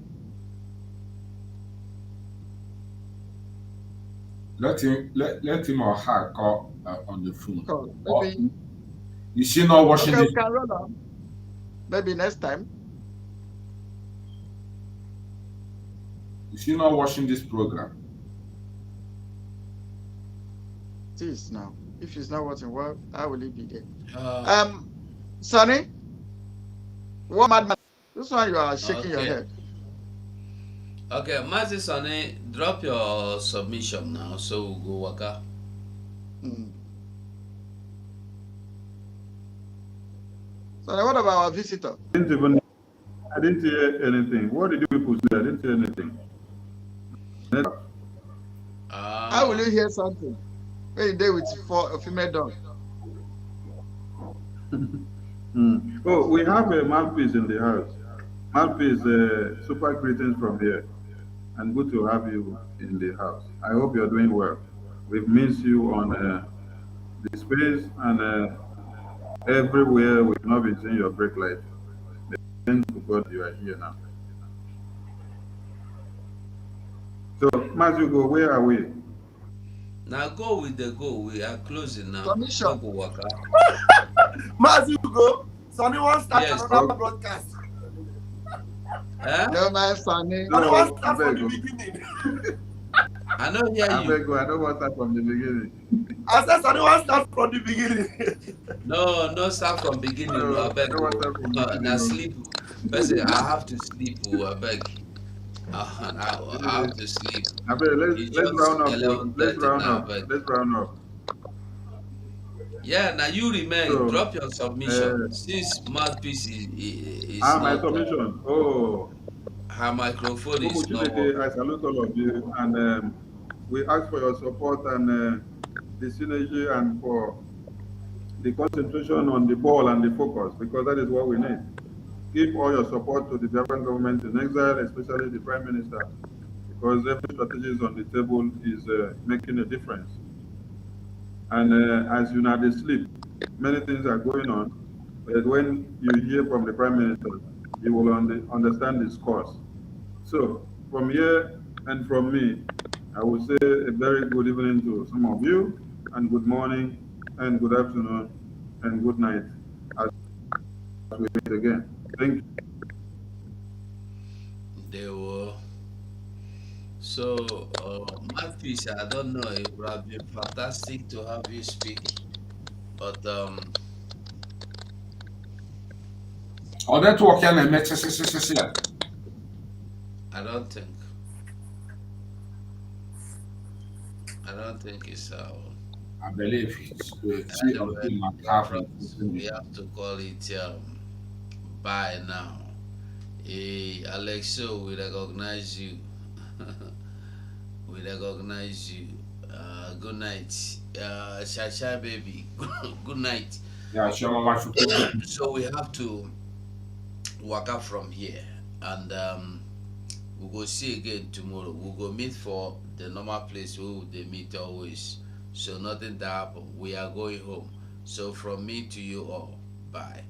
Let him or her call on the phone.
Call. Maybe.
Is she not watching
Okay,
this?
we can run on. Maybe next time.
Is she not watching this program?
It is now. If he's not watching, well, how will he be there? Sonny, what madman? This one you are shaking your head.
Okay, Mazi Sonny, drop your submission now, so we'll go waka.
Sonny, what about our visitor?
I didn't hear anything. What did you people say? I didn't hear anything.
How will you hear something when you there with a female dog?
Oh, we have a mouthpiece in the house. Mouthpiece, super greetings from here. And good to have you in the house. I hope you're doing well. We've missed you on the space and everywhere. We've not been seeing your break light. Thank God you are here now. So, Mazugo, where are we?
Now go with the go. We are closing now.
Commission.
Go waka.
Mazugo, Sonny wants to start another broadcast.
No, my Sonny.
Sonny wants to start from the beginning.
I don't hear you.
I don't want to start from the beginning.
I said Sonny wants to start from the beginning.
No start from beginning. No, I beg. Now sleep. Person, I have to sleep. I beg. I have to sleep.
I beg, let's round up. Let's round up.
Yeah, now you remain. So, drop your submission. Since mouthpiece is
my submission. Oh,
her microphone is not working.
I salute all of you, and we ask for your support and the synergy and for the concentration on the ball and the focus, because that is what we need. Give all your support to the Biafran government in exile, especially the Prime Minister, because every strategy on the table is making a difference. And as you know, they sleep, many things are going on But when you hear from the Prime Minister, you will understand his course. So from here and from me, I will say a very good evening to some of you, and good morning, and good afternoon, and good night as we meet again. Thank you.
They were. So, Matthews, I don't know, it would have been fantastic to have you speak, but
network and
I don't think it's
I believe it's
we have to call it bye now. Alexo, we recognize you. We recognize you. Good night. Shasha baby. Good night.
Yeah, sure.
So we have to walk up from here, and we'll go see again tomorrow. We'll go meet for the normal place where they meet always. So nothing that happen. We are going home. So from me to you all, bye.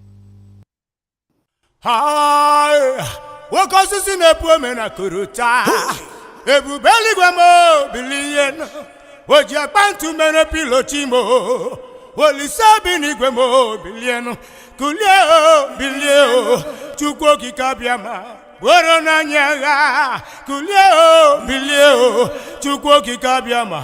Hi, what causes in a woman a kuruta? Ebu belly guamo billion. What you want to men a pilotimo? What is sabini guamo billion? Kulio, bilio, chukoki kabiama. Borona nyaga, kulio, bilio, chukoki kabiama.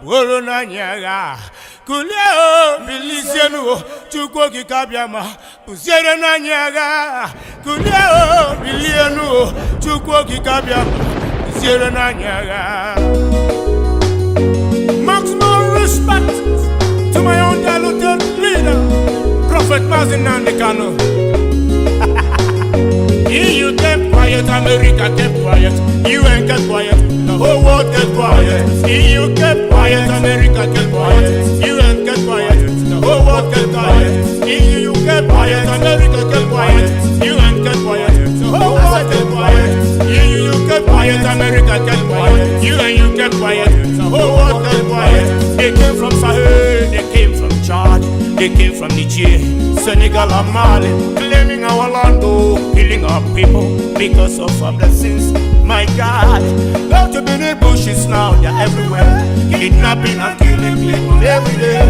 Borona nyaga. Kulio bilisienu chukoki kabiama pusiere na nyaga kulio bilienu chukoki kabiama pusiere na nyaga. Maximum respect to my own diluted leader, Prophet Mazin Nandekano. EU kept quiet, America kept quiet, UN kept quiet, the whole world kept quiet. EU kept quiet, America kept quiet, UN kept quiet, the whole world kept quiet. EU kept quiet, America kept quiet, UN kept quiet, the whole world kept quiet. EU kept quiet, America kept quiet, UN kept quiet, the whole world kept quiet. They came from Sahel, they came from Chad, they came from Niger, Senegal and Mali, claiming our land, killing our people because of our blessings. My God, go to the bushes now, they're everywhere. Kidnapping and killing people every day.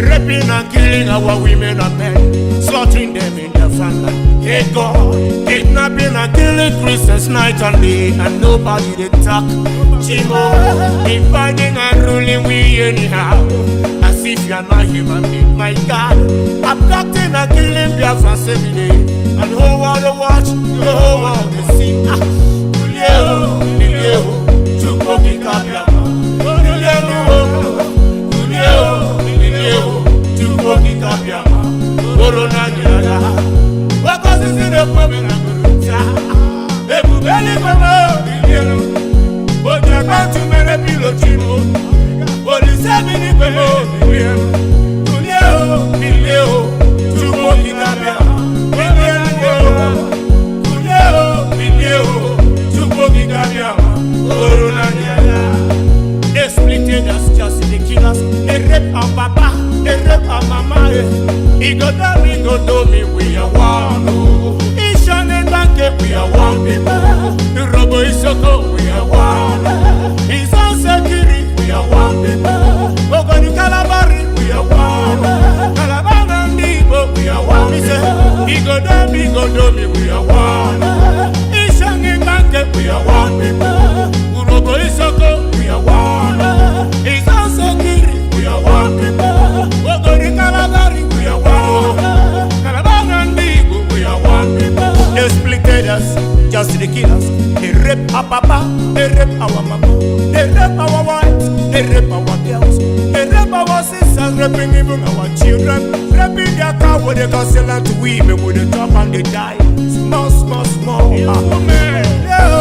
Raping and killing our women and men. Slaughtering them in their family. Hey God, kidnapping and killing Christians night and day. And nobody they talk. Chimo, dividing and ruling we anyhow. As if you're not human being, my God. Abducting and killing Biafrans every day. And the whole world watch, the whole world they see. Kulio, chukoki kabiama. Kulio, chukoki kabiama. Corona nyaga. What is in the problem? Ebu beli mama, billion. But you're about to make a pilotimo. Police have been in the million. Kulio, chukoki kabiama. They splitted us just to kill us. They rape our papa, they rape our mama. He go down, we are one. Ishan and Banke, we are one people. The Robo Isoko, we are one. His own security, we are one people. Ogoni Kalabari, we are one. Kalabana and Igbo, we are one. He go down, we are one. Ishan and Banke, we are one people. Robo Isoko, we are one. His own security, we are one people. Ogoni Kalabari, we are one. Kalabana and Igbo, we are one people. They splitted us just to kill us. They rape our papa, they rape our mama, they rape our wives, they rape our girls, they rape our sisters, raping even our children, raping their car with the to women with the top and they die. Small. Oh man, yeah.